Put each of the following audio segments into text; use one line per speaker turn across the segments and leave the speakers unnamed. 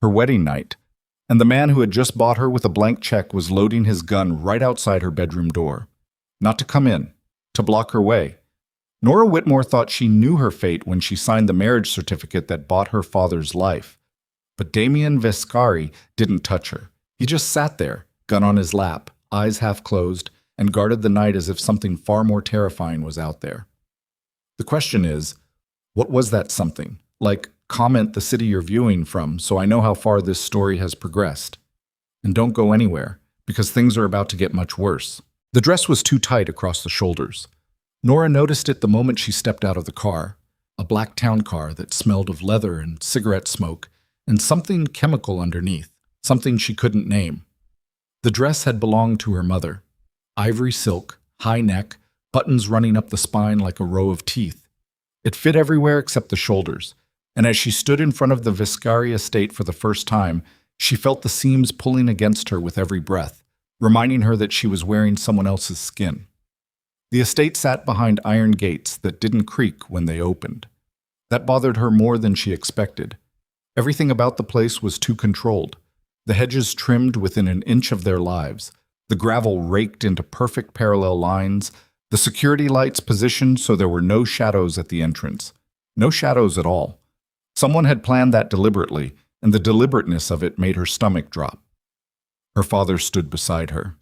her wedding night, and the man who had just bought her with a blank check was loading his gun right outside her bedroom door. Not to come in, to block her way. Nora Whitmore thought she knew her fate when she signed the marriage certificate that bought her father's life. But Damien Vescari didn't touch her. He just sat there, gun on his lap, eyes half closed, and guarded the night as if something far more terrifying was out there. The question is, what was that something? Like, comment the city you're viewing from so I know how far this story has progressed. And don't go anywhere, because things are about to get much worse. The dress was too tight across the shoulders. Nora noticed it the moment she stepped out of the car, a black town car that smelled of leather and cigarette smoke, and something chemical underneath, something she couldn't name. The dress had belonged to her mother. Ivory silk, high neck, buttons running up the spine like a row of teeth. It fit everywhere except the shoulders, and as she stood in front of the Viscari estate for the first time, she felt the seams pulling against her with every breath, reminding her that she was wearing someone else's skin. The estate sat behind iron gates that didn't creak when they opened. That bothered her more than she expected. Everything about the place was too controlled. The hedges trimmed within an inch of their lives, the gravel raked into perfect parallel lines, the security lights positioned so there were no shadows at the entrance. No shadows at all. Someone had planned that deliberately, and the deliberateness of it made her stomach drop. Her father stood beside her.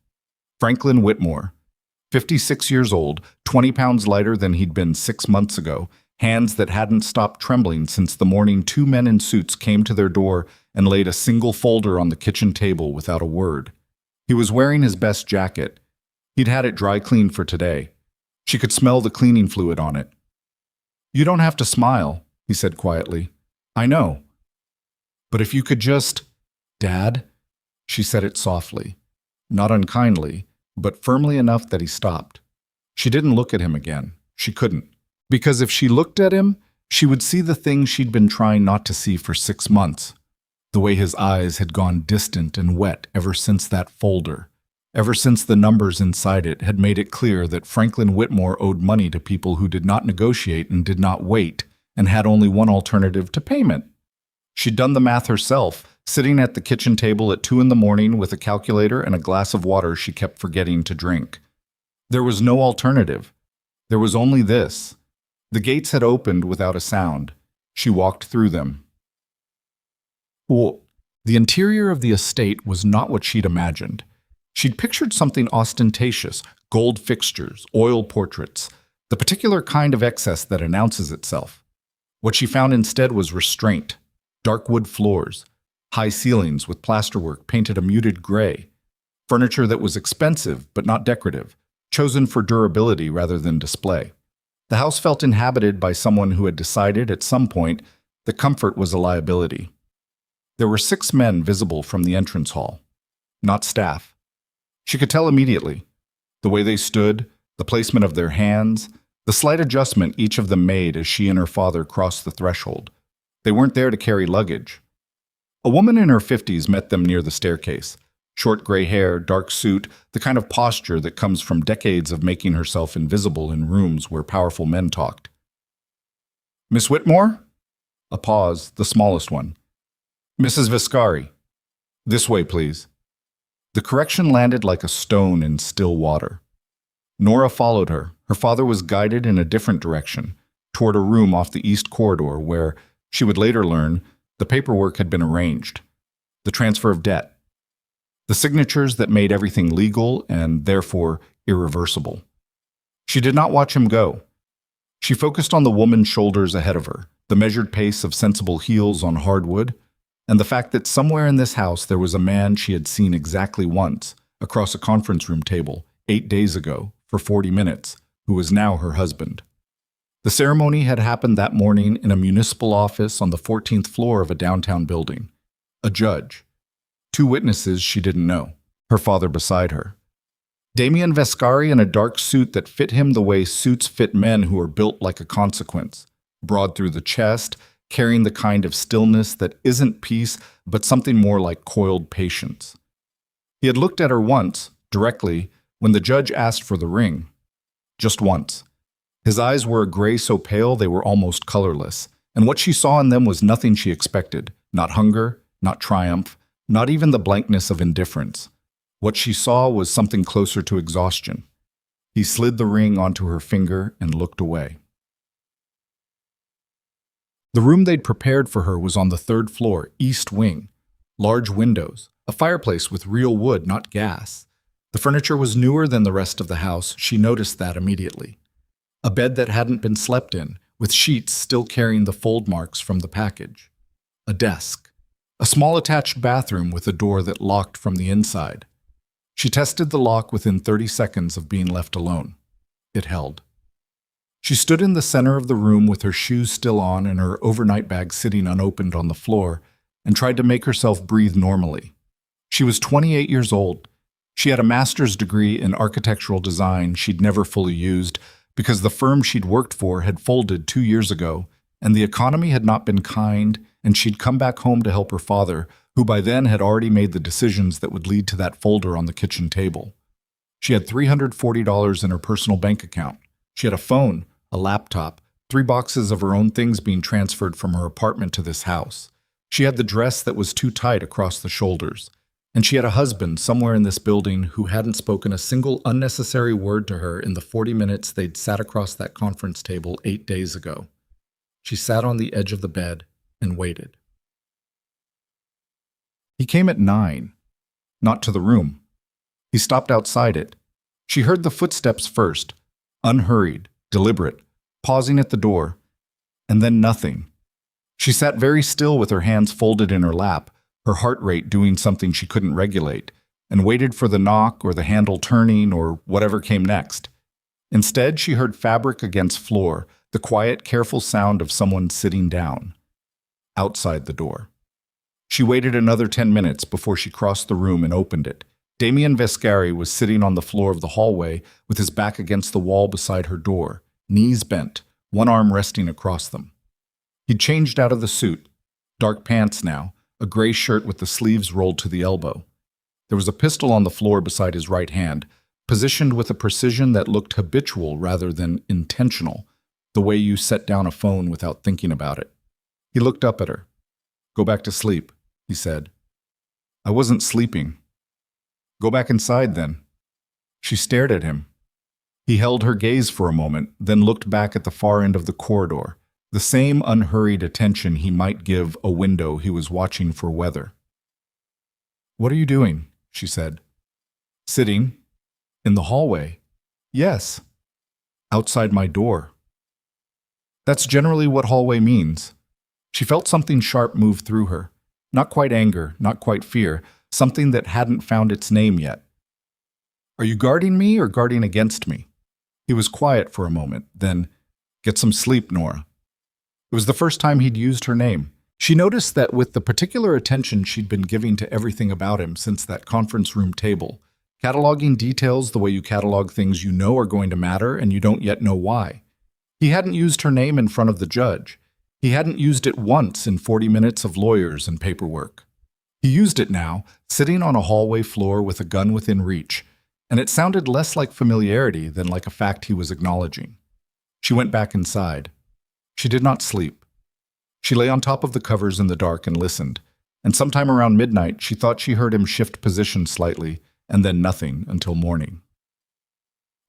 Franklin Whitmore, 56 years old, 20 pounds lighter than he'd been 6 months ago, hands that hadn't stopped trembling since the morning two men in suits came to their door and laid a single folder on the kitchen table without a word. He was wearing his best jacket. He'd had it dry cleaned for today. She could smell the cleaning fluid on it. "You don't have to smile," he said quietly. "I know. But if you could just—" "Dad?" She said it softly, not unkindly, but firmly enough that he stopped. She didn't look at him again. She couldn't. Because if she looked at him, she would see the thing she'd been trying not to see for 6 months. The way his eyes had gone distant and wet ever since that folder. Ever since the numbers inside it had made it clear that Franklin Whitmore owed money to people who did not negotiate and did not wait, and had only one alternative to payment. She'd done the math herself, sitting at the kitchen table at 2 in the morning with a calculator and a glass of water she kept forgetting to drink. There was no alternative. There was only this. The gates had opened without a sound. She walked through them. The interior of the estate was not what she'd imagined. She'd pictured something ostentatious, gold fixtures, oil portraits, the particular kind of excess that announces itself. What she found instead was restraint, dark wood floors, high ceilings with plasterwork painted a muted gray, furniture that was expensive but not decorative, chosen for durability rather than display. The house felt inhabited by someone who had decided at some point that comfort was a liability. There were 6 men visible from the entrance hall, not staff. She could tell immediately. The way they stood, the placement of their hands, the slight adjustment each of them made as she and her father crossed the threshold. They weren't there to carry luggage. A woman in her 50s met them near the staircase. Short gray hair, dark suit, the kind of posture that comes from decades of making herself invisible in rooms where powerful men talked. "Miss Whitmore?" A pause, the smallest one. "Mrs. Viscari. This way, please." The correction landed like a stone in still water. Nora followed her. Her father was guided in a different direction, toward a room off the east corridor where, she would later learn, the paperwork had been arranged. The transfer of debt. The signatures that made everything legal and, therefore, irreversible. She did not watch him go. She focused on the woman's shoulders ahead of her, the measured pace of sensible heels on hardwood, and the fact that somewhere in this house there was a man she had seen exactly once, across a conference room table, 8 days ago, for 40 minutes, who was now her husband. The ceremony had happened that morning in a municipal office on the 14th floor of a downtown building. A judge. 2 witnesses she didn't know. Her father beside her. Damien Vescari in a dark suit that fit him the way suits fit men who are built like a consequence. Broad through the chest, carrying the kind of stillness that isn't peace, but something more like coiled patience. He had looked at her once, directly, when the judge asked for the ring. Just once. His eyes were a gray so pale they were almost colorless, and what she saw in them was nothing she expected. Not hunger, not triumph, not even the blankness of indifference. What she saw was something closer to exhaustion. He slid the ring onto her finger and looked away. The room they'd prepared for her was on the third floor, east wing. Large windows, a fireplace with real wood, not gas. The furniture was newer than the rest of the house. She noticed that immediately. A bed that hadn't been slept in, with sheets still carrying the fold marks from the package. A desk. A small attached bathroom with a door that locked from the inside. She tested the lock within 30 seconds of being left alone. It held. She stood in the center of the room with her shoes still on and her overnight bag sitting unopened on the floor, and tried to make herself breathe normally. She was 28 years old. She had a master's degree in architectural design she'd never fully used because the firm she'd worked for had folded 2 years ago, and the economy had not been kind, and she'd come back home to help her father, who by then had already made the decisions that would lead to that folder on the kitchen table. She had $340 in her personal bank account. She had a phone, a laptop, 3 boxes of her own things being transferred from her apartment to this house. She had the dress that was too tight across the shoulders. And she had a husband somewhere in this building who hadn't spoken a single unnecessary word to her in the 40 minutes they'd sat across that conference table 8 days ago. She sat on the edge of the bed and waited. He came at 9, not to the room. He stopped outside it. She heard the footsteps first, unhurried, deliberate, pausing at the door, and then nothing. She sat very still with her hands folded in her lap, her heart rate doing something she couldn't regulate, and waited for the knock or the handle turning or whatever came next. Instead, she heard fabric against floor, the quiet, careful sound of someone sitting down. Outside the door. She waited another 10 minutes before she crossed the room and opened it. Damien Vescari was sitting on the floor of the hallway with his back against the wall beside her door, knees bent, one arm resting across them. He'd changed out of the suit, dark pants now, a gray shirt with the sleeves rolled to the elbow. There was a pistol on the floor beside his right hand, positioned with a precision that looked habitual rather than intentional, the way you set down a phone without thinking about it. He looked up at her. "Go back to sleep," he said. "I wasn't sleeping." "Go back inside, then." She stared at him. He held her gaze for a moment, then looked back at the far end of the corridor, the same unhurried attention he might give a window he was watching for weather. "What are you doing?" she said. "Sitting. In the hallway." "Yes." "Outside my door." That's generally what hallway means. She felt something sharp move through her. Not quite anger, not quite fear, something that hadn't found its name yet. "Are you guarding me or guarding against me?" He was quiet for a moment, then, "Get some sleep, Nora." It was the first time he'd used her name. She noticed that with the particular attention she'd been giving to everything about him since that conference room table, cataloging details the way you catalog things you know are going to matter and you don't yet know why. He hadn't used her name in front of the judge. He hadn't used it once in 40 minutes of lawyers and paperwork. He used it now, sitting on a hallway floor with a gun within reach, and it sounded less like familiarity than like a fact he was acknowledging. She went back inside. She did not sleep. She lay on top of the covers in the dark and listened, and sometime around midnight she thought she heard him shift position slightly, and then nothing until morning.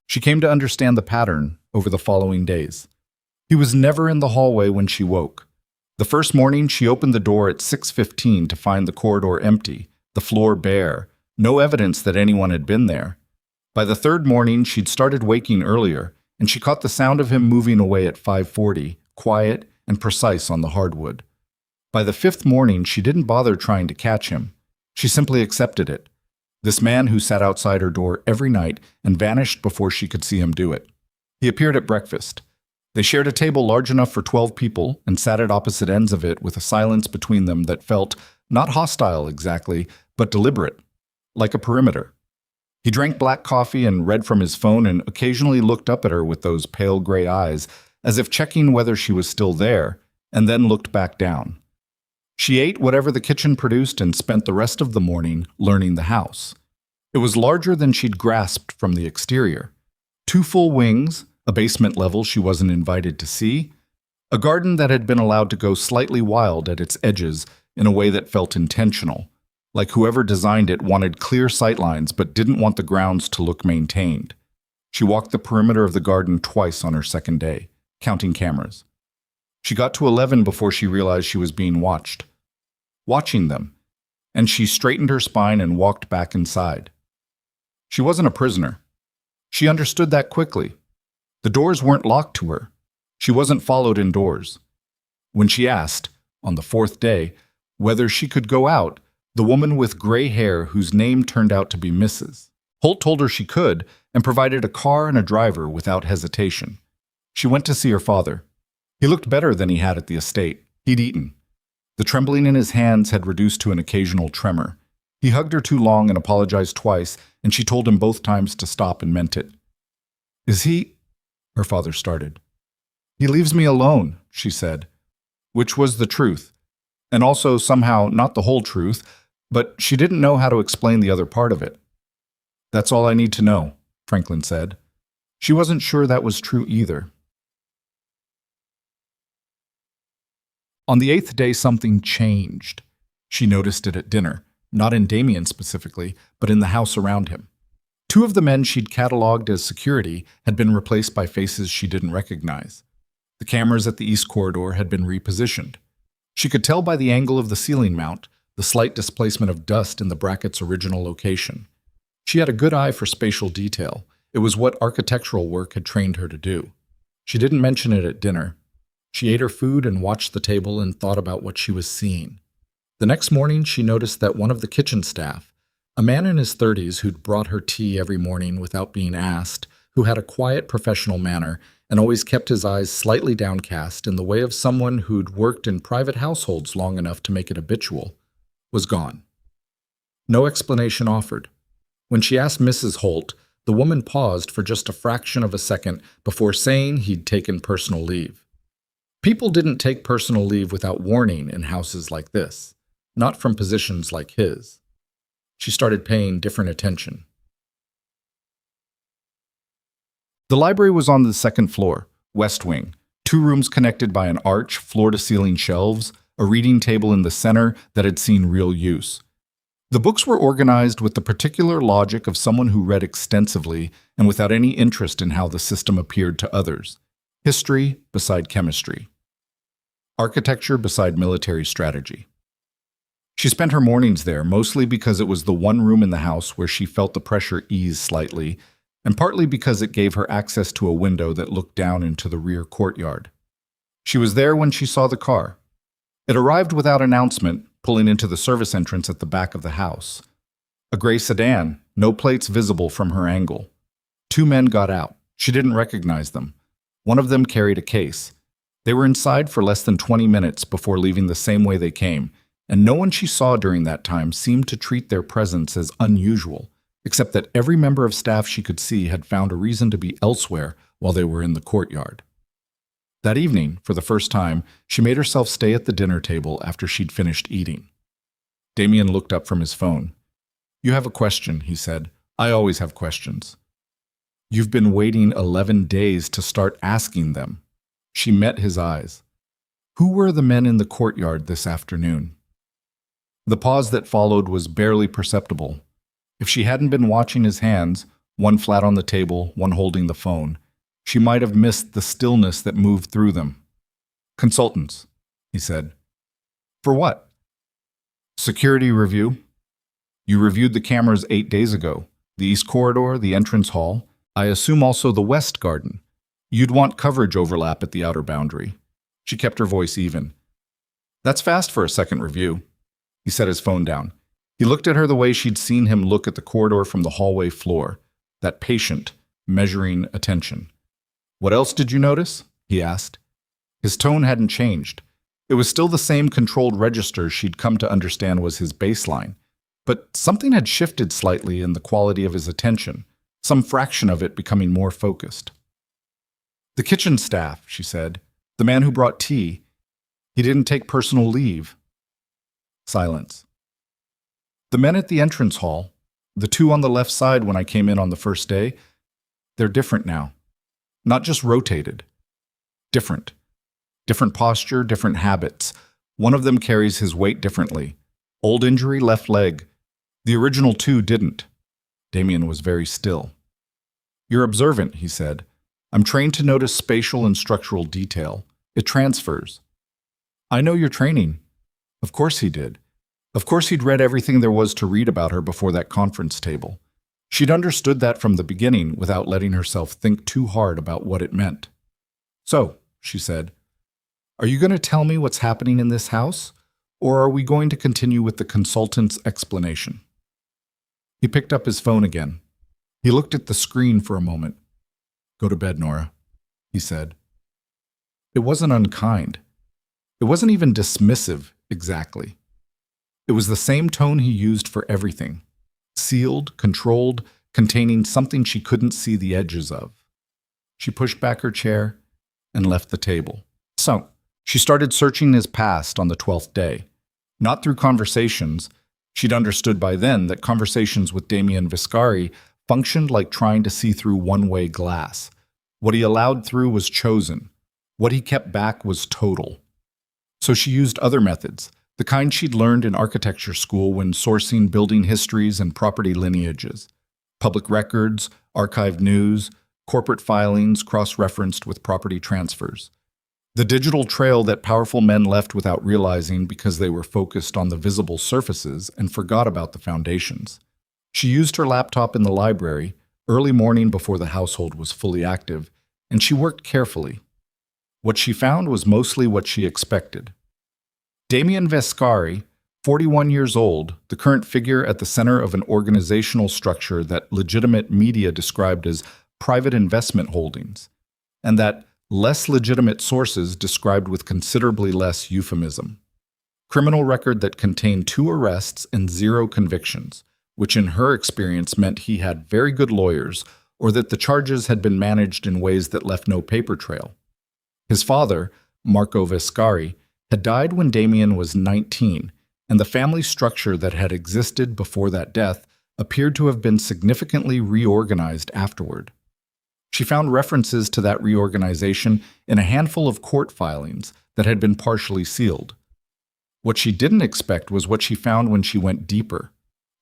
She came to understand the pattern over the following days. He was never in the hallway when she woke. The first morning she opened the door at 6:15 to find the corridor empty, the floor bare, no evidence that anyone had been there. By the third morning she'd started waking earlier, and she caught the sound of him moving away at 5:40, quiet and precise on the hardwood. By the fifth morning, she didn't bother trying to catch him. She simply accepted it. This man who sat outside her door every night and vanished before she could see him do it. He appeared at breakfast. They shared a table large enough for 12 people and sat at opposite ends of it with a silence between them that felt not hostile exactly, but deliberate, like a perimeter. He drank black coffee and read from his phone and occasionally looked up at her with those pale gray eyes, as if checking whether she was still there, and then looked back down. She ate whatever the kitchen produced and spent the rest of the morning learning the house. It was larger than she'd grasped from the exterior. 2 full wings, a basement level she wasn't invited to see, a garden that had been allowed to go slightly wild at its edges, in a way that felt intentional, like whoever designed it wanted clear sightlines but didn't want the grounds to look maintained. She walked the perimeter of the garden twice on her second day, counting cameras. She got to 11 before she realized she was being watched. Watching them, and she straightened her spine and walked back inside. She wasn't a prisoner. She understood that quickly. The doors weren't locked to her. She wasn't followed indoors. When she asked, on the fourth day, whether she could go out, the woman with gray hair whose name turned out to be Mrs. Holt told her she could and provided a car and a driver without hesitation. She went to see her father. He looked better than he had at the estate. He'd eaten. The trembling in his hands had reduced to an occasional tremor. He hugged her too long and apologized twice, and she told him both times to stop and meant it. "Is he—" her father started. "He leaves me alone," she said, which was the truth, and also somehow not the whole truth, but she didn't know how to explain the other part of it. "That's all I need to know," Franklin said. She wasn't sure that was true either. On the 8th day, something changed. She noticed it at dinner, not in Damien specifically, but in the house around him. 2 of the men she'd cataloged as security had been replaced by faces she didn't recognize. The cameras at the east corridor had been repositioned. She could tell by the angle of the ceiling mount, the slight displacement of dust in the bracket's original location. She had a good eye for spatial detail. It was what architectural work had trained her to do. She didn't mention it at dinner. She ate her food and watched the table and thought about what she was seeing. The next morning, she noticed that one of the kitchen staff, a man in his 30s who'd brought her tea every morning without being asked, who had a quiet professional manner and always kept his eyes slightly downcast in the way of someone who'd worked in private households long enough to make it habitual, was gone. No explanation offered. When she asked Mrs. Holt, the woman paused for just a fraction of a second before saying he'd taken personal leave. People didn't take personal leave without warning in houses like this, not from positions like his. She started paying different attention. The library was on the 2nd floor, west wing, 2 rooms connected by an arch, floor-to-ceiling shelves, a reading table in the center that had seen real use. The books were organized with the particular logic of someone who read extensively and without any interest in how the system appeared to others. History beside chemistry. Architecture beside military strategy. She spent her mornings there, mostly because it was the one room in the house where she felt the pressure ease slightly, and partly because it gave her access to a window that looked down into the rear courtyard. She was there when she saw the car. It arrived without announcement, pulling into the service entrance at the back of the house. A gray sedan, no plates visible from her angle. 2 men got out. She didn't recognize them. One of them carried a case. They were inside for less than 20 minutes before leaving the same way they came, and no one she saw during that time seemed to treat their presence as unusual, except that every member of staff she could see had found a reason to be elsewhere while they were in the courtyard. That evening, for the first time, she made herself stay at the dinner table after she'd finished eating. Damien looked up from his phone. "You have a question," he said. "I always have questions." "You've been waiting 11 days to start asking them." She met his eyes. Who were the men in the courtyard this afternoon? The pause that followed was barely perceptible. If she hadn't been watching his hands, one flat on the table, one holding the phone, she might have missed the stillness that moved through them. "Consultants," he said. "For what?" "Security review. You reviewed the cameras 8 days ago. The east corridor, the entrance hall, I assume also the west garden. You'd want coverage overlap at the outer boundary." She kept her voice even. "That's fast for a second review." He set his phone down. He looked at her the way she'd seen him look at the corridor from the hallway floor, that patient, measuring attention. "What else did you notice?" he asked. His tone hadn't changed. It was still the same controlled register she'd come to understand was his baseline, but something had shifted slightly in the quality of his attention, some fraction of it becoming more focused. "The kitchen staff," she said. "The man who brought tea. He didn't take personal leave." Silence. "The men at the entrance hall, the 2 on the left side when I came in on the first day, they're different now. Not just rotated. Different. Different posture, different habits. One of them carries his weight differently. Old injury, left leg. The original two didn't. Damien was very still. You're observant, he said. I'm trained to notice spatial and structural detail. It transfers. I know your training. Of course he did. Of course he'd read everything there was to read about her before that conference table. She'd understood that from the beginning without letting herself think too hard about what it meant. So, she said, are you going to tell me what's happening in this house, or are we going to continue with the consultant's explanation? He picked up his phone again. He looked at the screen for a moment. Go to bed, Nora, he said. It wasn't unkind. It wasn't even dismissive, exactly. It was the same tone he used for everything. Sealed, controlled, containing something she couldn't see the edges of. She pushed back her chair and left the table. So, she started searching his past on the 12th day. Not through conversations. She'd understood by then that conversations with Damien Viscari functioned like trying to see through one-way glass. What he allowed through was chosen. What he kept back was total. So she used other methods, the kind she'd learned in architecture school when sourcing building histories and property lineages. Public records, archived news, corporate filings cross-referenced with property transfers. The digital trail that powerful men left without realizing because they were focused on the visible surfaces and forgot about the foundations. She used her laptop in the library, early morning before the household was fully active, and she worked carefully. What she found was mostly what she expected. Damien Viscari, 41 years old, the current figure at the center of an organizational structure that legitimate media described as private investment holdings, and that less legitimate sources described with considerably less euphemism. Criminal record that contained 2 arrests and 0 convictions, which in her experience meant he had very good lawyers or that the charges had been managed in ways that left no paper trail. His father, Marco Viscari, had died when Damien was 19, and the family structure that had existed before that death appeared to have been significantly reorganized afterward. She found references to that reorganization in a handful of court filings that had been partially sealed. What she didn't expect was what she found when she went deeper,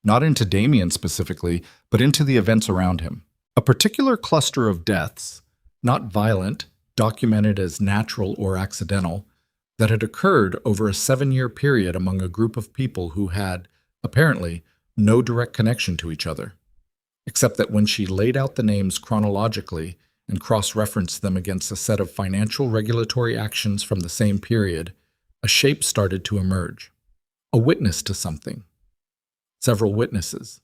not into Damien specifically, but into the events around him. A particular cluster of deaths, not violent, documented as natural or accidental, that had occurred over a 7-year period among a group of people who had, apparently, no direct connection to each other. Except that when she laid out the names chronologically and cross-referenced them against a set of financial regulatory actions from the same period, a shape started to emerge. A witness to something. Several witnesses.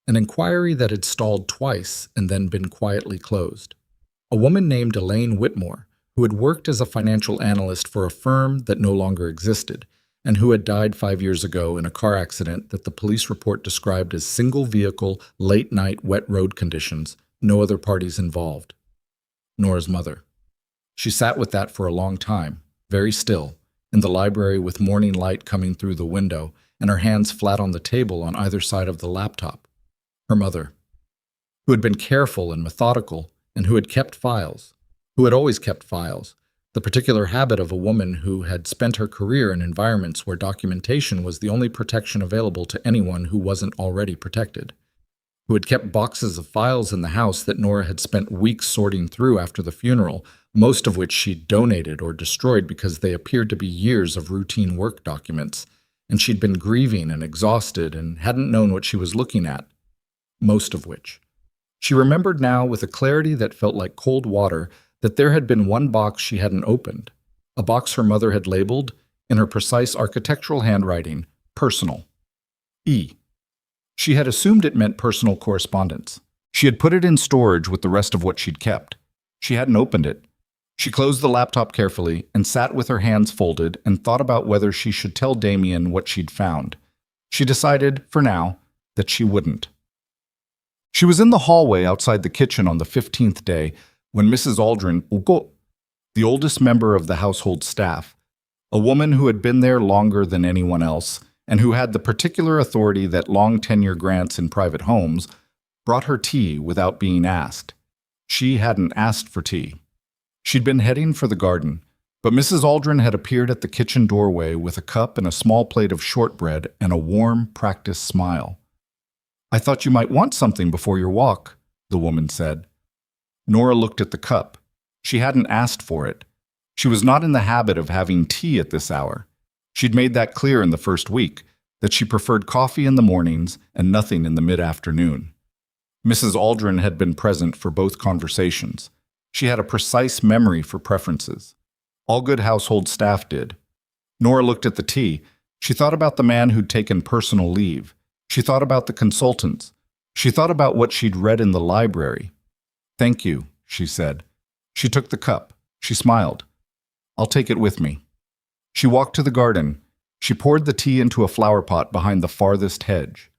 An inquiry that had stalled twice and then been quietly closed. A woman named Elaine Whitmore, who had worked as a financial analyst for a firm that no longer existed, and who had died 5 years ago in a car accident that the police report described as single-vehicle, late-night, wet road conditions, no other parties involved. Nora's mother. She sat with that for a long time, very still, in the library with morning light coming through the window and her hands flat on the table on either side of the laptop. Her mother, who had been careful and methodical and who had kept files, who had always kept files, the particular habit of a woman who had spent her career in environments where documentation was the only protection available to anyone who wasn't already protected, who had kept boxes of files in the house that Nora had spent weeks sorting through after the funeral, most of which she'd donated or destroyed because they appeared to be years of routine work documents, and she'd been grieving and exhausted and hadn't known what she was looking at, most of which. She remembered now with a clarity that felt like cold water that there had been one box she hadn't opened, a box her mother had labeled, in her precise architectural handwriting, personal. E. She had assumed it meant personal correspondence. She had put it in storage with the rest of what she'd kept. She hadn't opened it. She closed the laptop carefully and sat with her hands folded and thought about whether she should tell Damien what she'd found. She decided, for now, that she wouldn't. She was in the hallway outside the kitchen on the 15th day when Mrs. Aldrin, the oldest member of the household staff, a woman who had been there longer than anyone else and who had the particular authority that long tenure grants in private homes, brought her tea without being asked. She hadn't asked for tea. She'd been heading for the garden, But Mrs. Aldrin had appeared at the kitchen doorway with a cup and a small plate of shortbread and a warm, practiced smile. "I thought you might want something before your walk," the woman said. Nora looked at the cup. She hadn't asked for it. She was not in the habit of having tea at this hour. She'd made that clear in the first week, that she preferred coffee in the mornings and nothing in the mid-afternoon. Mrs. Aldrin had been present for both conversations. She had a precise memory for preferences. All good household staff did. Nora looked at the tea. She thought about the man who'd taken personal leave. She thought about the consultants. She thought about what she'd read in the library. "Thank you," she said. She took the cup. She smiled. "I'll take it with me." She walked to the garden. She poured the tea into a flower pot behind the farthest hedge.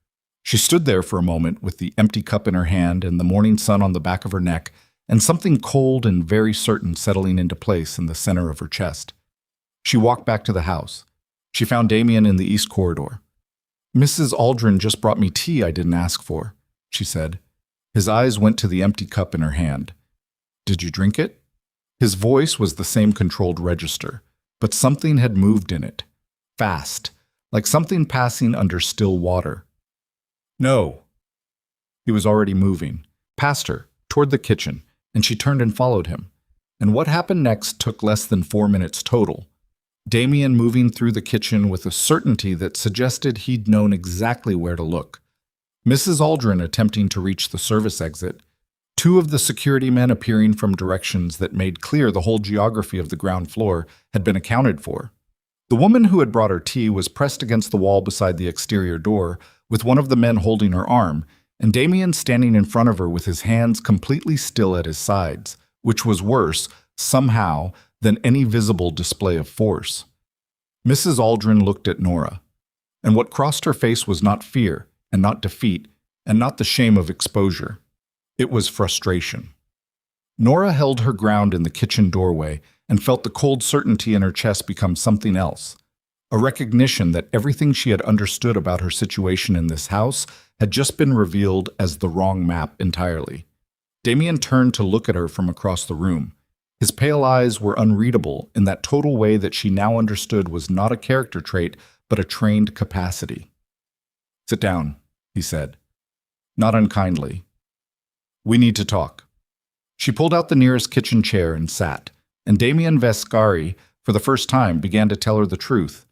She stood there for a moment with the empty cup in her hand and the morning sun on the back of her neck, and something cold and very certain settling into place in the center of her chest. She walked back to the house. She found Damien in the east corridor. "Mrs. Aldrin just brought me tea I didn't ask for," she said. His eyes went to the empty cup in her hand. "Did you drink it?" His voice was the same controlled register, but something had moved in it. Fast, like something passing under still water. "No." He was already moving, past her, toward the kitchen, and she turned and followed him. And what happened next took less than 4 minutes total. Damien moving through the kitchen with a certainty that suggested he'd known exactly where to look. Mrs. Aldrin attempting to reach the service exit, 2 of the security men appearing from directions that made clear the whole geography of the ground floor had been accounted for. The woman who had brought her tea was pressed against the wall beside the exterior door, with one of the men holding her arm, and Damien standing in front of her with his hands completely still at his sides, which was worse, somehow, than any visible display of force. Mrs. Aldrin looked at Nora, and what crossed her face was not fear, and not defeat, and not the shame of exposure. It was frustration. Nora held her ground in the kitchen doorway and felt the cold certainty in her chest become something else, a recognition that everything she had understood about her situation in this house had just been revealed as the wrong map entirely. Damien turned to look at her from across the room. His pale eyes were unreadable in that total way that she now understood was not a character trait, but a trained capacity. "Sit down," he said, not unkindly. "We need to talk." She pulled out the nearest kitchen chair and sat, and Damien Vescari, for the first time, began to tell her the truth,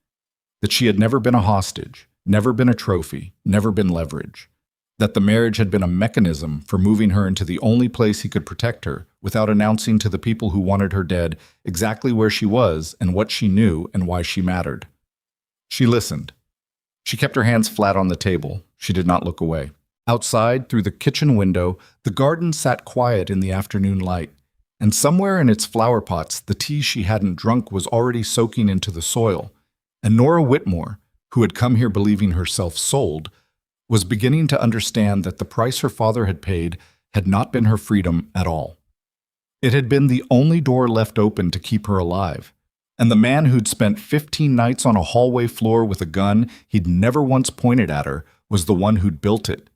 that she had never been a hostage, never been a trophy, never been leverage, that the marriage had been a mechanism for moving her into the only place he could protect her without announcing to the people who wanted her dead exactly where she was and what she knew and why she mattered. She listened. She kept her hands flat on the table. She did not look away. Outside, through the kitchen window, the garden sat quiet in the afternoon light, and somewhere in its flower pots the tea she hadn't drunk was already soaking into the soil, and Nora Whitmore, who had come here believing herself sold, was beginning to understand that the price her father had paid had not been her freedom at all. It had been the only door left open to keep her alive, and the man who'd spent 15 nights on a hallway floor with a gun he'd never once pointed at her was the one who'd built it.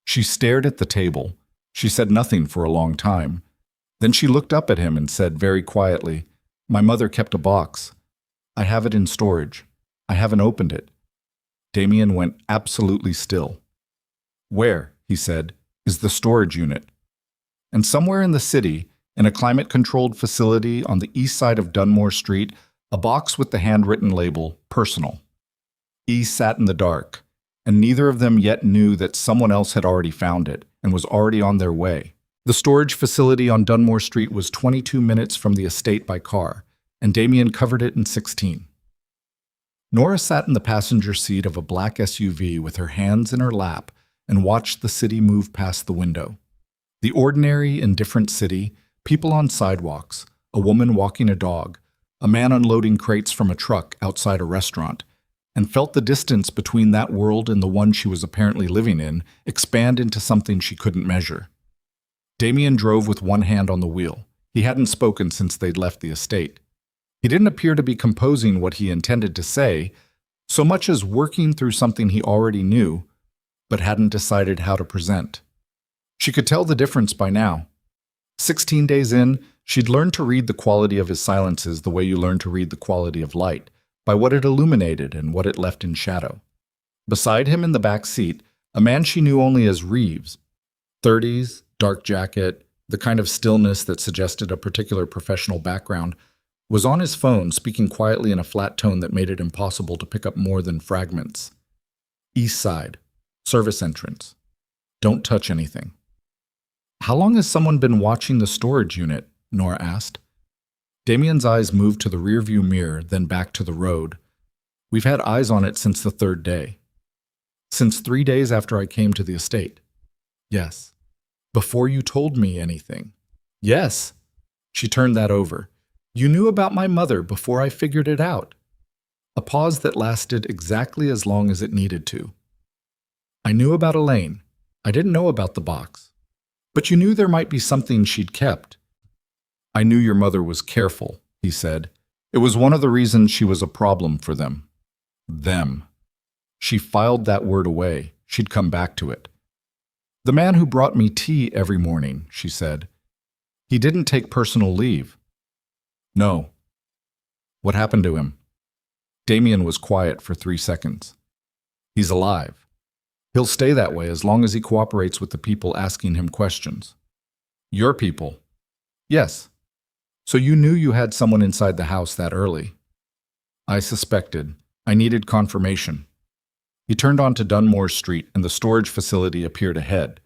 She stared at the table. She said nothing for a long time. Then she looked up at him and said very quietly, "My mother kept a box. I have it in storage. I haven't opened it." Damien went absolutely still. "Where," he said, "is the storage unit?" And somewhere in the city, in a climate-controlled facility on the east side of Dunmore Street, a box with the handwritten label, "Personal." E sat in the dark, and neither of them yet knew that someone else had already found it and was already on their way. The storage facility on Dunmore Street was 22 minutes from the estate by car, and Damien covered it in 16. Nora sat in the passenger seat of a black SUV with her hands in her lap and watched the city move past the window. The ordinary, indifferent city, people on sidewalks, a woman walking a dog, a man unloading crates from a truck outside a restaurant, and felt the distance between that world and the one she was apparently living in expand into something she couldn't measure. Damien drove with one hand on the wheel. He hadn't spoken since they'd left the estate. He didn't appear to be composing what he intended to say, so much as working through something he already knew, but hadn't decided how to present. She could tell the difference by now. 16 days in, she'd learned to read the quality of his silences the way you learn to read the quality of light, by what it illuminated and what it left in shadow. Beside him in the back seat, a man she knew only as Reeves. 30s, dark jacket, the kind of stillness that suggested a particular professional background, was on his phone, speaking quietly in a flat tone that made it impossible to pick up more than fragments. East side. Service entrance. Don't touch anything. How long has someone been watching the storage unit? Nora asked. Damien's eyes moved to the rearview mirror, then back to the road. We've had eyes on it since the third day. Since 3 days after I came to the estate. Yes. Before you told me anything. Yes. She turned that over. You knew about my mother before I figured it out. A pause that lasted exactly as long as it needed to. I knew about Elaine. I didn't know about the box. But you knew there might be something she'd kept. I knew your mother was careful, he said. It was one of the reasons she was a problem for them. Them. She filed that word away. She'd come back to it. The man who brought me tea every morning, she said. He didn't take personal leave. No. What happened to him? Damien was quiet for 3 seconds. He's alive. He'll stay that way as long as he cooperates with the people asking him questions. Your people? Yes. So you knew you had someone inside the house that early? I suspected. I needed confirmation. He turned onto Dunmore Street and the storage facility appeared ahead.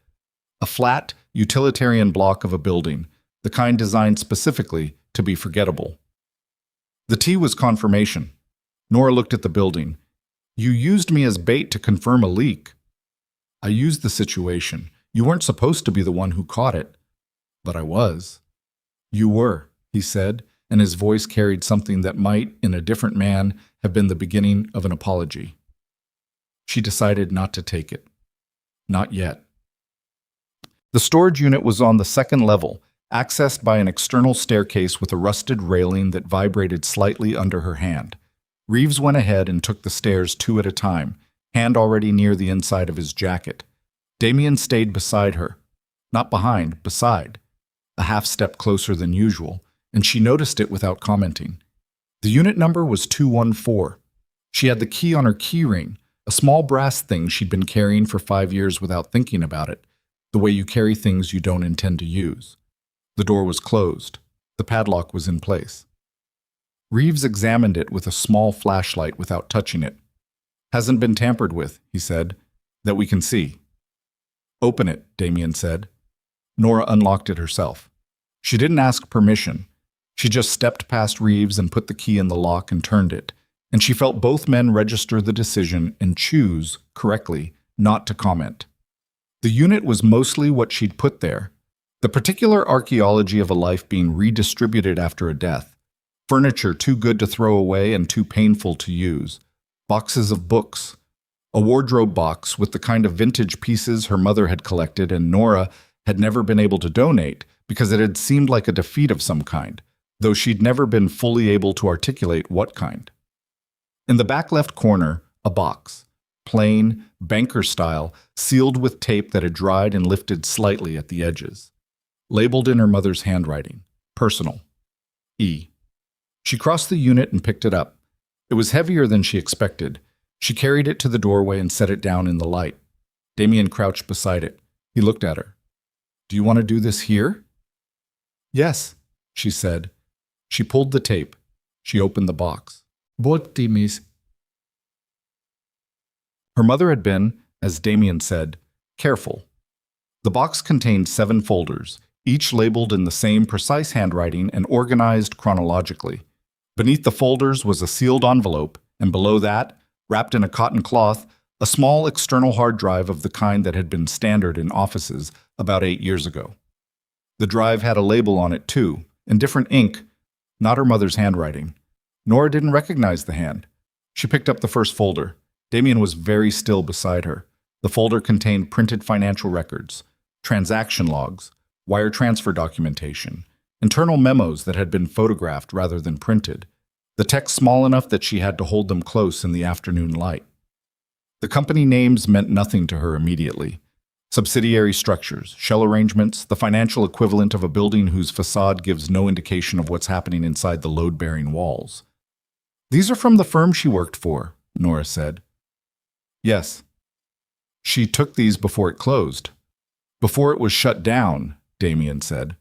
A flat, utilitarian block of a building, the kind designed specifically to be forgettable. The tea was confirmation. Nora looked at the building. You used me as bait to confirm a leak. I used the situation. You weren't supposed to be the one who caught it. But I was. You were, he said, and his voice carried something that might, in a different man, have been the beginning of an apology. She decided not to take it. Not yet. The storage unit was on the second level, accessed by an external staircase with a rusted railing that vibrated slightly under her hand. Reeves went ahead and took the stairs 2 at a time, hand already near the inside of his jacket. Damien stayed beside her. Not behind, beside. A half step closer than usual, and she noticed it without commenting. The unit number was 214. She had the key on her key ring, a small brass thing she'd been carrying for 5 years without thinking about it, the way you carry things you don't intend to use. The door was closed. The padlock was in place. Reeves examined it with a small flashlight without touching it. Hasn't been tampered with, he said, that we can see. Open it, Damien said. Nora unlocked it herself. She didn't ask permission. She just stepped past Reeves and put the key in the lock and turned it, and she felt both men register the decision and choose, correctly, not to comment. The unit was mostly what she'd put there, the particular archaeology of a life being redistributed after a death, furniture too good to throw away and too painful to use, boxes of books, a wardrobe box with the kind of vintage pieces her mother had collected and Nora had never been able to donate because it had seemed like a defeat of some kind, though she'd never been fully able to articulate what kind. In the back left corner, a box, plain, banker style, sealed with tape that had dried and lifted slightly at the edges. Labeled in her mother's handwriting, personal, E. She crossed the unit and picked it up. It was heavier than she expected. She carried it to the doorway and set it down in the light. Damien crouched beside it. He looked at her. Do you want to do this here? Yes, she said. She pulled the tape. She opened the box. Botimis. Her mother had been, as Damien said, careful. The box contained 7 folders, each labeled in the same precise handwriting and organized chronologically. Beneath the folders was a sealed envelope, and below that, wrapped in a cotton cloth, a small external hard drive of the kind that had been standard in offices about 8 years ago. The drive had a label on it too, in different ink, not her mother's handwriting. Nora didn't recognize the hand. She picked up the first folder. Damien was very still beside her. The folder contained printed financial records, transaction logs, wire transfer documentation, internal memos that had been photographed rather than printed, the text small enough that she had to hold them close in the afternoon light. The company names meant nothing to her immediately. Subsidiary structures, shell arrangements, the financial equivalent of a building whose facade gives no indication of what's happening inside the load-bearing walls. These are from the firm she worked for, Nora said. Yes. She took these before it closed. Before it was shut down, Damien said.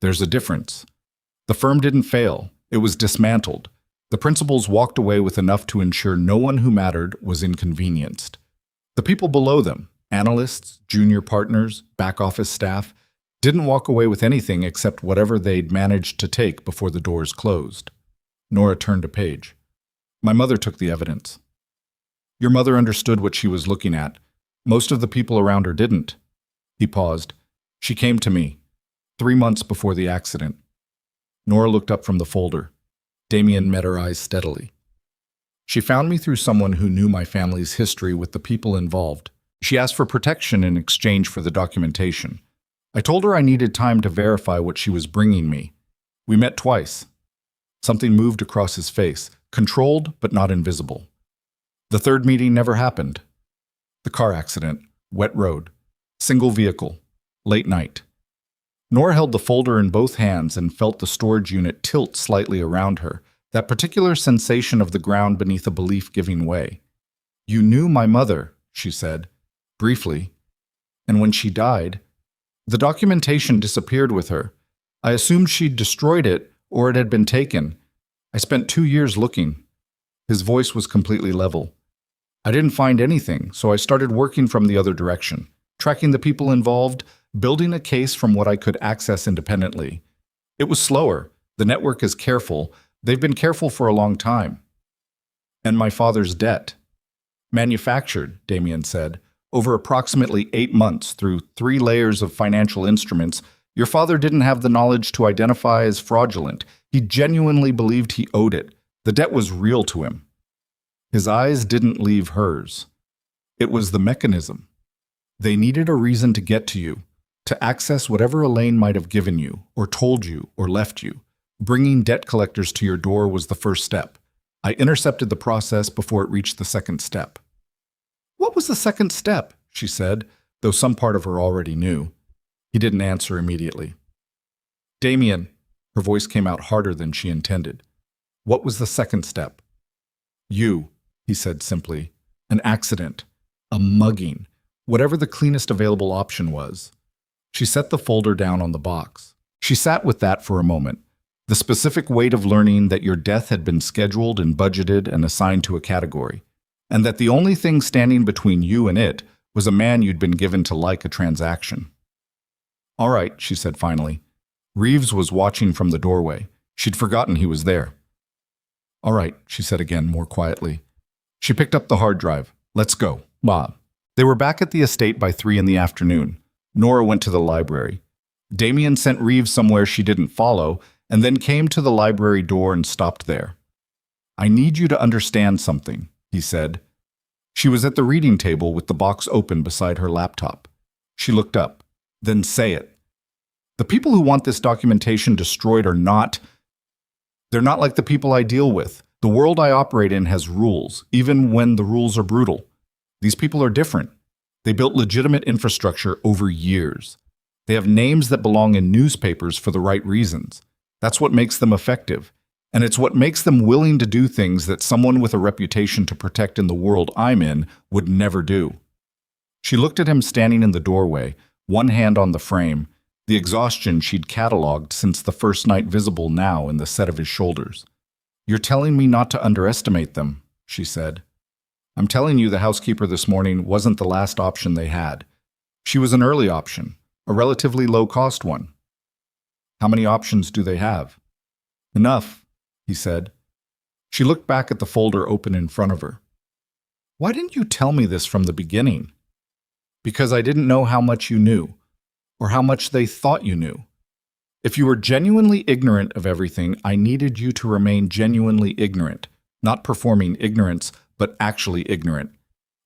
There's a difference. The firm didn't fail. It was dismantled. The principals walked away with enough to ensure no one who mattered was inconvenienced. The people below them, analysts, junior partners, back office staff, didn't walk away with anything except whatever they'd managed to take before the doors closed. Nora turned a page. My mother took the evidence. Your mother understood what she was looking at. Most of the people around her didn't. He paused. She came to me, 3 months before the accident. Nora looked up from the folder. Damien met her eyes steadily. She found me through someone who knew my family's history with the people involved. She asked for protection in exchange for the documentation. I told her I needed time to verify what she was bringing me. We met twice. Something moved across his face, controlled but not invisible. The third meeting never happened. The car accident, wet road, single vehicle, late night. Nora held the folder in both hands and felt the storage unit tilt slightly around her, that particular sensation of the ground beneath a belief giving way. You knew my mother, she said, briefly, and when she died, the documentation disappeared with her. I assumed she'd destroyed it or it had been taken. I spent 2 years looking. His voice was completely level. I didn't find anything, so I started working from the other direction, tracking the people involved, building a case from what I could access independently. It was slower. The network is careful. They've been careful for a long time. And my father's debt. Manufactured, Damien said, over approximately 8 months through 3 layers of financial instruments. Your father didn't have the knowledge to identify as fraudulent. He genuinely believed he owed it. The debt was real to him. His eyes didn't leave hers. It was the mechanism. They needed a reason to get to you, to access whatever Elaine might have given you, or told you, or left you. Bringing debt collectors to your door was the first step. I intercepted the process before it reached the second step. What was the second step? She said, though some part of her already knew. He didn't answer immediately. Damien, her voice came out harder than she intended. What was the second step? You, he said simply. An accident. A mugging. Whatever the cleanest available option was. She set the folder down on the box. She sat with that for a moment. The specific weight of learning that your death had been scheduled and budgeted and assigned to a category, and that the only thing standing between you and it was a man you'd been given to like a transaction. All right, she said finally. Reeves was watching from the doorway. She'd forgotten he was there. All right, she said again, more quietly. She picked up the hard drive. Let's go, Bob. They were back at the estate by 3 in the afternoon. Nora went to the library. Damien sent Reeves somewhere she didn't follow, and then came to the library door and stopped there. I need you to understand something, he said. She was at the reading table with the box open beside her laptop. She looked up. Then say it. The people who want this documentation destroyed are not... They're not like the people I deal with. The world I operate in has rules, even when the rules are brutal. These people are different. They built legitimate infrastructure over years. They have names that belong in newspapers for the right reasons. That's what makes them effective. And it's what makes them willing to do things that someone with a reputation to protect in the world I'm in would never do. She looked at him standing in the doorway, one hand on the frame, the exhaustion she'd cataloged since the first night visible now in the set of his shoulders. You're telling me not to underestimate them, she said. I'm telling you the housekeeper this morning wasn't the last option they had. She was an early option, a relatively low-cost one. How many options do they have? Enough, he said. She looked back at the folder open in front of her. Why didn't you tell me this from the beginning? Because I didn't know how much you knew, or how much they thought you knew. If you were genuinely ignorant of everything, I needed you to remain genuinely ignorant, not performing ignorance, but actually ignorant.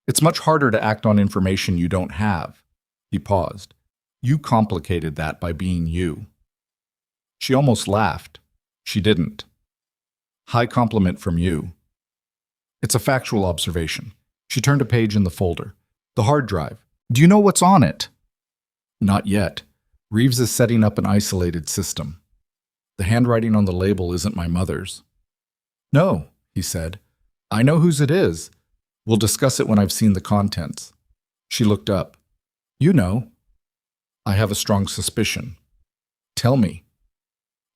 It's much harder to act on information you don't have. He paused. You complicated that by being you. She almost laughed. She didn't. High compliment from you. It's a factual observation. She turned a page in the folder. The hard drive. Do you know what's on it? Not yet. Reeves is setting up an isolated system. The handwriting on the label isn't my mother's. No, he said. I know whose it is. We'll discuss it when I've seen the contents. She looked up. You know. I have a strong suspicion. Tell me.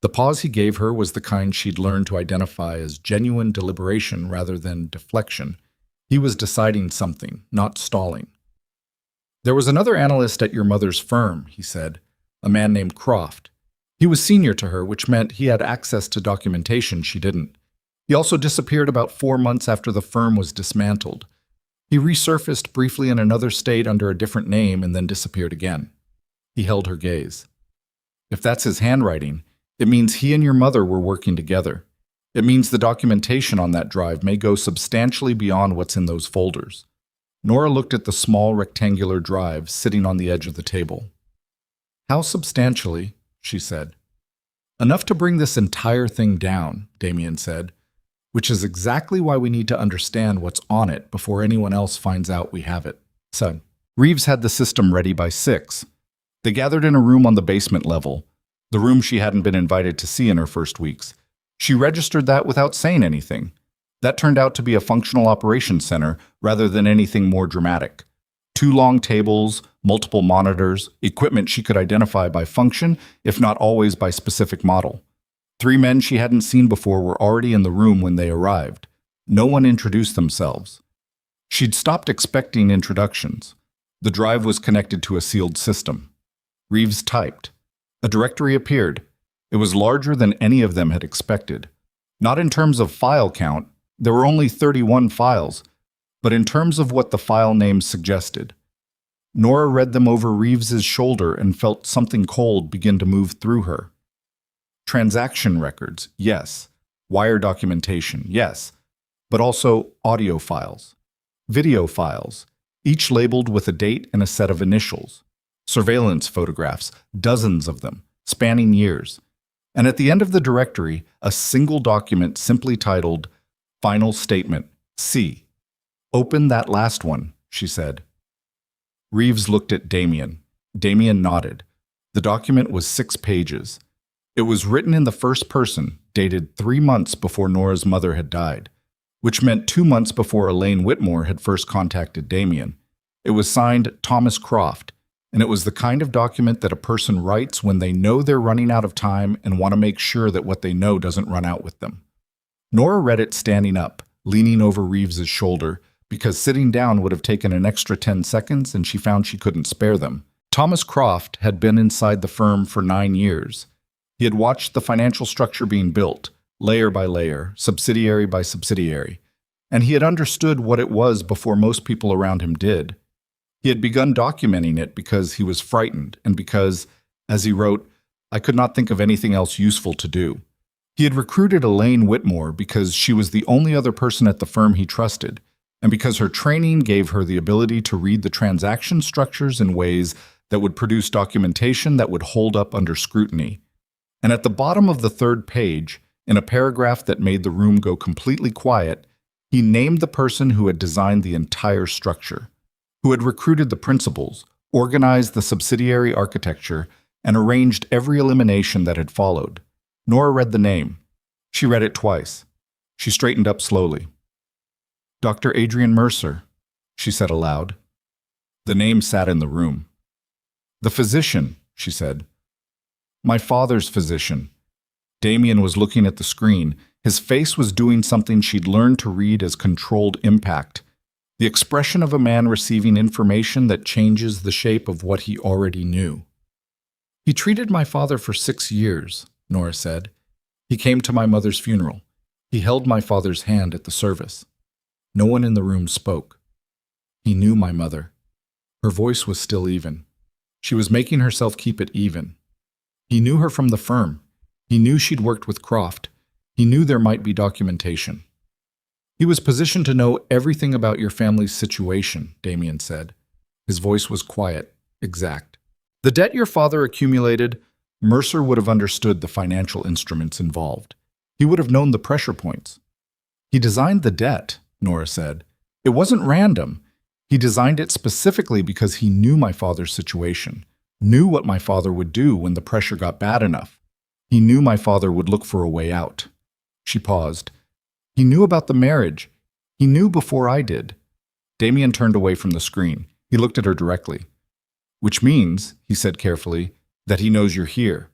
The pause he gave her was the kind she'd learned to identify as genuine deliberation rather than deflection. He was deciding something, not stalling. There was another analyst at your mother's firm, he said, a man named Croft. He was senior to her, which meant he had access to documentation she didn't. He also disappeared about 4 months after the firm was dismantled. He resurfaced briefly in another state under a different name and then disappeared again. He held her gaze. If that's his handwriting, it means he and your mother were working together. It means the documentation on that drive may go substantially beyond what's in those folders. Nora looked at the small rectangular drive sitting on the edge of the table. How substantially? She said. Enough to bring this entire thing down, Damien said, which is exactly why we need to understand what's on it before anyone else finds out we have it. So, Reeves had the system ready by 6. They gathered in a room on the basement level, the room she hadn't been invited to see in her first weeks. She registered that without saying anything. That turned out to be a functional operations center rather than anything more dramatic. 2 long tables, multiple monitors, equipment she could identify by function, if not always by specific model. 3 men she hadn't seen before were already in the room when they arrived. No one introduced themselves. She'd stopped expecting introductions. The drive was connected to a sealed system. Reeves typed. A directory appeared. It was larger than any of them had expected. Not in terms of file count, there were only 31 files, but in terms of what the file names suggested. Nora read them over Reeves's shoulder and felt something cold begin to move through her. Transaction records, yes. Wire documentation, yes. But also audio files. Video files, each labeled with a date and a set of initials. Surveillance photographs, dozens of them, spanning years. And at the end of the directory, a single document simply titled, Final Statement, C. Open that last one, she said. Reeves looked at Damien. Damien nodded. The document was 6 pages. It was written in the first person, dated 3 months before Nora's mother had died, which meant 2 months before Elaine Whitmore had first contacted Damien. It was signed Thomas Croft, and it was the kind of document that a person writes when they know they're running out of time and want to make sure that what they know doesn't run out with them. Nora read it standing up, leaning over Reeves's shoulder, because sitting down would have taken an extra 10 seconds and she found she couldn't spare them. Thomas Croft had been inside the firm for 9 years. He had watched the financial structure being built, layer by layer, subsidiary by subsidiary, and he had understood what it was before most people around him did. He had begun documenting it because he was frightened and because, as he wrote, I could not think of anything else useful to do. He had recruited Elaine Whitmore because she was the only other person at the firm he trusted, and because her training gave her the ability to read the transaction structures in ways that would produce documentation that would hold up under scrutiny. And at the bottom of the 3rd page, in a paragraph that made the room go completely quiet, he named the person who had designed the entire structure, who had recruited the principals, organized the subsidiary architecture, and arranged every elimination that had followed. Nora read the name. She read it twice. She straightened up slowly. Dr. Adrian Mercer, she said aloud. The name sat in the room. The physician, she said. My father's physician. Damien was looking at the screen. His face was doing something she'd learned to read as controlled impact. The expression of a man receiving information that changes the shape of what he already knew. He treated my father for 6 years, Nora said. He came to my mother's funeral. He held my father's hand at the service. No one in the room spoke. He knew my mother. Her voice was still even. She was making herself keep it even. He knew her from the firm. He knew she'd worked with Croft. He knew there might be documentation. He was positioned to know everything about your family's situation, Damien said. His voice was quiet, exact. The debt your father accumulated, Mercer would have understood the financial instruments involved. He would have known the pressure points. He designed the debt, Nora said. It wasn't random. He designed it specifically because he knew my father's situation, knew what my father would do when the pressure got bad enough. He knew my father would look for a way out. She paused. He knew about the marriage. He knew before I did. Damien turned away from the screen. He looked at her directly. Which means, he said carefully, that he knows you're here.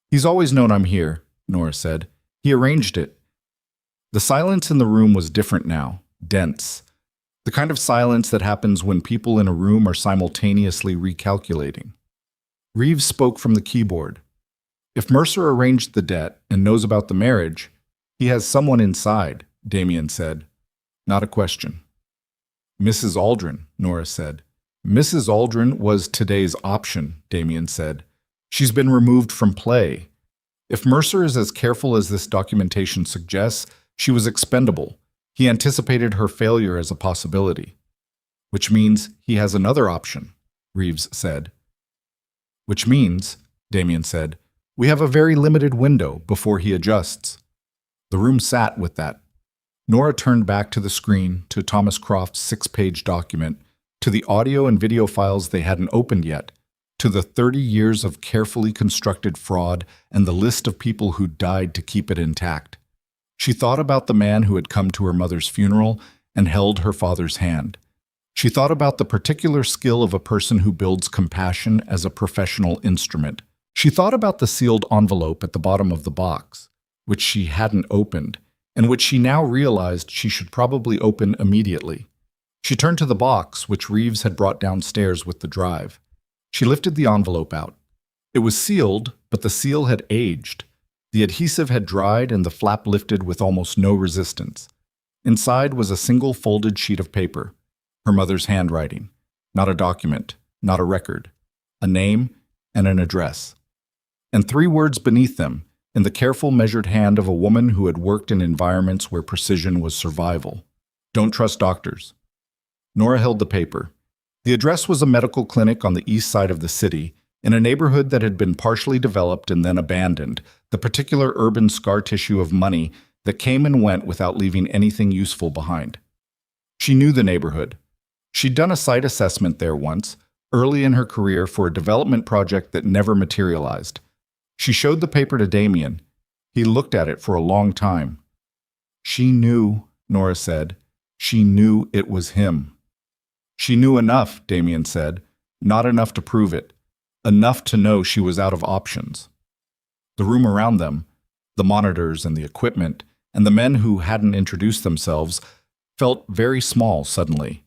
He's always known I'm here, Nora said. He arranged it. The silence in the room was different now, dense. The kind of silence that happens when people in a room are simultaneously recalculating. Reeves spoke from the keyboard. If Mercer arranged the debt and knows about the marriage, he has someone inside, Damien said. Not a question. Mrs. Aldrin, Nora said. Mrs. Aldrin was today's option, Damien said. She's been removed from play. If Mercer is as careful as this documentation suggests, she was expendable. He anticipated her failure as a possibility. Which means he has another option, Reeves said. Which means, Damien said, we have a very limited window before he adjusts. The room sat with that. Nora turned back to the screen, to Thomas Croft's 6-page document, to the audio and video files they hadn't opened yet, to the 30 years of carefully constructed fraud and the list of people who died to keep it intact. She thought about the man who had come to her mother's funeral and held her father's hand. She thought about the particular skill of a person who builds compassion as a professional instrument. She thought about the sealed envelope at the bottom of the box, which she hadn't opened, and which she now realized she should probably open immediately. She turned to the box, which Reeves had brought downstairs with the drive. She lifted the envelope out. It was sealed, but the seal had aged. The adhesive had dried and the flap lifted with almost no resistance. Inside was a single folded sheet of paper, her mother's handwriting. Not a document, not a record. A name and an address. And 3 words beneath them, in the careful, measured hand of a woman who had worked in environments where precision was survival. Don't trust doctors. Nora held the paper. The address was a medical clinic on the east side of the city, in a neighborhood that had been partially developed and then abandoned, the particular urban scar tissue of money that came and went without leaving anything useful behind. She knew the neighborhood. She'd done a site assessment there once, early in her career for a development project that never materialized. She showed the paper to Damien. He looked at it for a long time. She knew, Nora said. She knew it was him. She knew enough, Damien said. Not enough to prove it. Enough to know she was out of options. The room around them, the monitors and the equipment, and the men who hadn't introduced themselves, felt very small suddenly.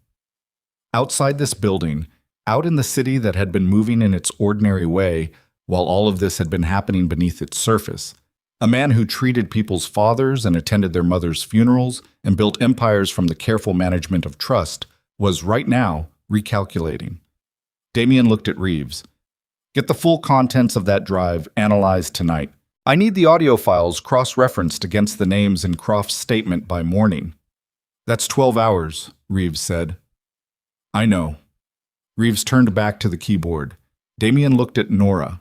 Outside this building, out in the city that had been moving in its ordinary way, while all of this had been happening beneath its surface, a man who treated people's fathers and attended their mothers' funerals and built empires from the careful management of trust, was right now recalculating. Damien looked at Reeves. Get the full contents of that drive analyzed tonight. I need the audio files cross-referenced against the names in Croft's statement by morning. That's 12 hours, Reeves said. I know. Reeves turned back to the keyboard. Damien looked at Nora.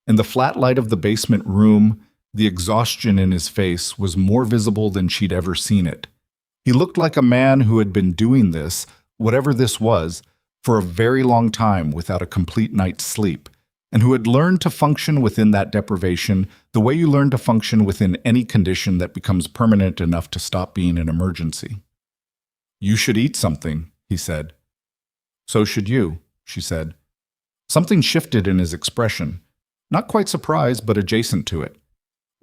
In the flat light of the basement room, the exhaustion in his face was more visible than she'd ever seen it. He looked like a man who had been doing this, whatever this was, for a very long time without a complete night's sleep, and who had learned to function within that deprivation the way you learn to function within any condition that becomes permanent enough to stop being an emergency. You should eat something, he said. So should you, she said. Something shifted in his expression, not quite surprised, but adjacent to it,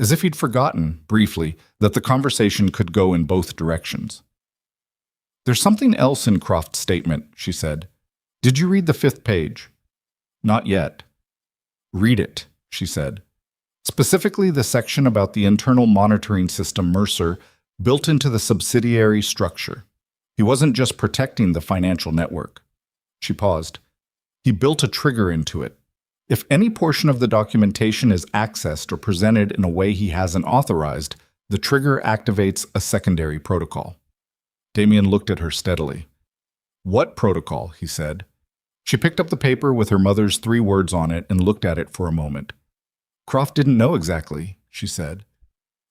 as if he'd forgotten, briefly, that the conversation could go in both directions. There's something else in Croft's statement, she said. Did you read the 5th page? Not yet. Read it, she said. Specifically the section about the internal monitoring system Mercer built into the subsidiary structure. He wasn't just protecting the financial network. She paused. He built a trigger into it. If any portion of the documentation is accessed or presented in a way he hasn't authorized, the trigger activates a secondary protocol. Damien looked at her steadily. What protocol? He said. She picked up the paper with her mother's 3 words on it and looked at it for a moment. Croft didn't know exactly, she said.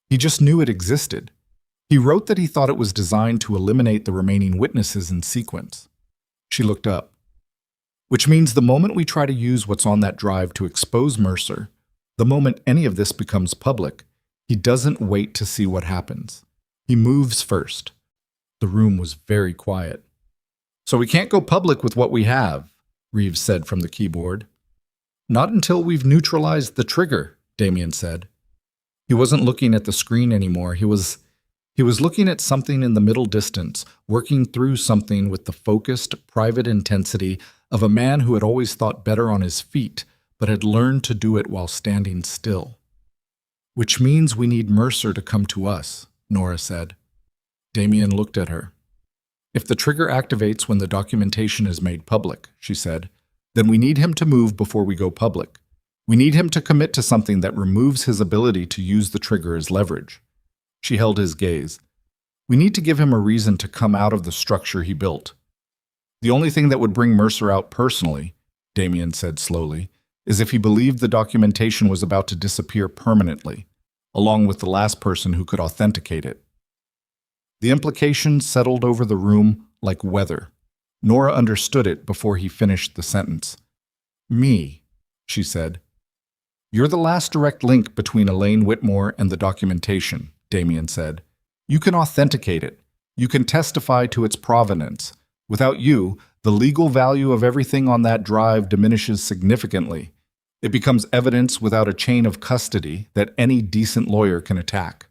He just knew it existed. He wrote that he thought it was designed to eliminate the remaining witnesses in sequence. She looked up. Which means the moment we try to use what's on that drive to expose Mercer, the moment any of this becomes public, he doesn't wait to see what happens. He moves first. The room was very quiet. So we can't go public with what we have, Reeves said from the keyboard. Not until we've neutralized the trigger, Damien said. He wasn't looking at the screen anymore. He was looking at something in the middle distance, working through something with the focused, private intensity of a man who had always thought better on his feet, but had learned to do it while standing still. Which means we need Mercer to come to us, Nora said. Damien looked at her. If the trigger activates when the documentation is made public, she said, then we need him to move before we go public. We need him to commit to something that removes his ability to use the trigger as leverage. She held his gaze. We need to give him a reason to come out of the structure he built. The only thing that would bring Mercer out personally, Damien said slowly, is if he believed the documentation was about to disappear permanently, along with the last person who could authenticate it. The implication settled over the room like weather. Nora understood it before he finished the sentence. Me, she said. You're the last direct link between Elaine Whitmore and the documentation, Damien said. You can authenticate it. You can testify to its provenance. Without you, the legal value of everything on that drive diminishes significantly. It becomes evidence without a chain of custody that any decent lawyer can attack.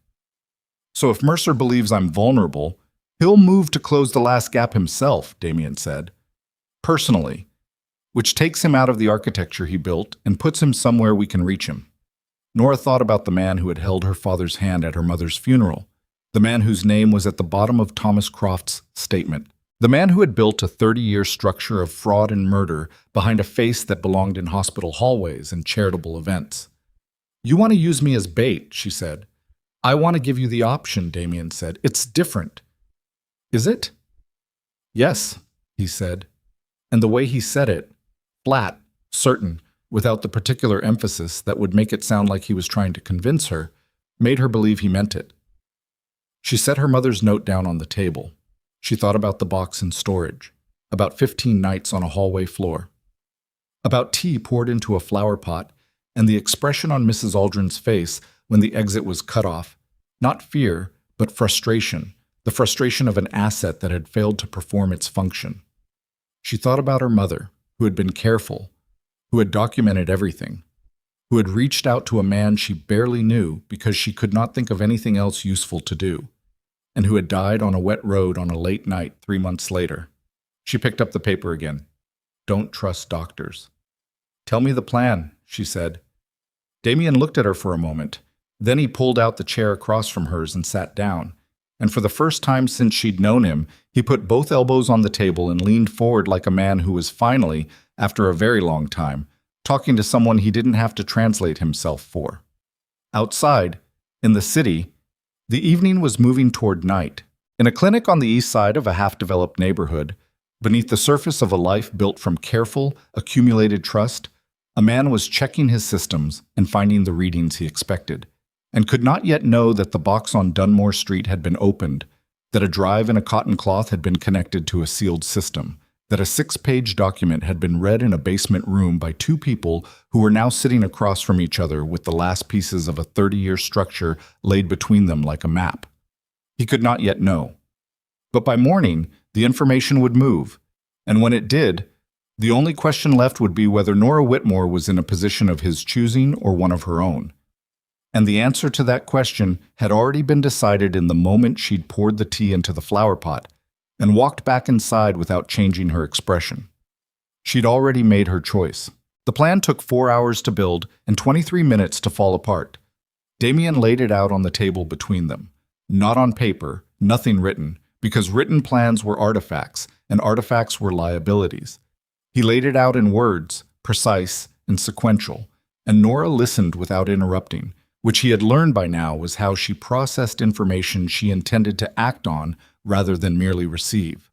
So if Mercer believes I'm vulnerable, he'll move to close the last gap himself, Damien said. Personally, which takes him out of the architecture he built and puts him somewhere we can reach him. Nora thought about the man who had held her father's hand at her mother's funeral, the man whose name was at the bottom of Thomas Croft's statement, the man who had built a 30-year structure of fraud and murder behind a face that belonged in hospital hallways and charitable events. You want to use me as bait, she said. I want to give you the option, Damien said. It's different. Is it? Yes, he said. And the way he said it, flat, certain, without the particular emphasis that would make it sound like he was trying to convince her, made her believe he meant it. She set her mother's note down on the table. She thought about the box in storage, about 15 nights on a hallway floor, about tea poured into a flower pot, and the expression on Mrs. Aldrin's face when the exit was cut off, not fear, but frustration, the frustration of an asset that had failed to perform its function. She thought about her mother, who had been careful, who had documented everything, who had reached out to a man she barely knew because she could not think of anything else useful to do, and who had died on a wet road on a late night 3 months later. She picked up the paper again. Don't trust doctors. Tell me the plan, she said. Damien looked at her for a moment. Then he pulled out the chair across from hers and sat down. And for the first time since she'd known him, he put both elbows on the table and leaned forward like a man who was finally, after a very long time, talking to someone he didn't have to translate himself for. Outside, in the city, the evening was moving toward night. In a clinic on the east side of a half-developed neighborhood, beneath the surface of a life built from careful, accumulated trust, a man was checking his systems and finding the readings he expected, and could not yet know that the box on Dunmore Street had been opened, that a drive in a cotton cloth had been connected to a sealed system, that a 6-page document had been read in a basement room by 2 people who were now sitting across from each other with the last pieces of a 30-year structure laid between them like a map. He could not yet know. But by morning, the information would move, and when it did, the only question left would be whether Nora Whitmore was in a position of his choosing or one of her own. And the answer to that question had already been decided in the moment she'd poured the tea into the flower pot and walked back inside without changing her expression. She'd already made her choice. The plan took 4 hours to build and 23 minutes to fall apart. Damien laid it out on the table between them. Not on paper, nothing written, because written plans were artifacts, and artifacts were liabilities. He laid it out in words, precise and sequential, and Nora listened without interrupting, which he had learned by now was how she processed information she intended to act on rather than merely receive.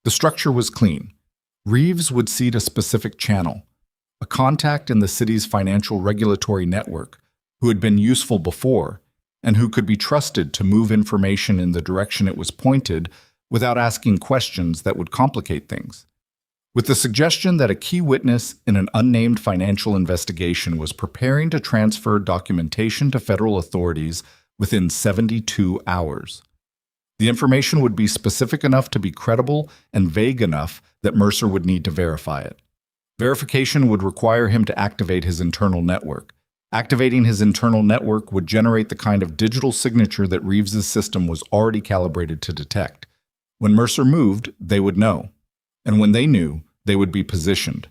The structure was clean. Reeves would seat a specific channel, a contact in the city's financial regulatory network who had been useful before and who could be trusted to move information in the direction it was pointed without asking questions that would complicate things. with the suggestion that a key witness in an unnamed financial investigation was preparing to transfer documentation to federal authorities within 72 hours. The information would be specific enough to be credible and vague enough that Mercer would need to verify it. Verification would require him to activate his internal network. Activating his internal network would generate the kind of digital signature that Reeves's system was already calibrated to detect. When Mercer moved, they would know. And when they knew, they would be positioned.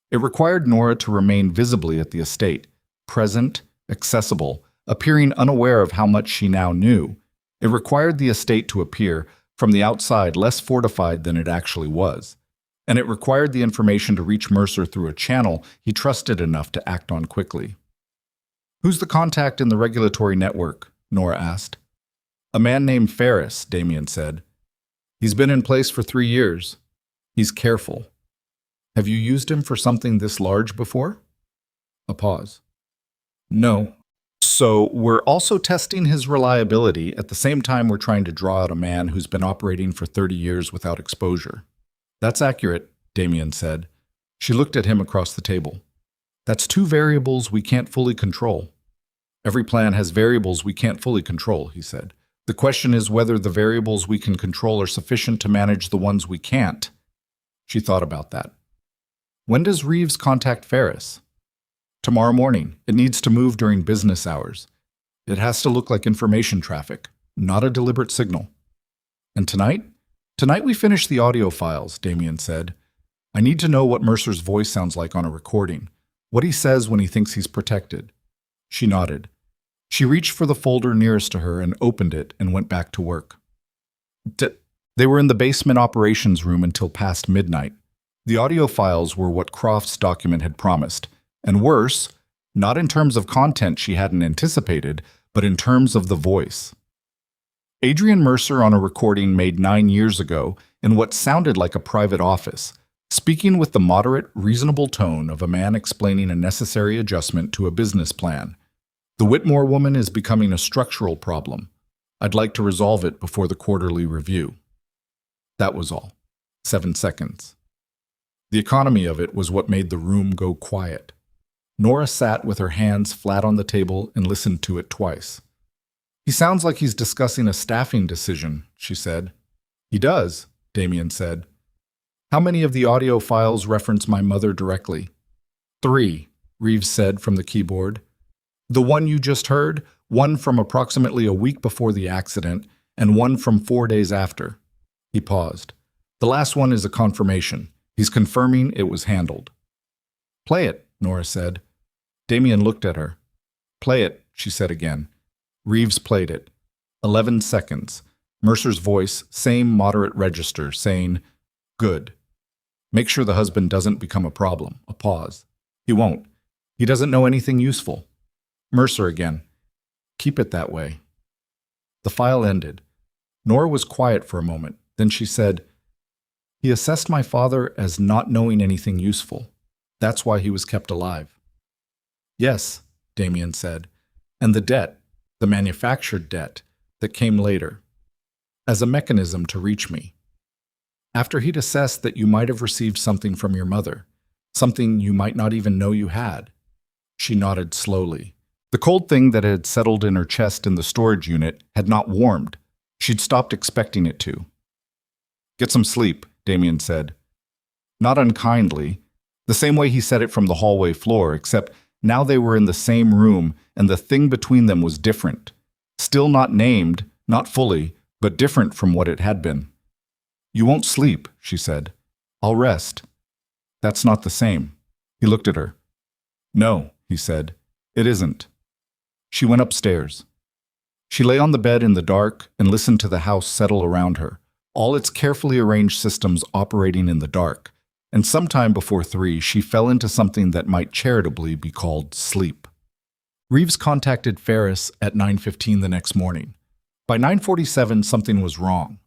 It required Nora to remain visibly at the estate, present, accessible, appearing unaware of how much she now knew. It required the estate to appear, from the outside, less fortified than it actually was. And it required the information to reach Mercer through a channel he trusted enough to act on quickly. "Who's the contact in the regulatory network?" Nora asked. "A man named Ferris," Damien said. "He's been in place for 3 years. He's careful. Have you used him for something this large before?" A pause. "No. So we're also testing his reliability at the same time we're trying to draw out a man who's been operating for 30 years without exposure." "That's accurate," Damien said. She looked at him across the table. "That's 2 variables we can't fully control." "Every plan has variables we can't fully control," he said. "The question is whether the variables we can control are sufficient to manage the ones we can't." She thought about that. "When does Reeves contact Ferris?" "Tomorrow morning. It needs to move during business hours. It has to look like information traffic, not a deliberate signal." "And tonight?" "Tonight we finish the audio files," Damien said. "I need to know what Mercer's voice sounds like on a recording, what he says when he thinks he's protected." She nodded. She reached for the folder nearest to her and opened it and went back to work. They were in the basement operations room until past midnight. The audio files were what Croft's document had promised, and worse, not in terms of content she hadn't anticipated, but in terms of the voice. Adrian Mercer on a recording made 9 years ago in what sounded like a private office, speaking with the moderate, reasonable tone of a man explaining a necessary adjustment to a business plan. "The Whitmore woman is becoming a structural problem. I'd like to resolve it before the quarterly review." That was all. 7 seconds. The economy of it was what made the room go quiet. Nora sat with her hands flat on the table and listened to it twice. "He sounds like he's discussing a staffing decision," she said. "He does," Damien said. "How many of the audio files reference my mother directly?" 3, Reeves said from the keyboard. "The one you just heard, one from approximately a week before the accident, and one from 4 days after." He paused. "The last one is a confirmation. He's confirming it was handled." "Play it," Nora said. Damien looked at her. "Play it," she said again. Reeves played it. 11 seconds. Mercer's voice, same moderate register, saying, "Good. Make sure the husband doesn't become a problem." A pause. "He won't. He doesn't know anything useful." Mercer again. "Keep it that way." The file ended. Nora was quiet for a moment. Then she said, "He assessed my father as not knowing anything useful. That's why he was kept alive." "Yes," Damien said. "And the debt, the manufactured debt, that came later, as a mechanism to reach me. After he'd assessed that you might have received something from your mother, something you might not even know you had." She nodded slowly. The cold thing that had settled in her chest in the storage unit had not warmed. She'd stopped expecting it to. "Get some sleep," Damien said. Not unkindly, the same way he said it from the hallway floor, except now they were in the same room and the thing between them was different. Still not named, not fully, but different from what it had been. "You won't sleep," she said. "I'll rest." "That's not the same." He looked at her. "No," he said. "It isn't." She went upstairs. She lay on the bed in the dark and listened to the house settle around her, all its carefully arranged systems operating in the dark, and sometime before 3 she fell into something that might charitably be called sleep. Reeves contacted Ferris at 9:15 the next morning. By 9:47 something was wrong.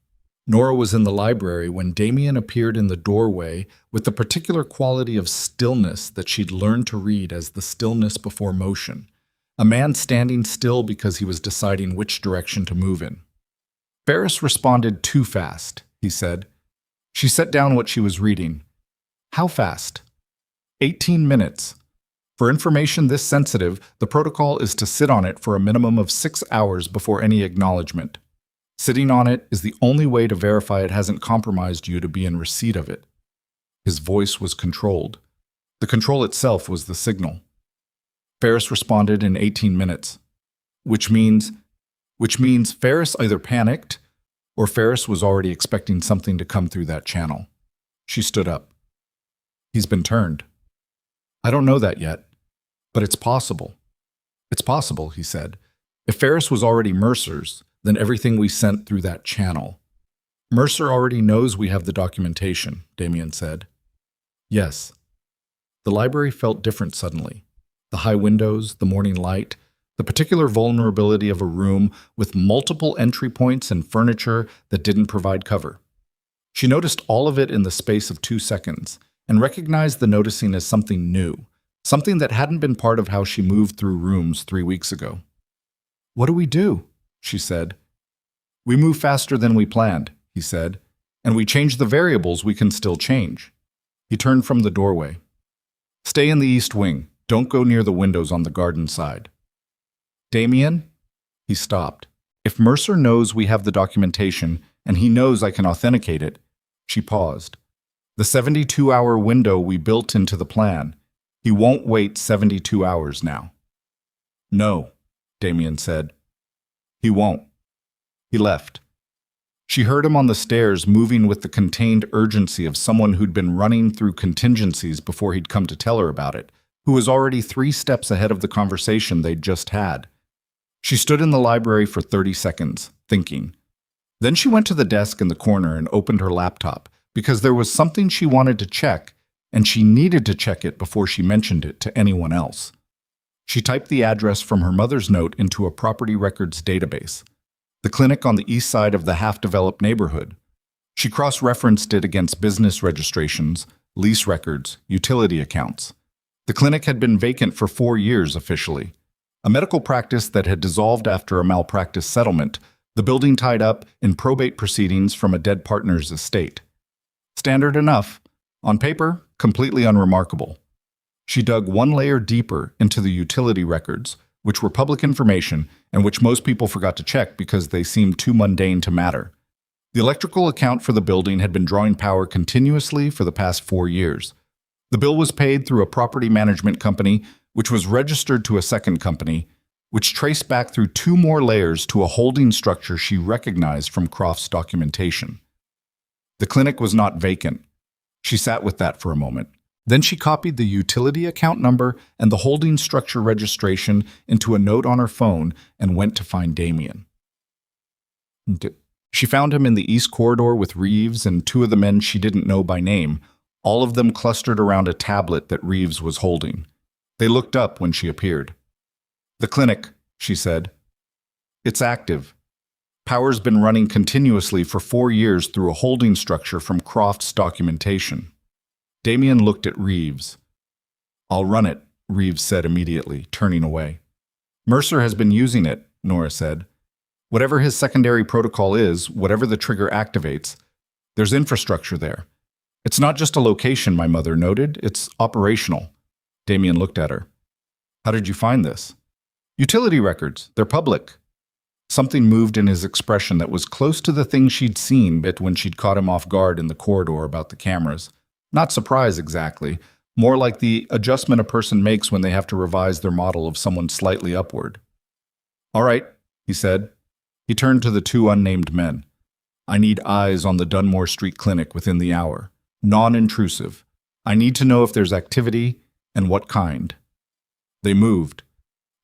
Nora was in the library when Damien appeared in the doorway with the particular quality of stillness that she'd learned to read as the stillness before motion, a man standing still because he was deciding which direction to move in. Ferris responded too fast, he said. She set down what she was reading. How fast? 18 minutes. For information this sensitive, the protocol is to sit on it for a minimum of 6 hours before any acknowledgement. Sitting on it is the only way to verify it hasn't compromised you to be in receipt of it. His voice was controlled. The control itself was the signal. Ferris responded in 18 minutes, which means Ferris either panicked or Ferris was already expecting something to come through that channel. She stood up. He's been turned. I don't know that yet, but it's possible. It's possible, he said. If Ferris was already Mercer's, then everything we sent through that channel. Mercer already knows we have the documentation, Damien said. Yes. The library felt different suddenly. The high windows, the morning light, the particular vulnerability of a room with multiple entry points and furniture that didn't provide cover. She noticed all of it in the space of 2 seconds and recognized the noticing as something new, something that hadn't been part of how she moved through rooms 3 weeks ago. What do we do? She said. We move faster than we planned, he said, and we change the variables we can still change. He turned from the doorway. Stay in the east wing. Don't go near the windows on the garden side. Damien? He stopped. If Mercer knows we have the documentation and he knows I can authenticate it, she paused. The 72-hour window we built into the plan. He won't wait 72 hours now. No, Damien said. He won't. He left. She heard him on the stairs moving with the contained urgency of someone who'd been running through contingencies before he'd come to tell her about it, who was already 3 steps ahead of the conversation they'd just had. She stood in the library for 30 seconds, thinking. Then she went to the desk in the corner and opened her laptop, because there was something she wanted to check, and she needed to check it before she mentioned it to anyone else. She typed the address from her mother's note into a property records database, the clinic on the east side of the half-developed neighborhood. She cross-referenced it against business registrations, lease records, utility accounts. The clinic had been vacant for 4 years officially. A medical practice that had dissolved after a malpractice settlement, the building tied up in probate proceedings from a dead partner's estate. Standard enough. On paper, completely unremarkable. She dug 1 layer deeper into the utility records, which were public information and which most people forgot to check because they seemed too mundane to matter. The electrical account for the building had been drawing power continuously for the past 4 years. The bill was paid through a property management company, which was registered to a second company, which traced back through 2 more layers to a holding structure she recognized from Croft's documentation. The clinic was not vacant. She sat with that for a moment. Then she copied the utility account number and the holding structure registration into a note on her phone and went to find Damien. She found him in the east corridor with Reeves and 2 of the men she didn't know by name, all of them clustered around a tablet that Reeves was holding. They looked up when she appeared. The clinic, she said. It's active. Power's been running continuously for 4 years through a holding structure from Croft's documentation. Damien looked at Reeves. I'll run it, Reeves said immediately, turning away. Mercer has been using it, Nora said. Whatever his secondary protocol is, whatever the trigger activates, there's infrastructure there. It's not just a location, my mother noted, it's operational. Damien looked at her. How did you find this? Utility records, they're public. Something moved in his expression that was close to the thing she'd seen when she'd caught him off guard in the corridor about the cameras. Not surprise exactly, more like the adjustment a person makes when they have to revise their model of someone slightly upward. All right, he said. He turned to the 2 unnamed men. I need eyes on the Dunmore Street Clinic within the hour. Non-intrusive. I need to know if there's activity and what kind. They moved.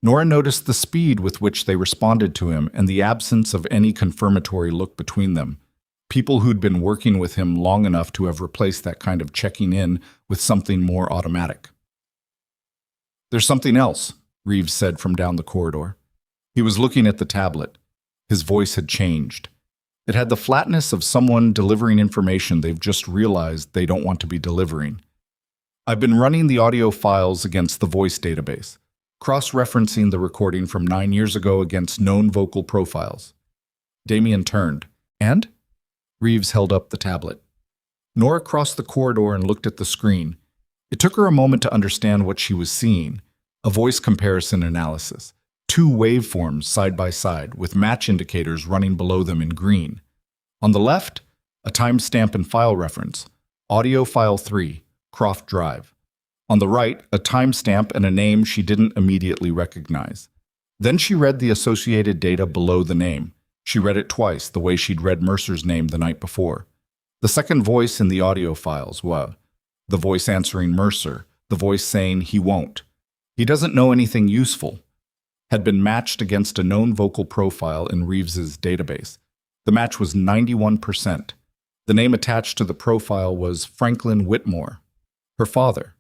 Nora noticed the speed with which they responded to him and the absence of any confirmatory look between them. People who'd been working with him long enough to have replaced that kind of checking in with something more automatic. There's something else, Reeves said from down the corridor. He was looking at the tablet. His voice had changed. It had the flatness of someone delivering information they've just realized they don't want to be delivering. I've been running the audio files against the voice database, cross-referencing the recording from 9 years ago against known vocal profiles. Damien turned. And? Reeves held up the tablet. Nora crossed the corridor and looked at the screen. It took her a moment to understand what she was seeing. A voice comparison analysis. Two waveforms side by side, with match indicators running below them in green. On the left, a timestamp and file reference. Audio file 3, Croft Drive. On the right, a timestamp and a name she didn't immediately recognize. Then she read the associated data below the name. She read it twice, the way she'd read Mercer's name the night before. The second voice in the audio files was the voice answering Mercer, the voice saying he won't. He doesn't know anything useful. Had been matched against a known vocal profile in Reeves's database. The match was 91%. The name attached to the profile was Franklin Whitmore, her father.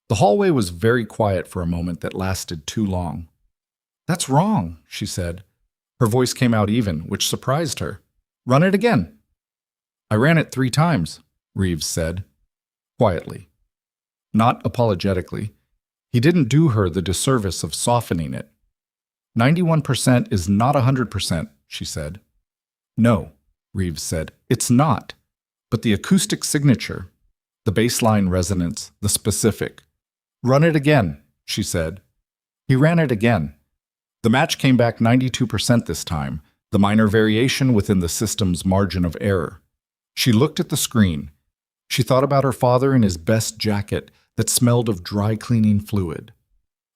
The hallway was very quiet for a moment that lasted too long. "That's wrong," she said. Her voice came out even, which surprised her. "Run it again." "I ran it 3 times, Reeves said, quietly. Not apologetically. He didn't do her the disservice of softening it. 91% is not 100%, she said. "No," Reeves said, "it's not. But the acoustic signature, the baseline resonance, the specific. Run it again," she said. He ran it again. The match came back 92% this time, the minor variation within the system's margin of error. She looked at the screen. She thought about her father in his best jacket that smelled of dry cleaning fluid.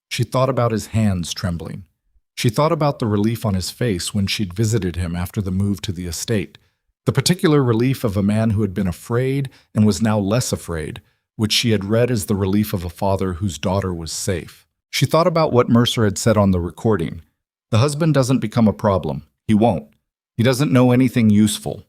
She thought about his hands trembling. She thought about the relief on his face when she'd visited him after the move to the estate, the particular relief of a man who had been afraid and was now less afraid, which she had read as the relief of a father whose daughter was safe. She thought about what Mercer had said on the recording. The husband doesn't become a problem. He won't. He doesn't know anything useful.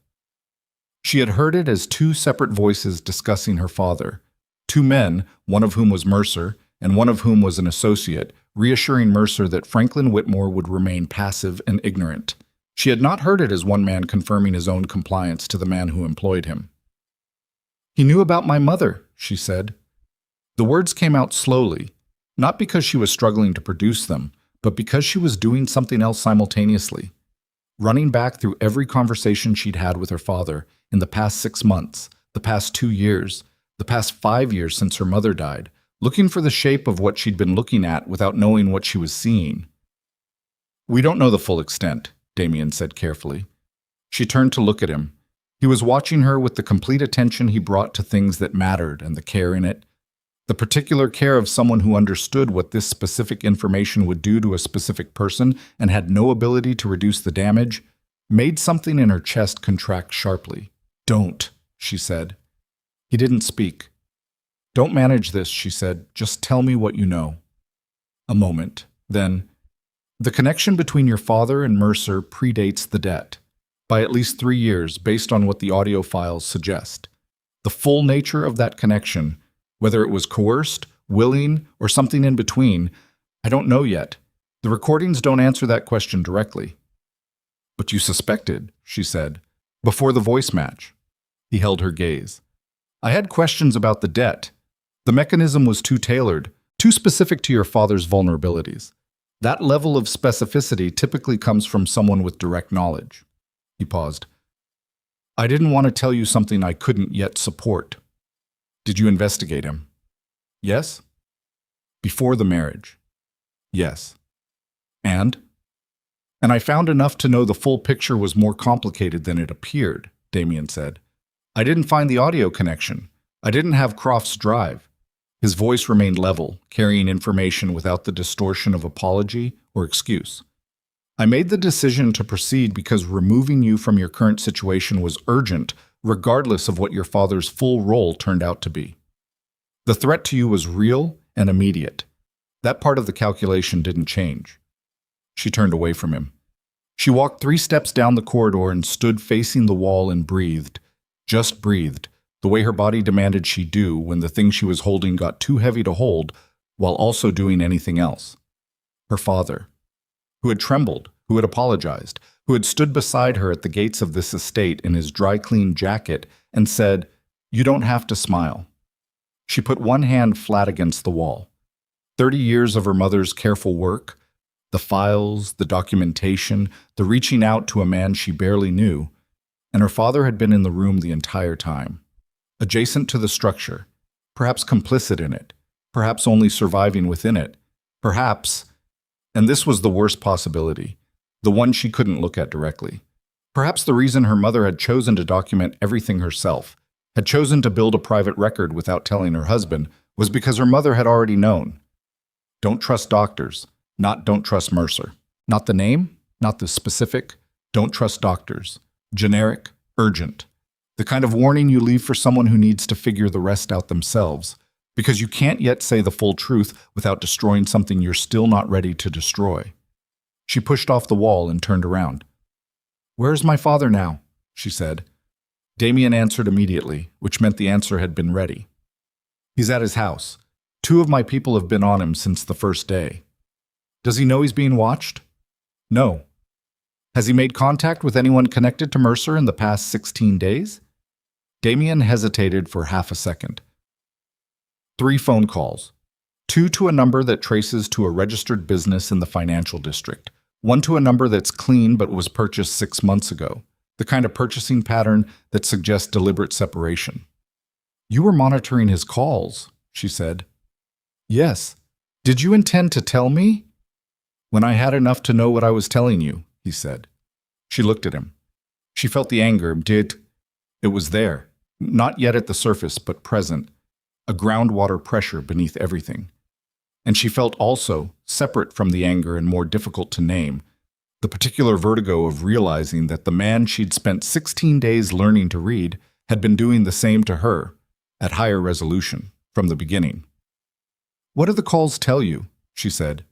She had heard it as 2 separate voices discussing her father. 2 men, one of whom was Mercer, and one of whom was an associate, reassuring Mercer that Franklin Whitmore would remain passive and ignorant. She had not heard it as one man confirming his own compliance to the man who employed him. "He knew about my mother," she said. The words came out slowly, not because she was struggling to produce them, but because she was doing something else simultaneously. Running back through every conversation she'd had with her father in the past 6 months, the past 2 years, the past 5 years since her mother died, looking for the shape of what she'd been looking at without knowing what she was seeing. "We don't know the full extent," Damien said carefully. She turned to look at him. He was watching her with the complete attention he brought to things that mattered and the care in it. The particular care of someone who understood what this specific information would do to a specific person and had no ability to reduce the damage, made something in her chest contract sharply. "Don't," she said. He didn't speak. "Don't manage this," she said. "Just tell me what you know." A moment. Then, "The connection between your father and Mercer predates the debt, by at least 3 years, based on what the audio files suggest. The full nature of that connection, whether it was coerced, willing, or something in between, I don't know yet. The recordings don't answer that question directly." "But you suspected," she said, "before the voice match." He held her gaze. "I had questions about the debt. The mechanism was too tailored, too specific to your father's vulnerabilities. That level of specificity typically comes from someone with direct knowledge." He paused. "I didn't want to tell you something I couldn't yet support." "Did you investigate him?" "Yes." "Before the marriage?" "Yes." "And?" "And I found enough to know the full picture was more complicated than it appeared," Damien said. "I didn't find the audio connection. I didn't have Croft's drive." His voice remained level, carrying information without the distortion of apology or excuse. "I made the decision to proceed because removing you from your current situation was urgent, regardless of what your father's full role turned out to be. The threat to you was real and immediate. That part of the calculation didn't change." She turned away from him. She walked 3 steps down the corridor and stood facing the wall and breathed. Just breathed, the way her body demanded she do when the thing she was holding got too heavy to hold, while also doing anything else. Her father, who had trembled, who had apologized, who had stood beside her at the gates of this estate in his dry-clean jacket and said, "You don't have to smile." She put one hand flat against the wall. 30 years of her mother's careful work, the files, the documentation, the reaching out to a man she barely knew, and her father had been in the room the entire time. adjacent to the structure, perhaps complicit in it, perhaps only surviving within it, perhaps, and this was the worst possibility, the one she couldn't look at directly. Perhaps the reason her mother had chosen to document everything herself, had chosen to build a private record without telling her husband, was because her mother had already known. Don't trust doctors, not don't trust Mercer. Not the name, not the specific, don't trust doctors. Generic, urgent. The kind of warning you leave for someone who needs to figure the rest out themselves, because you can't yet say the full truth without destroying something you're still not ready to destroy. She pushed off the wall and turned around. "Where's my father now?" she said. Damien answered immediately, which meant the answer had been ready. "He's at his house. 2 of my people have been on him since the first day." "Does he know he's being watched?" "No." "Has he made contact with anyone connected to Mercer in the past 16 days? Damien hesitated for half a second. 3 phone calls. 2 to a number that traces to a registered business in the financial district. 1 to a number that's clean but was purchased 6 months ago. The kind of purchasing pattern that suggests deliberate separation. "You were monitoring his calls," she said. "Yes. Did you intend to tell me?" "When I had enough to know what I was telling you," he said. She looked at him. She felt the anger. It was there, not yet at the surface, but present, a groundwater pressure beneath everything. And she felt also, separate from the anger and more difficult to name, the particular vertigo of realizing that the man she'd spent 16 days learning to read had been doing the same to her, at higher resolution, from the beginning. "What do the calls tell you?" she said.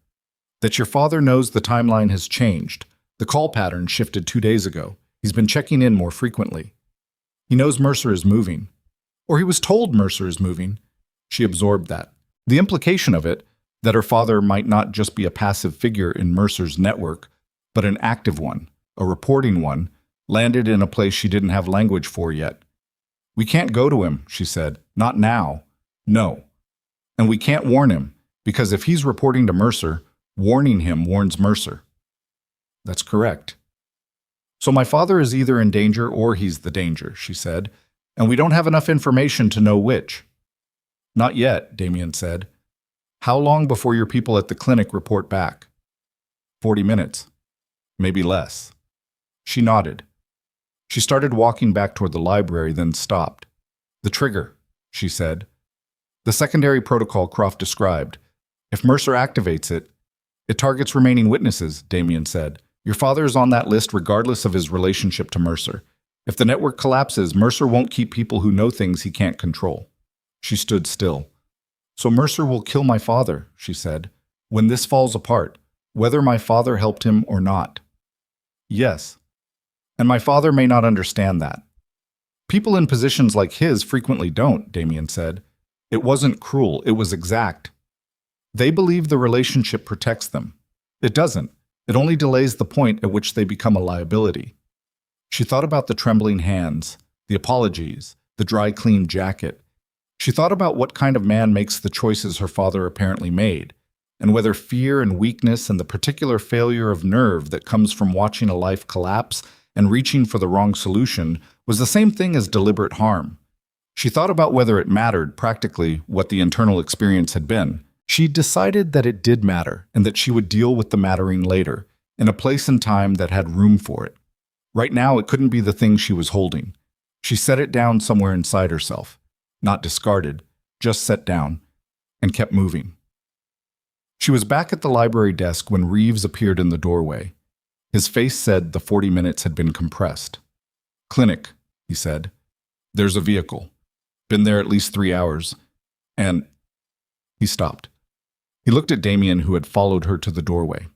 "That your father knows the timeline has changed. The call pattern shifted 2 days ago. He's been checking in more frequently. He knows Mercer is moving. Or he was told Mercer is moving." She absorbed that. The implication of it, that her father might not just be a passive figure in Mercer's network, but an active one, a reporting one, landed in a place she didn't have language for yet. "We can't go to him," she said. "Not now. No. And we can't warn him, because if he's reporting to Mercer, warning him warns Mercer." "That's correct." "So my father is either in danger or he's the danger," she said, "and we don't have enough information to know which." "Not yet," Damien said. "How long before your people at the clinic report back?" 40 minutes. Maybe less. She nodded. She started walking back toward the library, then stopped. "The trigger," she said. "The secondary protocol Croft described. If Mercer activates it, it targets remaining witnesses," Damien said. "Your father is on that list regardless of his relationship to Mercer. If the network collapses, Mercer won't keep people who know things he can't control." She stood still. "So Mercer will kill my father," she said, "when this falls apart, whether my father helped him or not." "Yes. And my father may not understand that." "People in positions like his frequently don't," Damien said. "It wasn't cruel, it was exact. They believe the relationship protects them. It doesn't. It only delays the point at which they become a liability." She thought about the trembling hands, the apologies, the dry clean jacket. She thought about what kind of man makes the choices her father apparently made, and whether fear and weakness and the particular failure of nerve that comes from watching a life collapse and reaching for the wrong solution was the same thing as deliberate harm. She thought about whether it mattered, practically, what the internal experience had been. She decided that it did matter, and that she would deal with the mattering later, in a place and time that had room for it. Right now, it couldn't be the thing she was holding. She set it down somewhere inside herself. Not discarded, just set down, and kept moving. She was back at the library desk when Reeves appeared in the doorway. His face said the 40 minutes had been compressed. "Clinic," he said. "There's a vehicle. Been there at least 3 hours. And—" He stopped. He looked at Damien, who had followed her to the doorway.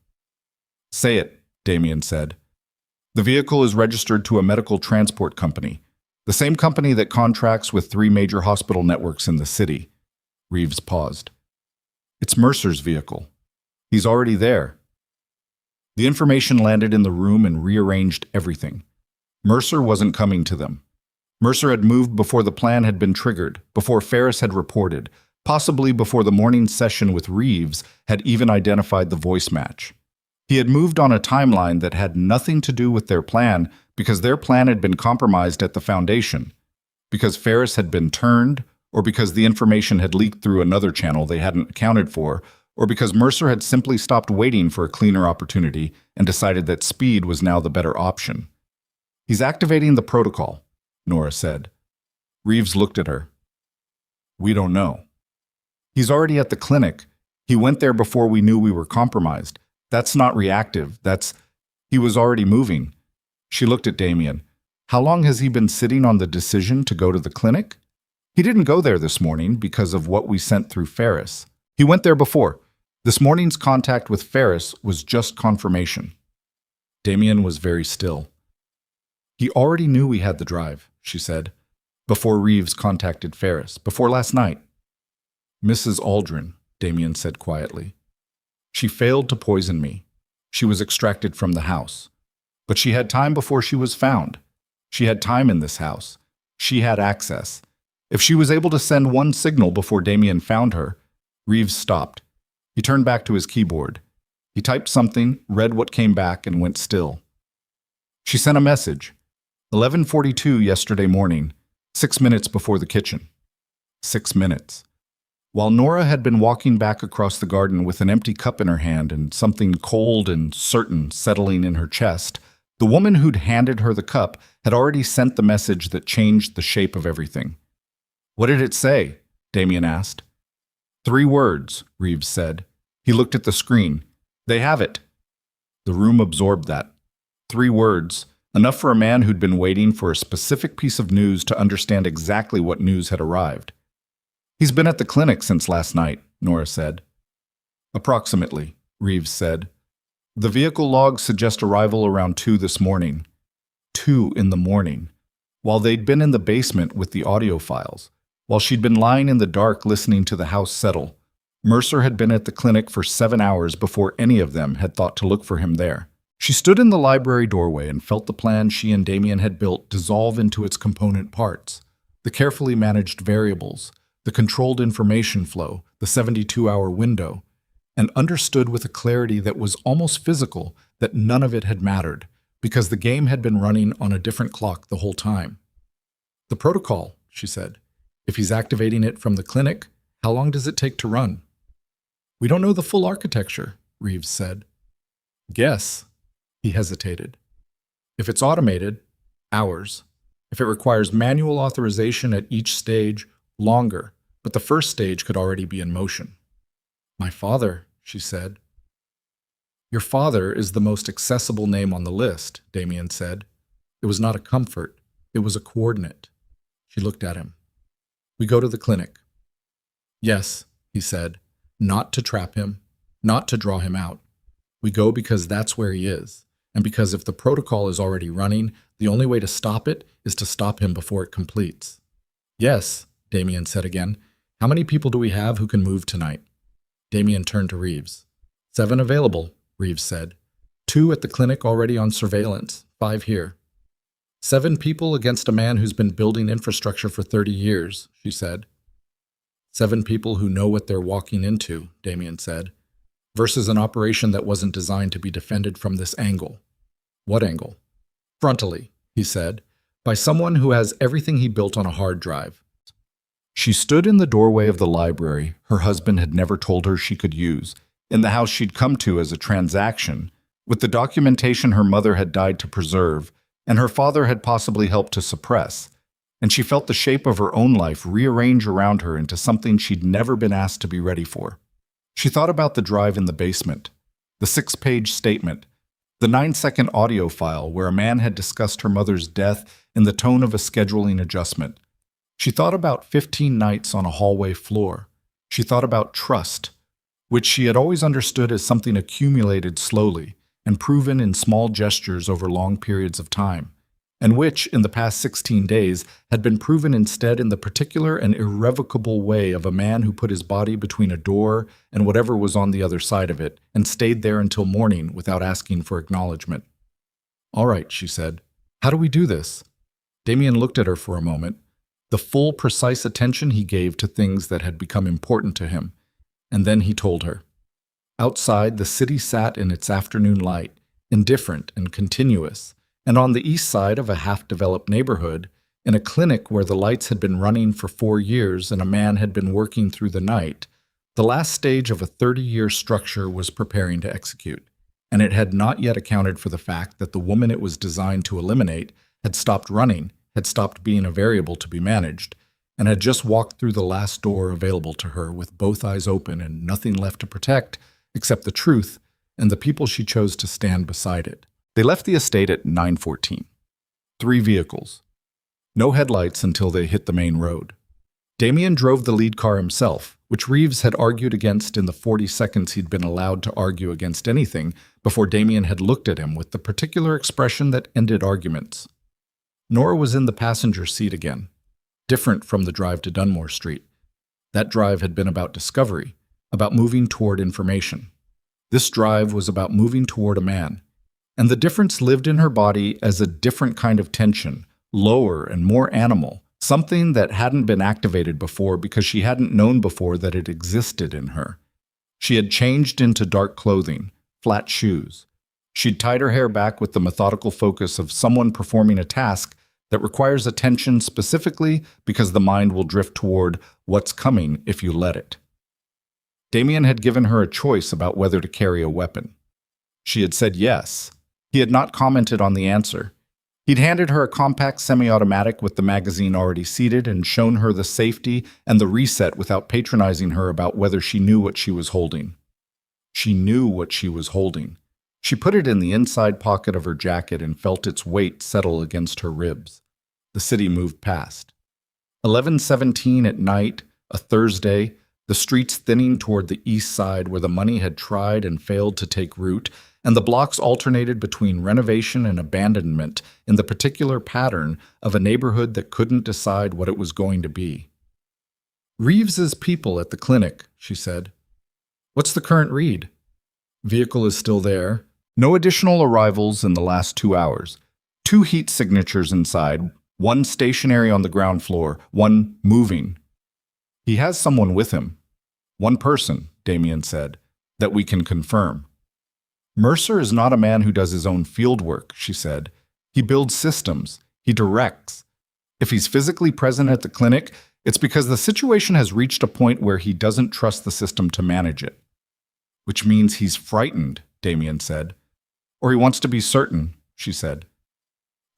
"Say it," Damien said. "The vehicle is registered to a medical transport company, the same company that contracts with 3 major hospital networks in the city." Reeves paused. "It's Mercer's vehicle. He's already there." The information landed in the room and rearranged everything. Mercer wasn't coming to them. Mercer had moved before the plan had been triggered, before Ferris had reported, possibly before the morning session with Reeves had even identified the voice match. He had moved on a timeline that had nothing to do with their plan because their plan had been compromised at the foundation. Because Ferris had been turned, or because the information had leaked through another channel they hadn't accounted for, or because Mercer had simply stopped waiting for a cleaner opportunity and decided that speed was now the better option. "He's activating the protocol," Nora said. Reeves looked at her. "We don't know. He's already at the clinic. He went there before we knew we were compromised. That's not reactive. He was already moving." She looked at Damien. "How long has he been sitting on the decision to go to the clinic?" "He didn't go there this morning because of what we sent through Ferris. He went there before. This morning's contact with Ferris was just confirmation." Damien was very still. "He already knew we had the drive," she said, "before Reeves contacted Ferris, before last night." "Mrs. Aldrin," Damien said quietly. "She failed to poison me. She was extracted from the house. But she had time before she was found. She had time in this house. She had access. If she was able to send one signal before Damien found her..." Reeves stopped. He turned back to his keyboard. He typed something, read what came back, and went still. "She sent a message. 11:42 yesterday morning, 6 minutes before the kitchen." 6 minutes. While Nora had been walking back across the garden with an empty cup in her hand and something cold and certain settling in her chest, the woman who'd handed her the cup had already sent the message that changed the shape of everything. "What did it say?" Damien asked. 3 words, Reeves said. He looked at the screen. "They have it." The room absorbed that. 3 words, enough for a man who'd been waiting for a specific piece of news to understand exactly what news had arrived. "He's been at the clinic since last night," Nora said. "Approximately," Reeves said. "The vehicle logs suggest arrival around 2 this morning." 2 in the morning. While they'd been in the basement with the audio files. While she'd been lying in the dark listening to the house settle. Mercer had been at the clinic for 7 hours before any of them had thought to look for him there. She stood in the library doorway and felt the plan she and Damien had built dissolve into its component parts. The carefully managed variables, the controlled information flow, the 72-hour window, and understood with a clarity that was almost physical that none of it had mattered, because the game had been running on a different clock the whole time. "The protocol," she said. "If he's activating it from the clinic, how long does it take to run?" "We don't know the full architecture," Reeves said. "Guess." He hesitated. "If it's automated, hours. If it requires manual authorization at each stage, longer, but the first stage could already be in motion." "My father," she said. "Your father is the most accessible name on the list," Damien said. It was not a comfort, it was a coordinate. She looked at him. "We go to the clinic." "Yes," he said, "not to trap him, not to draw him out. We go because that's where he is, and because if the protocol is already running, the only way to stop it is to stop him before it completes." "Yes," Damien said again. "How many people do we have who can move tonight?" Damien turned to Reeves. 7 available, Reeves said. 2 at the clinic already on surveillance, 5 here. 7 people against a man who's been building infrastructure for 30 years, she said. 7 people who know what they're walking into, Damien said, versus an operation that wasn't designed to be defended from this angle. What angle? Frontally, he said, by someone who has everything he built on a hard drive. She stood in the doorway of the library her husband had never told her she could use, in the house she'd come to as a transaction, with the documentation her mother had died to preserve, and her father had possibly helped to suppress, and she felt the shape of her own life rearrange around her into something she'd never been asked to be ready for. She thought about the drive in the basement, the 6-page statement, the 9-second audio file where a man had discussed her mother's death in the tone of a scheduling adjustment. She thought about 15 nights on a hallway floor. She thought about trust, which she had always understood as something accumulated slowly and proven in small gestures over long periods of time, and which, in the past 16 days, had been proven instead in the particular and irrevocable way of a man who put his body between a door and whatever was on the other side of it, and stayed there until morning without asking for acknowledgement. "All right," she said. "How do we do this?" Damien looked at her for a moment, the full, precise attention he gave to things that had become important to him, and then he told her. Outside, the city sat in its afternoon light, indifferent and continuous, and on the east side of a half-developed neighborhood, In a clinic where the lights had been running for 4 years and a man had been working through the night, the last stage of a 30-year structure was preparing to execute, and it had not yet accounted for the fact that the woman it was designed to eliminate had stopped running, had stopped being a variable to be managed, and had just walked through the last door available to her with both eyes open and nothing left to protect except the truth and the people she chose to stand beside it. They left the estate at 9:14. 3 vehicles. No headlights until they hit the main road. Damien drove the lead car himself, which Reeves had argued against in the 40 seconds he'd been allowed to argue against anything before Damien had looked at him with the particular expression that ended arguments. Nora was in the passenger seat again, different from the drive to Dunmore Street. That drive had been about discovery, about moving toward information. This drive was about moving toward a man, and the difference lived in her body as a different kind of tension, lower and more animal, something that hadn't been activated before because she hadn't known before that it existed in her. She had changed into dark clothing, flat shoes. She'd tied her hair back with the methodical focus of someone performing a task that requires attention specifically because the mind will drift toward what's coming if you let it. Damien had given her a choice about whether to carry a weapon. She had said yes. He had not commented on the answer. He'd handed her a compact semi-automatic with the magazine already seated and shown her the safety and the reset without patronizing her about whether she knew what she was holding. She knew what she was holding. She put it in the inside pocket of her jacket and felt its weight settle against her ribs. The city moved past. 11:17 at night, a Thursday, the streets thinning toward the east side where the money had tried and failed to take root, and the blocks alternated between renovation and abandonment in the particular pattern of a neighborhood that couldn't decide what it was going to be. "Reeves's people at the clinic," she said. "What's the current read?" "Vehicle is still there. No additional arrivals in the last 2 hours. 2 heat signatures inside, 1 stationary on the ground floor, 1 moving." "He has someone with him." "1 person," Damien said, "that we can confirm." "Mercer is not a man who does his own field work," she said. "He builds systems. He directs. If he's physically present at the clinic, it's because the situation has reached a point where he doesn't trust the system to manage it." "Which means he's frightened," Damien said. "Or he wants to be certain," she said.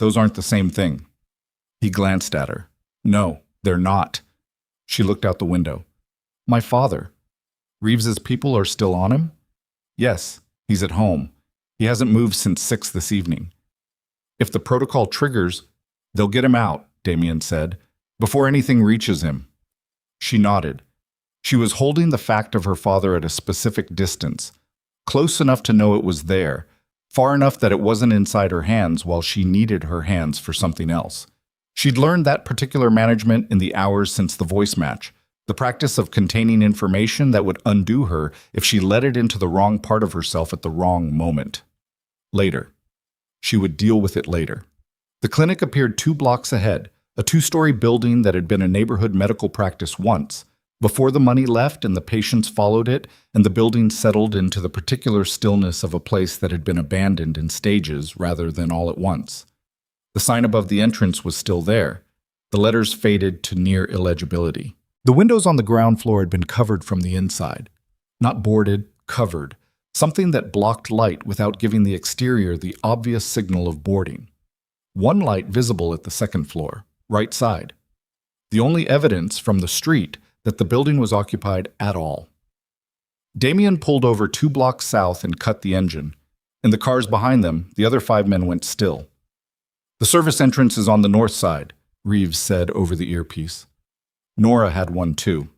"Those aren't the same thing." He glanced at her. "No, they're not." She looked out the window. "My father. Reeves's people are still on him?" "Yes, he's at home. He hasn't moved since 6 this evening." "If the protocol triggers, they'll get him out," Damien said, "before anything reaches him." She nodded. She was holding the fact of her father at a specific distance, close enough to know it was there, far enough that it wasn't inside her hands while she needed her hands for something else. She'd learned that particular management in the hours since the voice match, the practice of containing information that would undo her if she let it into the wrong part of herself at the wrong moment. Later. She would deal with it later. The clinic appeared 2 blocks ahead, a 2-story building that had been a neighborhood medical practice once, before the money left and the patients followed it, and the building settled into the particular stillness of a place that had been abandoned in stages rather than all at once. The sign above the entrance was still there. The letters faded to near illegibility. The windows on the ground floor had been covered from the inside. Not boarded, covered. Something that blocked light without giving the exterior the obvious signal of boarding. 1 light visible at the 2nd floor, right side. The only evidence from the street that the building was occupied at all. Damien pulled over 2 blocks south and cut the engine. In the cars behind them, the other 5 men went still. "The service entrance is on the north side," Reeves said over the earpiece. Nora had one too.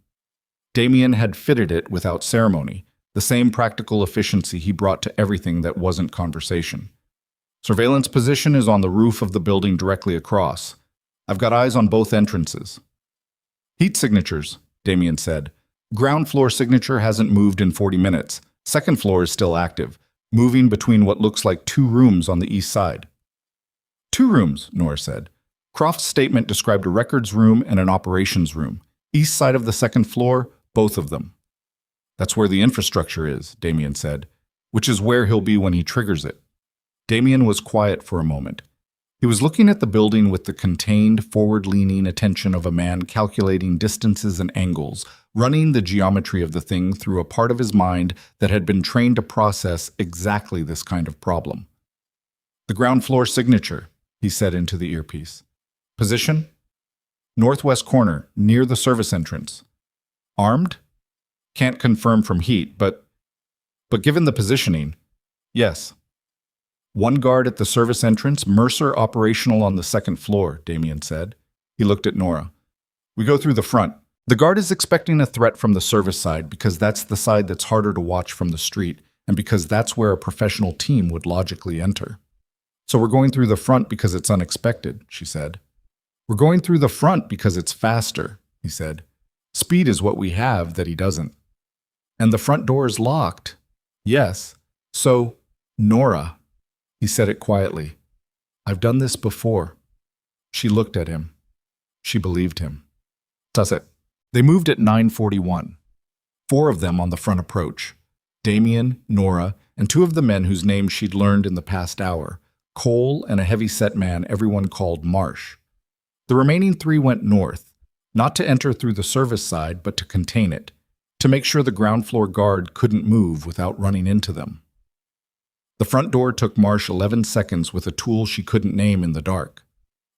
Damien had fitted it without ceremony, the same practical efficiency he brought to everything that wasn't conversation. "Surveillance position is on the roof of the building directly across. I've got eyes on both entrances." "Heat signatures," Damien said. "Ground floor signature hasn't moved in 40 minutes. 2nd floor is still active, moving between what looks like 2 rooms on the east side." "2 rooms," Nora said. Croft's statement described a records room and an operations room. East side of the 2nd floor, both of them. "That's where the infrastructure is," Damien said, "which is where he'll be when he triggers it." Damien was quiet for a moment. He was looking at the building with the contained, forward-leaning attention of a man calculating distances and angles, running the geometry of the thing through a part of his mind that had been trained to process exactly this kind of problem. "The ground floor signature," he said into the earpiece. "Position? Northwest corner, near the service entrance. Armed? Can't confirm from heat, but given the positioning, yes." "One guard at the service entrance, Mercer operational on the second floor," Damien said. He looked at Nora. "We go through the front. The guard is expecting a threat from the service side because that's the side that's harder to watch from the street and because that's where a professional team would logically enter. So we're going through the front because it's unexpected," she said. "We're going through the front because it's faster," he said. "Speed is what we have that he doesn't." "And the front door is locked." "Yes. So, Nora," he said it quietly, "I've done this before." She looked at him. She believed him. "Does it?" They moved at 9:41. 4 of them on the front approach. Damien, Nora, and 2 of the men whose names she'd learned in the past hour, Cole and a heavy-set man everyone called Marsh. The remaining 3 went north, not to enter through the service side, but to contain it, to make sure the ground floor guard couldn't move without running into them. The front door took Marsh 11 seconds with a tool she couldn't name in the dark.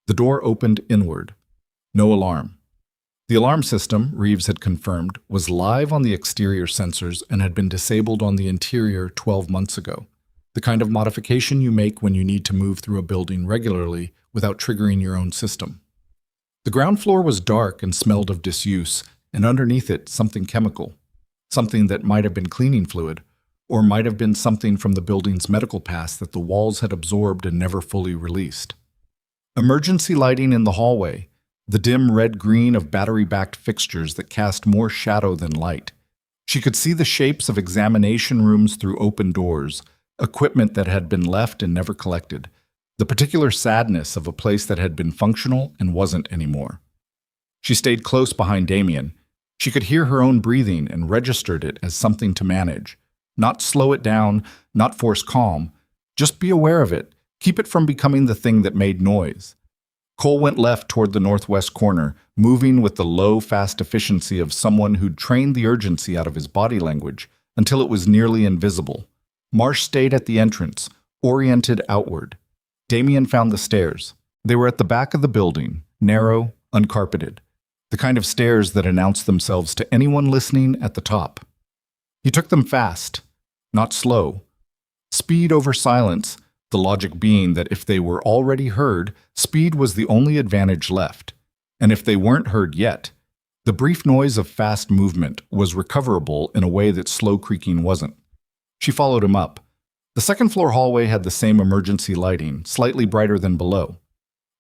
The door opened inward. No alarm. The alarm system, Reeves had confirmed, was live on the exterior sensors and had been disabled on the interior 12 months ago. The kind of modification you make when you need to move through a building regularly without triggering your own system. The ground floor was dark and smelled of disuse, and underneath it something chemical. Something that might have been cleaning fluid, or might have been something from the building's medical past that the walls had absorbed and never fully released. Emergency lighting in the hallway, the dim red-green of battery-backed fixtures that cast more shadow than light. She could see the shapes of examination rooms through open doors, equipment that had been left and never collected, the particular sadness of a place that had been functional and wasn't anymore. She stayed close behind Damien. She could hear her own breathing and registered it as something to manage. Not slow it down, not force calm. Just be aware of it. Keep it from becoming the thing that made noise. Cole went left toward the northwest corner, moving with the low, fast efficiency of someone who'd trained the urgency out of his body language until it was nearly invisible. Marsh stayed at the entrance, oriented outward. Damien found the stairs. They were at the back of the building, narrow, uncarpeted. The kind of stairs that announce themselves to anyone listening at the top. He took them fast, not slow. Speed over silence, the logic being that if they were already heard, speed was the only advantage left. And if they weren't heard yet, the brief noise of fast movement was recoverable in a way that slow creaking wasn't. She followed him up. The second-floor hallway had the same emergency lighting, slightly brighter than below.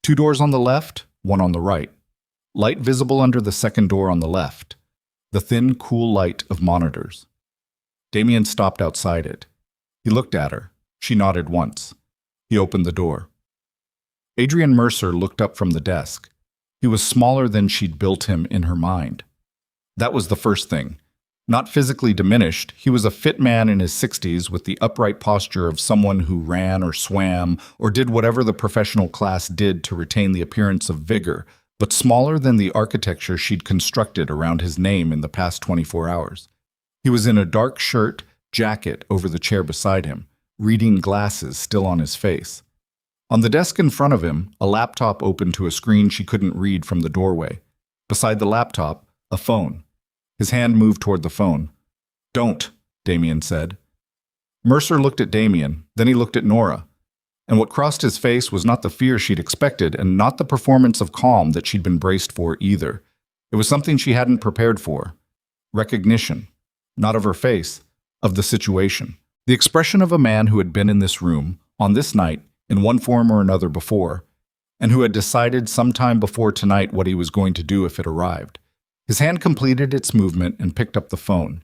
2 doors on the left, 1 on the right. Light visible under the second door on the left. The thin, cool light of monitors. Damien stopped outside it. He looked at her. She nodded once. He opened the door. Adrian Mercer looked up from the desk. He was smaller than she'd built him in her mind. That was the first thing. Not physically diminished, he was a fit man in his 60s with the upright posture of someone who ran or swam or did whatever the professional class did to retain the appearance of vigor, but smaller than the architecture she'd constructed around his name in the past 24 hours. He was in a dark shirt, jacket over the chair beside him, reading glasses still on his face. On the desk in front of him, a laptop open to a screen she couldn't read from the doorway. Beside the laptop, a phone. His hand moved toward the phone. "Don't," Damien said. Mercer looked at Damien, then he looked at Nora. And what crossed his face was not the fear she'd expected and not the performance of calm that she'd been braced for either. It was something she hadn't prepared for. Recognition. Not of her face, of the situation. The expression of a man who had been in this room, on this night, in one form or another before, and who had decided sometime before tonight what he was going to do if it arrived. His hand completed its movement and picked up the phone.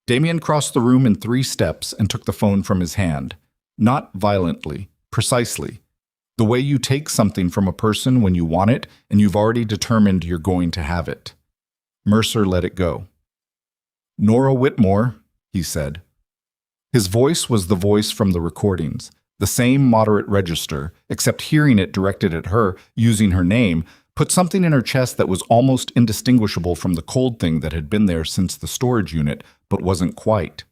Damien crossed the room in 3 steps and took the phone from his hand. Not violently, precisely. The way you take something from a person when you want it and you've already determined you're going to have it. Mercer let it go. "Nora Whitmore," he said. His voice was the voice from the recordings, The same moderate register, except hearing it directed at her, using her name, put something in her chest that was almost indistinguishable from the cold thing that had been there since the storage unit, but wasn't quite.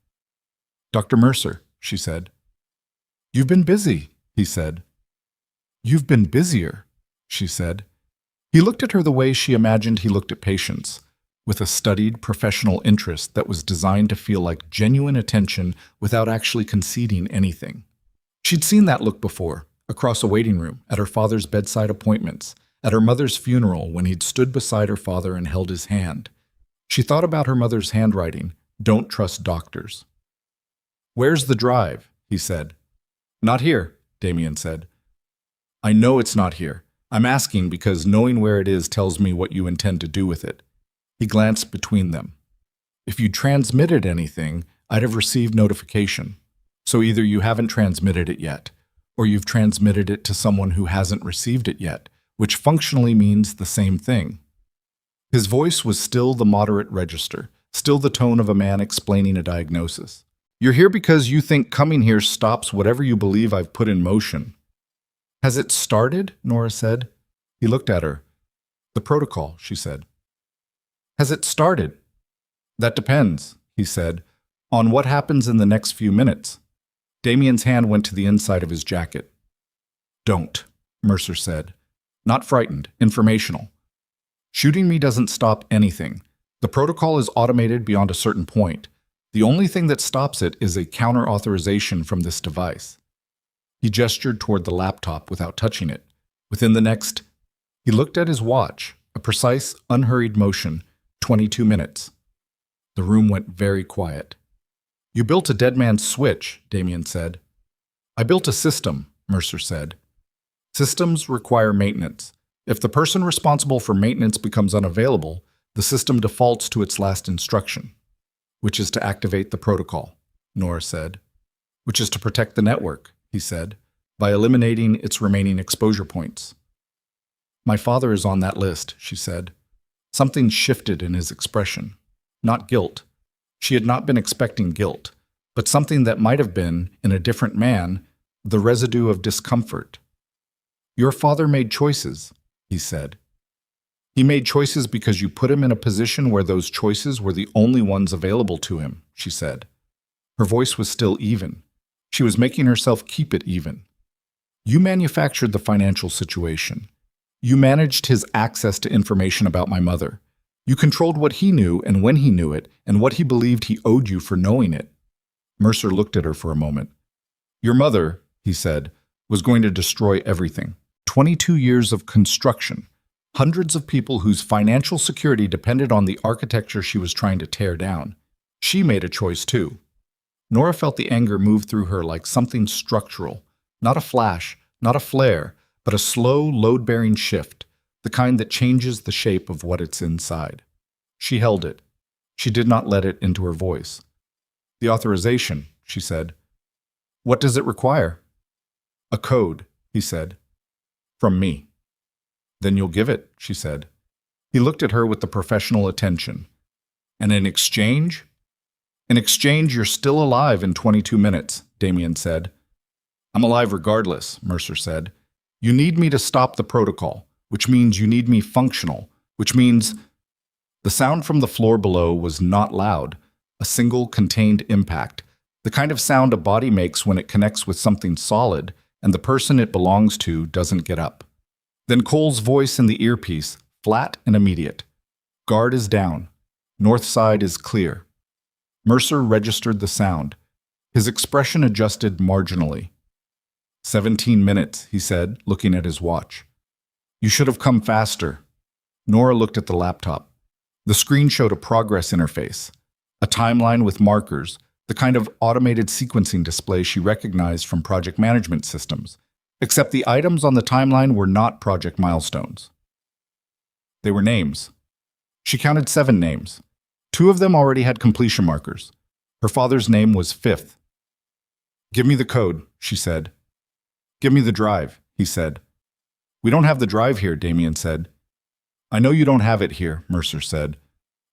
"Dr. Mercer," she said. "You've been busy," he said. "You've been busier," she said. He looked at her the way she imagined he looked at patients, with a studied, professional interest that was designed to feel like genuine attention without actually conceding anything. She'd seen that look before, across a waiting room, at her father's bedside appointments, at her mother's funeral when he'd stood beside her father and held his hand. She thought about her mother's handwriting, "Don't trust doctors." "Where's the drive?" he said. "Not here," Damien said. "I know it's not here. I'm asking because knowing where it is tells me what you intend to do with it." He glanced between them. "If you transmitted anything, I'd have received notification. So either you haven't transmitted it yet, or you've transmitted it to someone who hasn't received it yet, which functionally means the same thing." His voice was still the moderate register, still the tone of a man explaining a diagnosis. "You're here because you think coming here stops whatever you believe I've put in motion." "Has it started?" Nora said. He looked at her. "The protocol," she said. "Has it started?" "That depends," he said, "on what happens in the next few minutes." Damien's hand went to the inside of his jacket. "Don't," Mercer said. Not frightened, informational. "Shooting me doesn't stop anything. The protocol is automated beyond a certain point. The only thing that stops it is a counter-authorization from this device." He gestured toward the laptop without touching it. Within the next, he looked at his watch, a precise, unhurried motion, 22 minutes. The room went very quiet. "You built a dead man's switch," Damien said. "I built a system," Mercer said. "Systems require maintenance. If the person responsible for maintenance becomes unavailable, the system defaults to its last instruction, which is to activate the protocol," Nora said. "Which is to protect the network," he said, "by eliminating its remaining exposure points." "My father is on that list," she said. Something shifted in his expression. Not guilt. She had not been expecting guilt, but something that might have been, in a different man, the residue of discomfort. "Your father made choices," he said. "He made choices because you put him in a position where those choices were the only ones available to him," she said. Her voice was still even. She was making herself keep it even. "You manufactured the financial situation. You managed his access to information about my mother. You controlled what he knew and when he knew it, and what he believed he owed you for knowing it." Mercer looked at her for a moment. "Your mother," he said, "was going to destroy everything. 22 years of construction. Hundreds of people whose financial security depended on the architecture she was trying to tear down. She made a choice too." Nora felt the anger move through her like something structural. Not a flash, not a flare, but a slow, load-bearing shift, the kind that changes the shape of what it's inside. She held it. She did not let it into her voice. "The authorization," she said. "What does it require?" "A code," he said. "From me." "Then you'll give it," she said. He looked at her with the professional attention. "And in exchange?" "In exchange, you're still alive in 22 minutes, Damien said. "I'm alive regardless," Mercer said. "You need me to stop the protocol, which means you need me functional, which means—" The sound from the floor below was not loud, a single contained impact, the kind of sound a body makes when it connects with something solid and the person it belongs to doesn't get up. Then Cole's voice in the earpiece, flat and immediate. "Guard is down. North side is clear." Mercer registered the sound. His expression adjusted marginally. 17 minutes, he said, looking at his watch. "You should have come faster." Nora looked at the laptop. The screen showed a progress interface, a timeline with markers, the kind of automated sequencing display she recognized from project management systems, except the items on the timeline were not project milestones. They were names. She counted 7 names. 2 of them already had completion markers. Her father's name was 5th. "Give me the code," she said. "Give me the drive," he said. "We don't have the drive here," Damien said. "I know you don't have it here," Mercer said.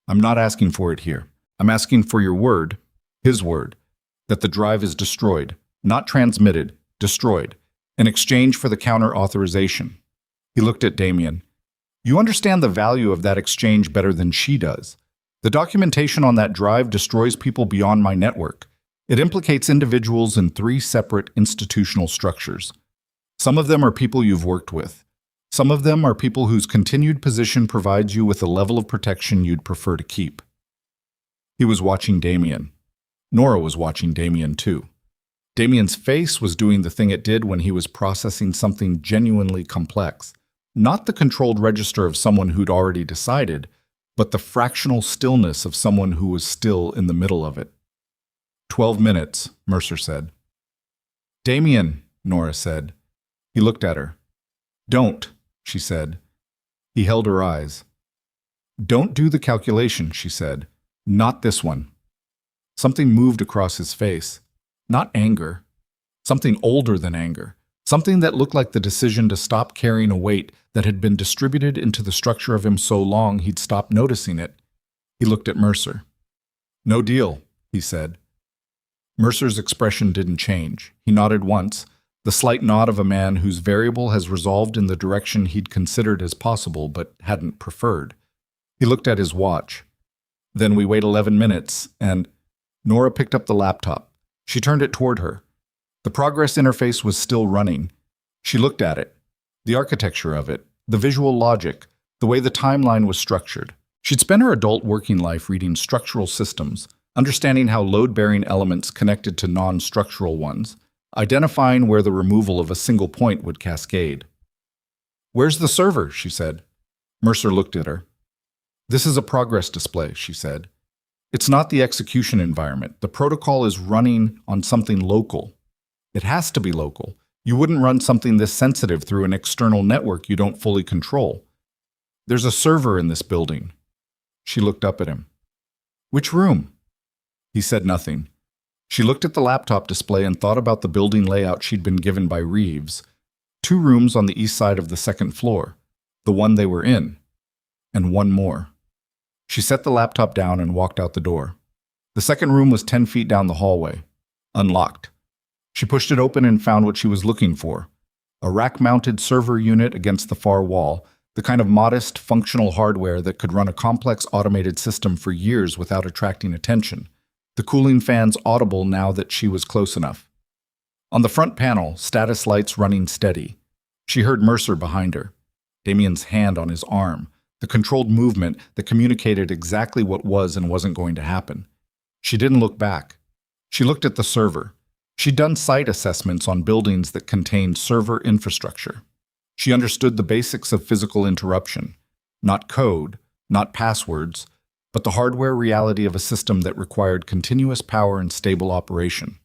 "I'm not asking for it here. I'm asking for your word, his word, that the drive is destroyed, not transmitted, destroyed, in exchange for the counter-authorization. He looked at Damien. You understand the value of that exchange better than she does. The documentation on that drive destroys people beyond my network. It implicates individuals in 3 separate institutional structures. Some of them are people you've worked with. Some of them are people whose continued position provides you with a level of protection you'd prefer to keep. He was watching Damien. Nora was watching Damien too. Damien's face was doing the thing it did when he was processing something genuinely complex. Not the controlled register of someone who'd already decided, but the fractional stillness of someone who was still in the middle of it. 12 minutes, Mercer said. Damien, Nora said. He looked at her. Don't, she said. He held her eyes. Don't do the calculation, she said. Not this one. Something moved across his face. Not anger. Something older than anger. Something that looked like the decision to stop carrying a weight that had been distributed into the structure of him so long he'd stopped noticing it. He looked at Mercer. No deal, he said. Mercer's expression didn't change. He nodded once, the slight nod of a man whose variable has resolved in the direction he'd considered as possible but hadn't preferred. He looked at his watch. Then we wait 11 minutes, and Nora picked up the laptop. She turned it toward her. The progress interface was still running. She looked at it, the architecture of it, the visual logic, the way the timeline was structured. She'd spent her adult working life reading structural systems, understanding how load-bearing elements connected to non-structural ones, identifying where the removal of a single point would cascade. Where's the server? She said. Mercer looked at her. This is a progress display, she said. It's not the execution environment. The protocol is running on something local. It has to be local. You wouldn't run something this sensitive through an external network you don't fully control. There's a server in this building. She looked up at him. Which room? He said nothing. She looked at the laptop display and thought about the building layout she'd been given by Reeves. 2 rooms on the east side of the 2nd floor, the one they were in, and one more. She set the laptop down and walked out the door. The 2nd room was 10 feet down the hallway, unlocked. She pushed it open and found what she was looking for. A rack-mounted server unit against the far wall, the kind of modest, functional hardware that could run a complex automated system for years without attracting attention. The cooling fans audible now that she was close enough. On the front panel, status lights running steady. She heard Mercer behind her, Damien's hand on his arm, the controlled movement that communicated exactly what was and wasn't going to happen. She didn't look back. She looked at the server. She'd done site assessments on buildings that contained server infrastructure. She understood the basics of physical interruption. Not code, not passwords, but the hardware reality of a system that required continuous power and stable operation.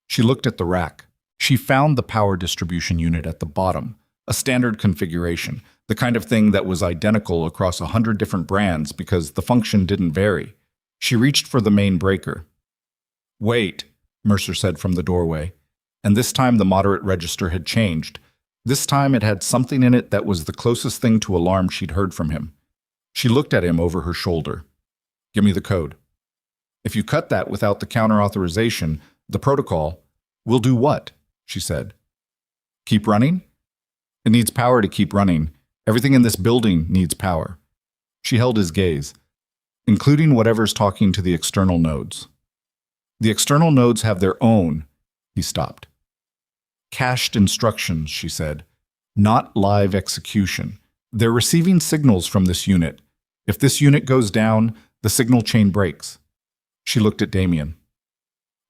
She looked at the rack. She found the power distribution unit at the bottom, a standard configuration, the kind of thing that was identical across 100 different brands because the function didn't vary. She reached for the main breaker. Wait, Mercer said from the doorway, and this time the moderate register had changed. This time it had something in it that was the closest thing to alarm she'd heard from him. She looked at him over her shoulder. Give me the code. If you cut that without the counter-authorization, the protocol, will do what? She said. Keep running? It needs power to keep running. Everything in this building needs power. She held his gaze, including whatever's talking to the external nodes. The external nodes have their own, he stopped. Cached instructions, she said, not live execution. They're receiving signals from this unit. If this unit goes down, the signal chain breaks. She looked at Damien.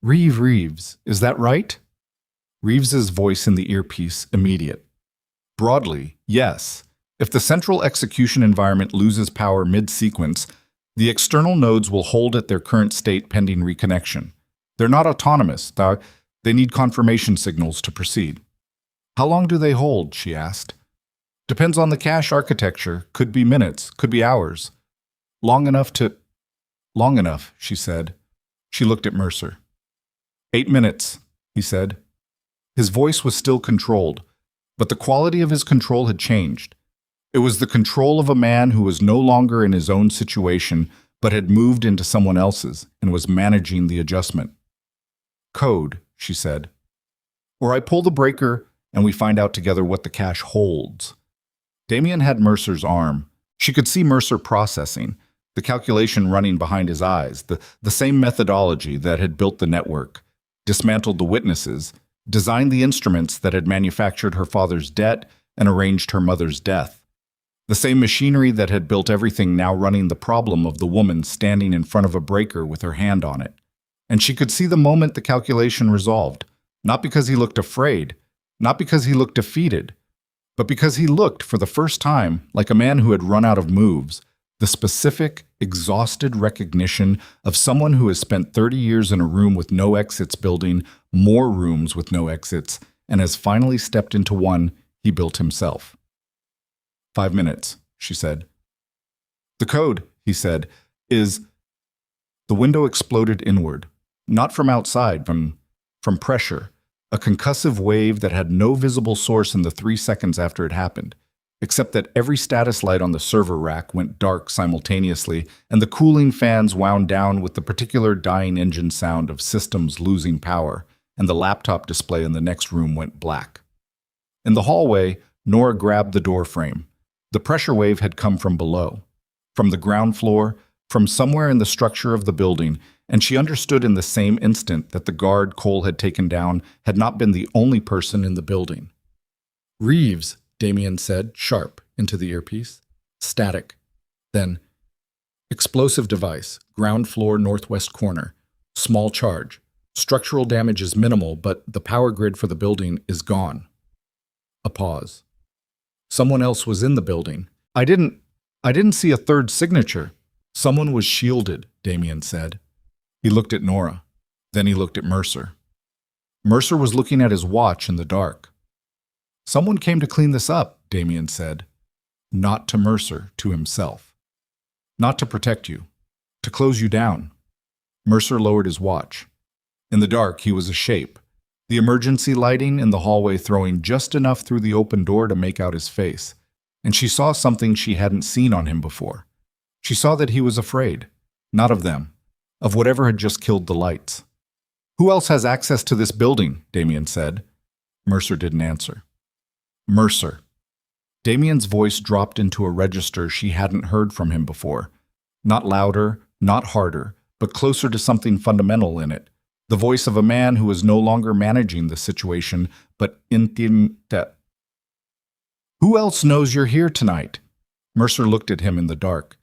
Reeves, is that right? Reeves's voice in the earpiece, immediate. Broadly, yes. If the central execution environment loses power mid-sequence, the external nodes will hold at their current state pending reconnection. They're not autonomous. They need confirmation signals to proceed. How long do they hold? She asked. Depends on the cache architecture. Could be minutes, could be hours. Long enough, she said. She looked at Mercer. 8 minutes, he said. His voice was still controlled, but the quality of his control had changed. It was the control of a man who was no longer in his own situation, but had moved into someone else's and was managing the adjustment. Code, she said. Or I pull the breaker and we find out together what the cache holds. Damien had Mercer's arm. She could see Mercer processing, the calculation running behind his eyes, the same methodology that had built the network, dismantled the witnesses, designed the instruments that had manufactured her father's debt and arranged her mother's death. The same machinery that had built everything now running the problem of the woman standing in front of a breaker with her hand on it. And she could see the moment the calculation resolved, not because he looked afraid, not because he looked defeated, but because he looked, for the first time, like a man who had run out of moves, the specific, exhausted recognition of someone who has spent 30 years in a room with no exits building more rooms with no exits, and has finally stepped into one he built himself. 5 minutes, she said. The code, he said, is... The window exploded inward, not from outside, from pressure, a concussive wave that had no visible source in the 3 seconds after it happened, except that every status light on the server rack went dark simultaneously, and the cooling fans wound down with the particular dying engine sound of systems losing power, and the laptop display in the next room went black. In the hallway, Nora grabbed the door frame. The pressure wave had come from below, from the ground floor, from somewhere in the structure of the building, and she understood in the same instant that the guard Cole had taken down had not been the only person in the building. "Reeves," Damien said, sharp, into the earpiece. Static. Then, "Explosive device, ground floor northwest corner. Small charge. Structural damage is minimal, but the power grid for the building is gone." A pause. "Someone else was in the building. I didn't see a third signature." "Someone was shielded," Damien said. He looked at Nora. Then he looked at Mercer. Mercer was looking at his watch in the dark. "Someone came to clean this up," Damien said. Not to Mercer, to himself. "Not to protect you. To close you down." Mercer lowered his watch. In the dark, he was a shape, the emergency lighting in the hallway throwing just enough through the open door to make out his face. And she saw something she hadn't seen on him before. She saw that he was afraid, not of them, of whatever had just killed the lights. "Who else has access to this building?" Damien said. Mercer didn't answer. Mercer. Damien's voice dropped into a register she hadn't heard from him before. Not louder, not harder, but closer to something fundamental in it. The voice of a man who was no longer managing the situation, but intimate. "Who else knows you're here tonight?" Mercer looked at him in the dark.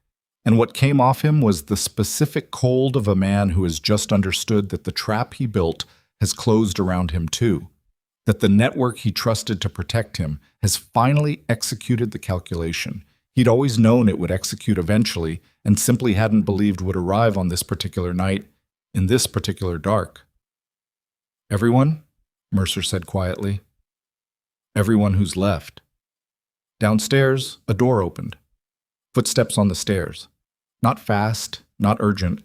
And what came off him was the specific cold of a man who has just understood that the trap he built has closed around him too, that the network he trusted to protect him has finally executed the calculation. He'd always known it would execute eventually and simply hadn't believed would arrive on this particular night, in this particular dark. "Everyone?" Mercer said quietly. "Everyone who's left." Downstairs, a door opened. Footsteps on the stairs. Not fast, not urgent,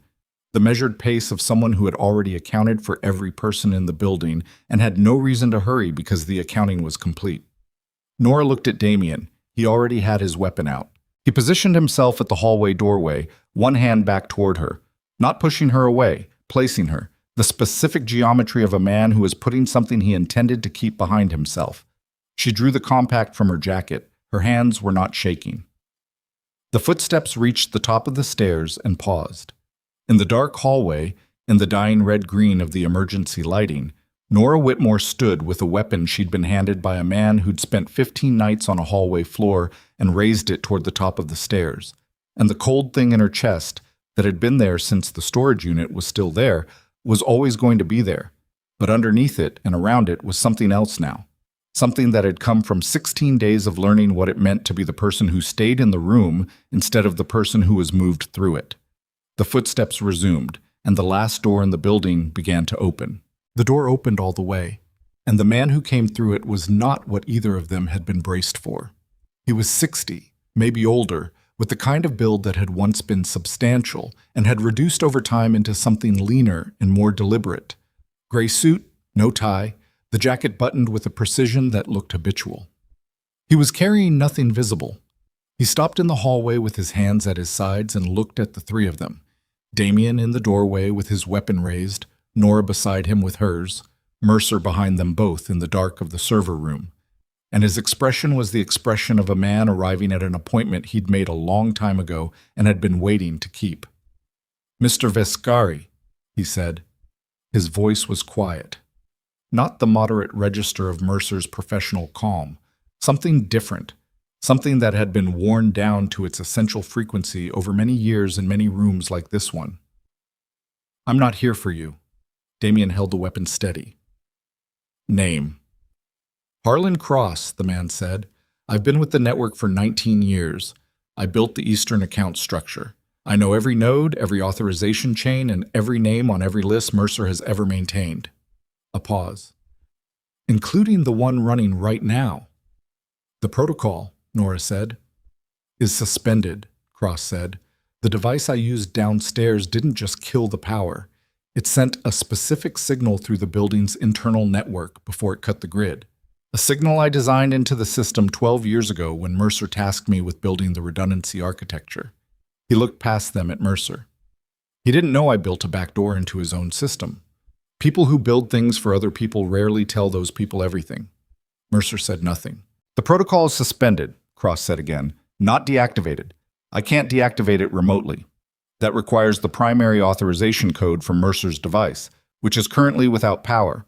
the measured pace of someone who had already accounted for every person in the building and had no reason to hurry because the accounting was complete. Nora looked at Damien. He already had his weapon out. He positioned himself at the hallway doorway, one hand back toward her, not pushing her away, placing her, the specific geometry of a man who was putting something he intended to keep behind himself. She drew the compact from her jacket. Her hands were not shaking. The footsteps reached the top of the stairs and paused. In the dark hallway, in the dying red-green of the emergency lighting, Nora Whitmore stood with a weapon she'd been handed by a man who'd spent 15 nights on a hallway floor and raised it toward the top of the stairs. And the cold thing in her chest, that had been there since the storage unit was still there, was always going to be there. But underneath it and around it was something else now. Something that had come from 16 days of learning what it meant to be the person who stayed in the room instead of the person who was moved through it. The footsteps resumed, and the last door in the building began to open. The door opened all the way, and the man who came through it was not what either of them had been braced for. He was 60, maybe older, with the kind of build that had once been substantial and had reduced over time into something leaner and more deliberate. Gray suit, no tie, the jacket buttoned with a precision that looked habitual. He was carrying nothing visible. He stopped in the hallway with his hands at his sides and looked at the three of them. Damien in the doorway with his weapon raised, Nora beside him with hers, Mercer behind them both in the dark of the server room, and his expression was the expression of a man arriving at an appointment he'd made a long time ago and had been waiting to keep. "Mr. Vescari," he said. His voice was quiet. Not the moderate register of Mercer's professional calm. Something different. Something that had been worn down to its essential frequency over many years in many rooms like this one. "I'm not here for you." Damien held the weapon steady. "Name." "Harlan Cross," the man said. "I've been with the network for 19 years. I built the Eastern account structure. I know every node, every authorization chain, and every name on every list Mercer has ever maintained." A pause. "Including the one running right now." "The protocol," Nora said. "Is suspended," Cross said. "The device I used downstairs didn't just kill the power. It sent a specific signal through the building's internal network before it cut the grid. A signal I designed into the system 12 years ago when Mercer tasked me with building the redundancy architecture." He looked past them at Mercer. He didn't know I built a backdoor into his own system. People who build things for other people rarely tell those people everything. Mercer said nothing. "The protocol is suspended," Cross said again, "not deactivated. I can't deactivate it remotely. That requires the primary authorization code from Mercer's device, which is currently without power.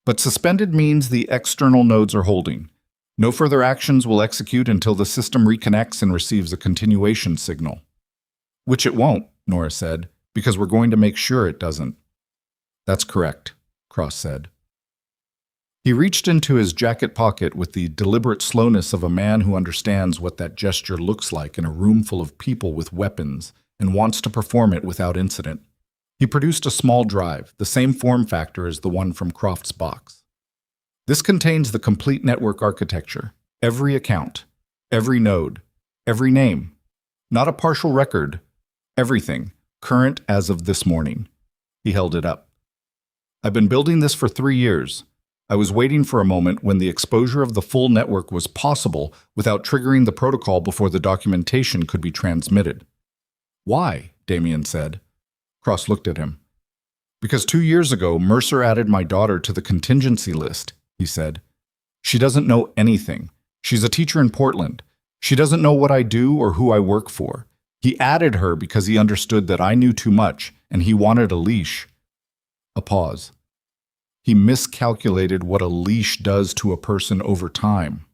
But suspended means the external nodes are holding. No further actions will execute until the system reconnects and receives a continuation signal." "Which it won't," Nora said, "because we're going to make sure it doesn't." "That's correct," Cross said. He reached into his jacket pocket with the deliberate slowness of a man who understands what that gesture looks like in a room full of people with weapons and wants to perform it without incident. He produced a small drive, the same form factor as the one from Croft's box. "This contains the complete network architecture, every account, every node, every name. Not a partial record, everything, current as of this morning." He held it up. "I've been building this for 3 years. I was waiting for a moment when the exposure of the full network was possible without triggering the protocol before the documentation could be transmitted." "Why?" Damien said. Cross looked at him. "Because 2 years ago, Mercer added my daughter to the contingency list," he said. "She doesn't know anything. She's a teacher in Portland. She doesn't know what I do or who I work for. He added her because he understood that I knew too much, and he wanted a leash." A pause. He miscalculated what a leash does to a person over time.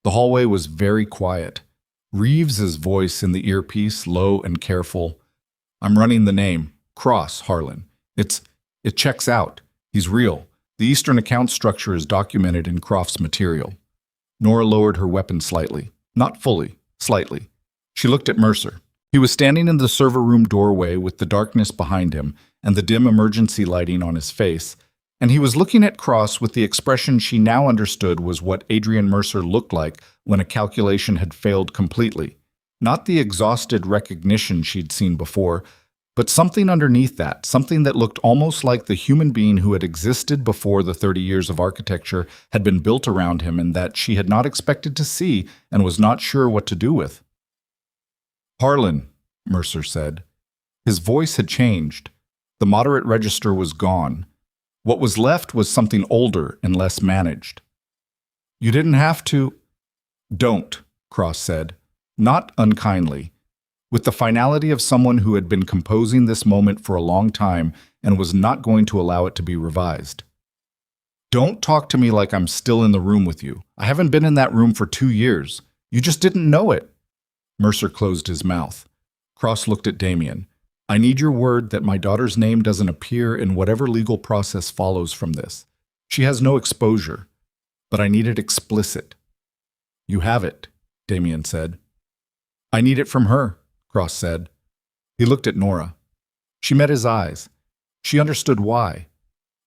The hallway was very quiet. Reeves's voice in the earpiece, low and careful. "I'm running the name. Cross, Harlan. It checks out. He's real. The Eastern account structure is documented in Croft's material." Nora lowered her weapon slightly. Not fully, slightly. She looked at Mercer. He was standing in the server room doorway with the darkness behind him and the dim emergency lighting on his face, and he was looking at Cross with the expression she now understood was what Adrian Mercer looked like when a calculation had failed completely. Not the exhausted recognition she'd seen before, but something underneath that, something that looked almost like the human being who had existed before the 30 years of architecture had been built around him and that she had not expected to see and was not sure what to do with. "Harlan," Mercer said. His voice had changed. The moderate register was gone. What was left was something older and less managed. "You didn't have to—" "Don't," Cross said, not unkindly, with the finality of someone who had been composing this moment for a long time and was not going to allow it to be revised. "Don't talk to me like I'm still in the room with you. I haven't been in that room for 2 years. You just didn't know it." Mercer closed his mouth. Cross looked at Damien. "I need your word that my daughter's name doesn't appear in whatever legal process follows from this. She has no exposure, but I need it explicit." "You have it," Damien said. "I need it from her," Cross said. He looked at Nora. She met his eyes. She understood why.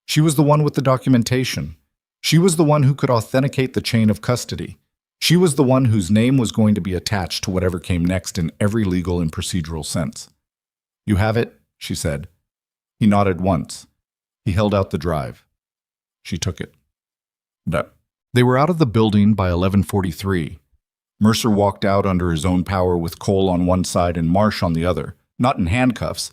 She was the one with the documentation. She was the one who could authenticate the chain of custody. She was the one whose name was going to be attached to whatever came next in every legal and procedural sense. "You have it?" she said. He nodded once. He held out the drive. She took it. They were out of the building by 11:43. Mercer walked out under his own power with Cole on one side and Marsh on the other, not in handcuffs.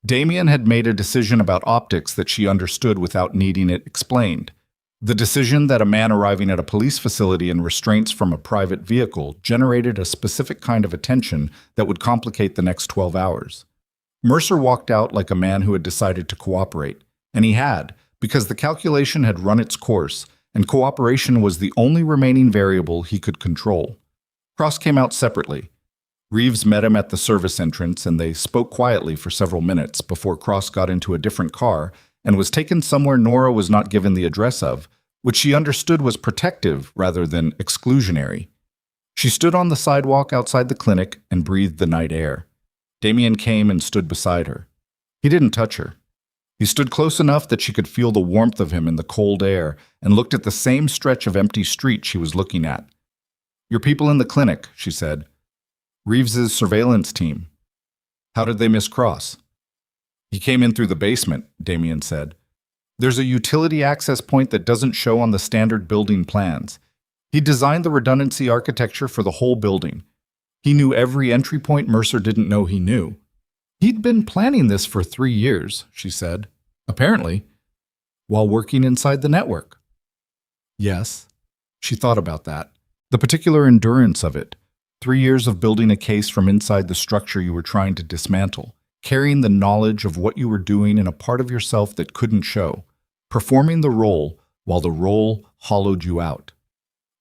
Damien had made a decision about optics that she understood without needing it explained. The decision that a man arriving at a police facility in restraints from a private vehicle generated a specific kind of attention that would complicate the next 12 hours. Mercer walked out like a man who had decided to cooperate, and he had, because the calculation had run its course, and cooperation was the only remaining variable he could control. Cross came out separately. Reeves met him at the service entrance, and they spoke quietly for several minutes before Cross got into a different car and was taken somewhere Nora was not given the address of, which she understood was protective rather than exclusionary. She stood on the sidewalk outside the clinic and breathed the night air. Damien came and stood beside her. He didn't touch her. He stood close enough that she could feel the warmth of him in the cold air and looked at the same stretch of empty street she was looking at. "Your people in the clinic," she said. "Reeves's surveillance team. How did they miss Cross?" "He came in through the basement," Damien said. "There's a utility access point that doesn't show on the standard building plans. He designed the redundancy architecture for the whole building. He knew every entry point Mercer didn't know he knew. He'd been planning this for 3 years," she said. "Apparently, while working inside the network." Yes, she thought about that. The particular endurance of it. 3 years of building a case from inside the structure you were trying to dismantle, carrying the knowledge of what you were doing in a part of yourself that couldn't show, performing the role while the role hollowed you out.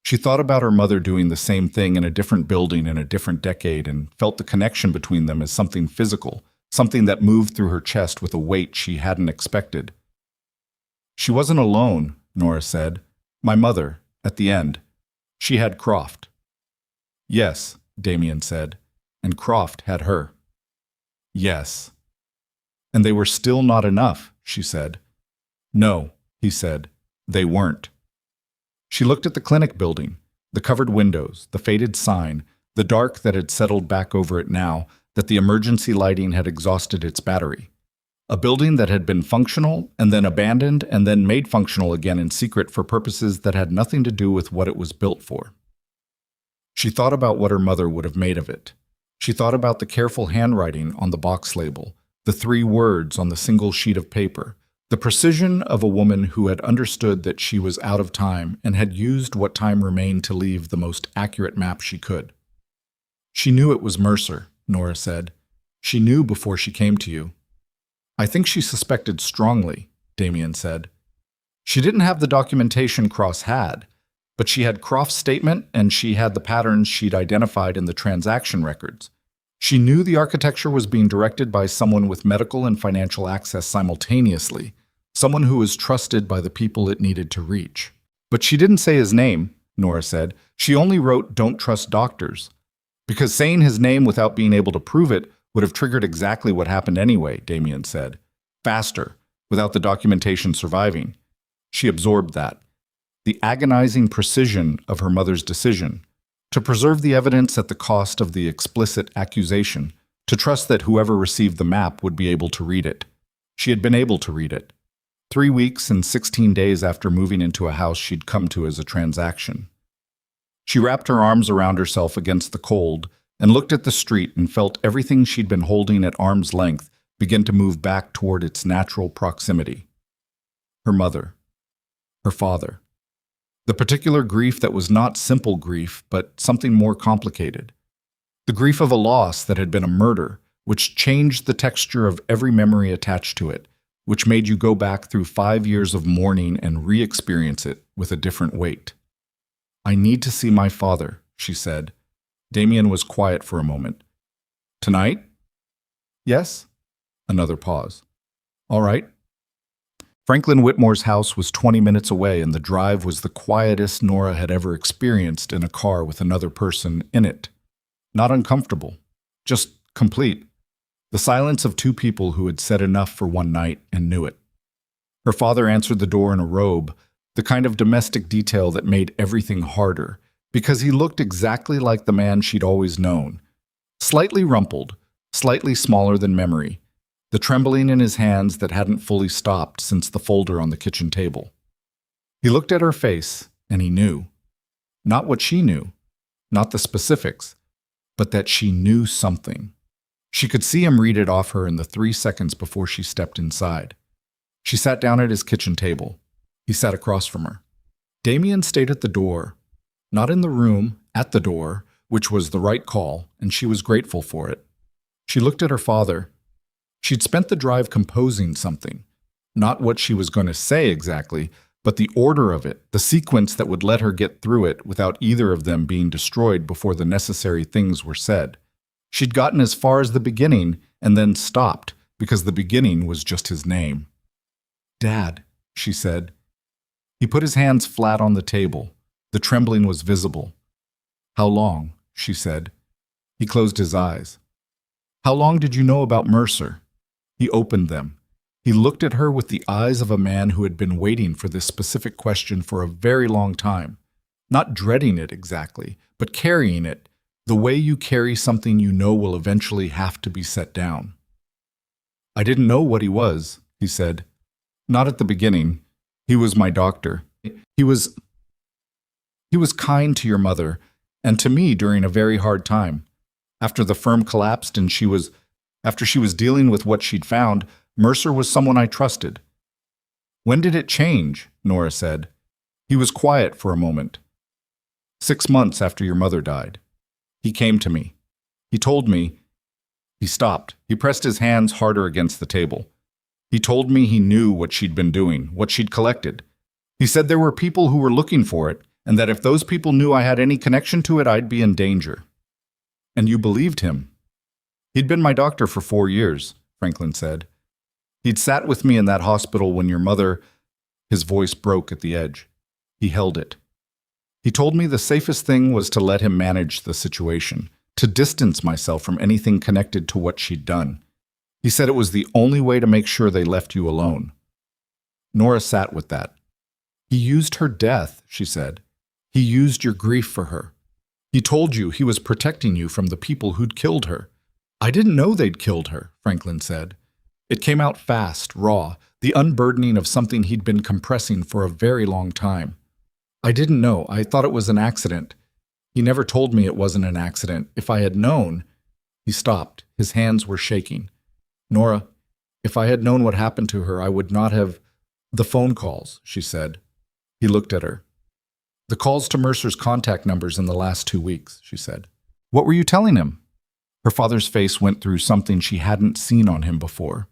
She thought about her mother doing the same thing in a different building in a different decade and felt the connection between them as something physical, something that moved through her chest with a weight she hadn't expected. "She wasn't alone," Nora said. "My mother, at the end. She had Croft." "Yes," Damien said, "and Croft had her." "Yes." "And they were still not enough," she said. "No," he said, "they weren't." She looked at the clinic building, the covered windows, the faded sign, the dark that had settled back over it now that the emergency lighting had exhausted its battery. A building that had been functional and then abandoned and then made functional again in secret for purposes that had nothing to do with what it was built for. She thought about what her mother would have made of it. She thought about the careful handwriting on the box label, the 3 words on the single sheet of paper, the precision of a woman who had understood that she was out of time and had used what time remained to leave the most accurate map she could. "She knew it was Mercer," Nora said. "She knew before she came to you." "I think she suspected strongly," Damien said. "She didn't have the documentation Cross had, but she had Croft's statement and she had the patterns she'd identified in the transaction records. She knew the architecture was being directed by someone with medical and financial access simultaneously, someone who was trusted by the people it needed to reach. But she didn't say his name," Nora said. "She only wrote 'Don't trust doctors.' Because saying his name without being able to prove it would have triggered exactly what happened anyway," Damien said. "Faster, without the documentation surviving." She absorbed that. The agonizing precision of her mother's decision. To preserve the evidence at the cost of the explicit accusation. To trust that whoever received the map would be able to read it. She had been able to read it. 3 weeks and 16 days after moving into a house she'd come to as a transaction. She wrapped her arms around herself against the cold and looked at the street and felt everything she'd been holding at arm's length begin to move back toward its natural proximity. Her mother. Her father. The particular grief that was not simple grief, but something more complicated. The grief of a loss that had been a murder, which changed the texture of every memory attached to it, which made you go back through 5 years of mourning and re-experience it with a different weight. "I need to see my father," she said. Damien was quiet for a moment. "Tonight?" "Yes." Another pause. "All right." Franklin Whitmore's house was 20 minutes away, and the drive was the quietest Nora had ever experienced in a car with another person in it. Not uncomfortable, just complete. The silence of 2 people who had said enough for one night and knew it. Her father answered the door in a robe, the kind of domestic detail that made everything harder, because he looked exactly like the man she'd always known. Slightly rumpled, slightly smaller than memory, the trembling in his hands that hadn't fully stopped since the folder on the kitchen table. He looked at her face, and he knew. Not what she knew, not the specifics, but that she knew something. She could see him read it off her in the 3 seconds before she stepped inside. She sat down at his kitchen table. He sat across from her. Damien stayed at the door. Not in the room, at the door, which was the right call, and she was grateful for it. She looked at her father. She'd spent the drive composing something. Not what she was going to say exactly, but the order of it, the sequence that would let her get through it without either of them being destroyed before the necessary things were said. She'd gotten as far as the beginning and then stopped because the beginning was just his name. "Dad," she said. He put his hands flat on the table. The trembling was visible. "How long?" she said. He closed his eyes. "How long did you know about Mercer?" He opened them. He looked at her with the eyes of a man who had been waiting for this specific question for a very long time. Not dreading it exactly, but carrying it, the way you carry something you know will eventually have to be set down. "I didn't know what he was," he said. "Not at the beginning. He was my doctor. He was kind to your mother, and to me during a very hard time. After the firm collapsed and after she was dealing with what she'd found, Mercer was someone I trusted." "When did it change?" Nora said. He was quiet for a moment. 6 months after your mother died. He came to me. He told me." He stopped. He pressed his hands harder against the table. "He told me he knew what she'd been doing, what she'd collected. He said there were people who were looking for it, and that if those people knew I had any connection to it, I'd be in danger." "And you believed him?" "He'd been my doctor for 4 years, Franklin said. He'd sat with me in that hospital when your mother—" His voice broke at the edge. He held it. "He told me the safest thing was to let him manage the situation, to distance myself from anything connected to what she'd done. He said it was the only way to make sure they left you alone." Nora sat with that. "He used her death," she said. "He used your grief for her. He told you he was protecting you from the people who'd killed her." "I didn't know they'd killed her," Franklin said. It came out fast, raw, the unburdening of something he'd been compressing for a very long time. "I didn't know. I thought it was an accident. He never told me it wasn't an accident. If I had known—" He stopped. His hands were shaking. "Nora, if I had known what happened to her, I would not have—" "The phone calls," she said. He looked at her. "The calls to Mercer's contact numbers in the last 2 weeks," she said. "What were you telling him?" Her father's face went through something she hadn't seen on him before.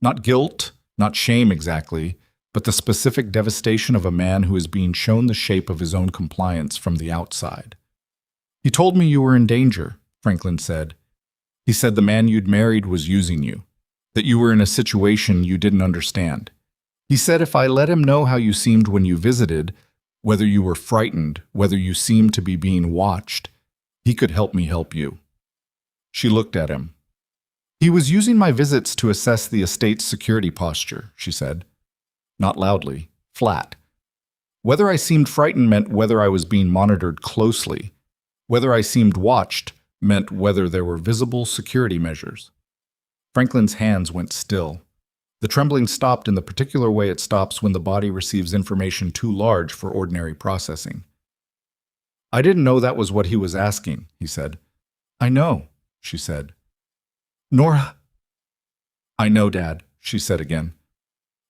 Not guilt, not shame exactly, but the specific devastation of a man who is being shown the shape of his own compliance from the outside. "He told me you were in danger," Franklin said. "He said the man you'd married was using you, that you were in a situation you didn't understand. He said if I let him know how you seemed when you visited, whether you were frightened, whether you seemed to be being watched, he could help me help you." She looked at him. "He was using my visits to assess the estate's security posture," she said. Not loudly, flat. "Whether I seemed frightened meant whether I was being monitored closely. Whether I seemed watched meant whether there were visible security measures." Franklin's hands went still. The trembling stopped in the particular way it stops when the body receives information too large for ordinary processing. "I didn't know that was what he was asking," he said. "I know," she said. "Nora." "I know, Dad," she said again.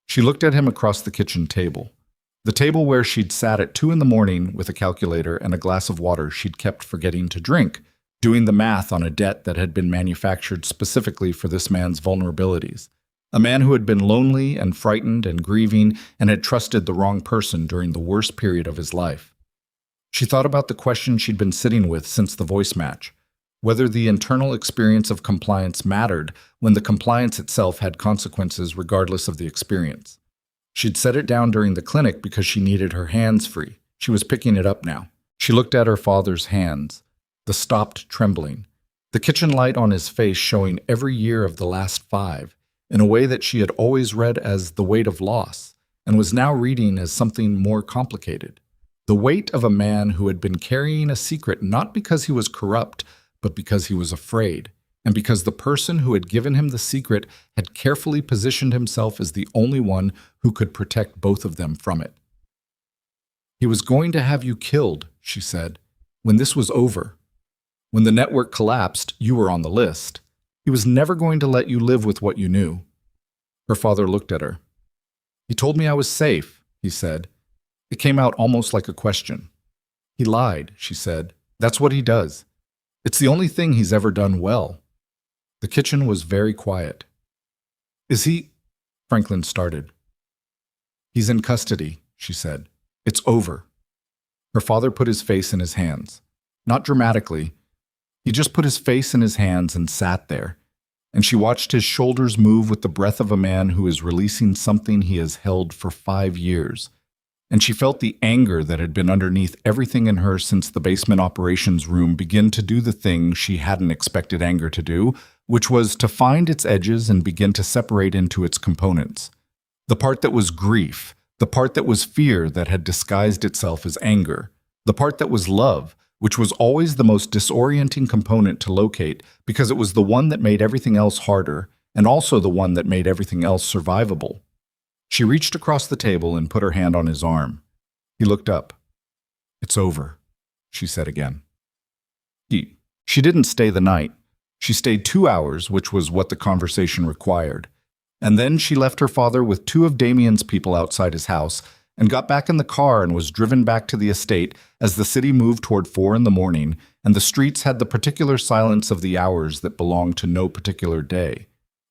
She looked at him across the kitchen table. The table where she'd sat at 2 in the morning with a calculator and a glass of water she'd kept forgetting to drink, doing the math on a debt that had been manufactured specifically for this man's vulnerabilities. A man who had been lonely and frightened and grieving and had trusted the wrong person during the worst period of his life. She thought about the question she'd been sitting with since the voice match, whether the internal experience of compliance mattered when the compliance itself had consequences regardless of the experience. She'd set it down during the clinic because she needed her hands free. She was picking it up now. She looked at her father's hands, the stopped trembling, the kitchen light on his face showing every year of the last 5, in a way that she had always read as the weight of loss, and was now reading as something more complicated. The weight of a man who had been carrying a secret not because he was corrupt, but because he was afraid, and because the person who had given him the secret had carefully positioned himself as the only one who could protect both of them from it. "He was going to have you killed," she said, "when this was over. When the network collapsed, you were on the list. He was never going to let you live with what you knew. Her father looked at her. He told me I was safe, he said. It came out almost like a question. He lied, she said. That's what he does. It's the only thing he's ever done well. The kitchen was very quiet. Is he? Franklin started. He's in custody, she said. It's over. Her father put his face in his hands. Not dramatically. He just put his face in his hands and sat there, and she watched his shoulders move with the breath of a man who is releasing something he has held for 5 years. And she felt the anger that had been underneath everything in her since the basement operations room begin to do the thing she hadn't expected anger to do, which was to find its edges and begin to separate into its components. The part that was grief, the part that was fear that had disguised itself as anger, the part that was love, which was always the most disorienting component to locate because it was the one that made everything else harder and also the one that made everything else survivable. She reached across the table and put her hand on his arm. He looked up. It's over, she said again. She didn't stay the night. She stayed 2 hours, which was what the conversation required. And then she left her father with 2 of Damien's people outside his house and got back in the car and was driven back to the estate as the city moved toward 4 in the morning and the streets had the particular silence of the hours that belonged to no particular day.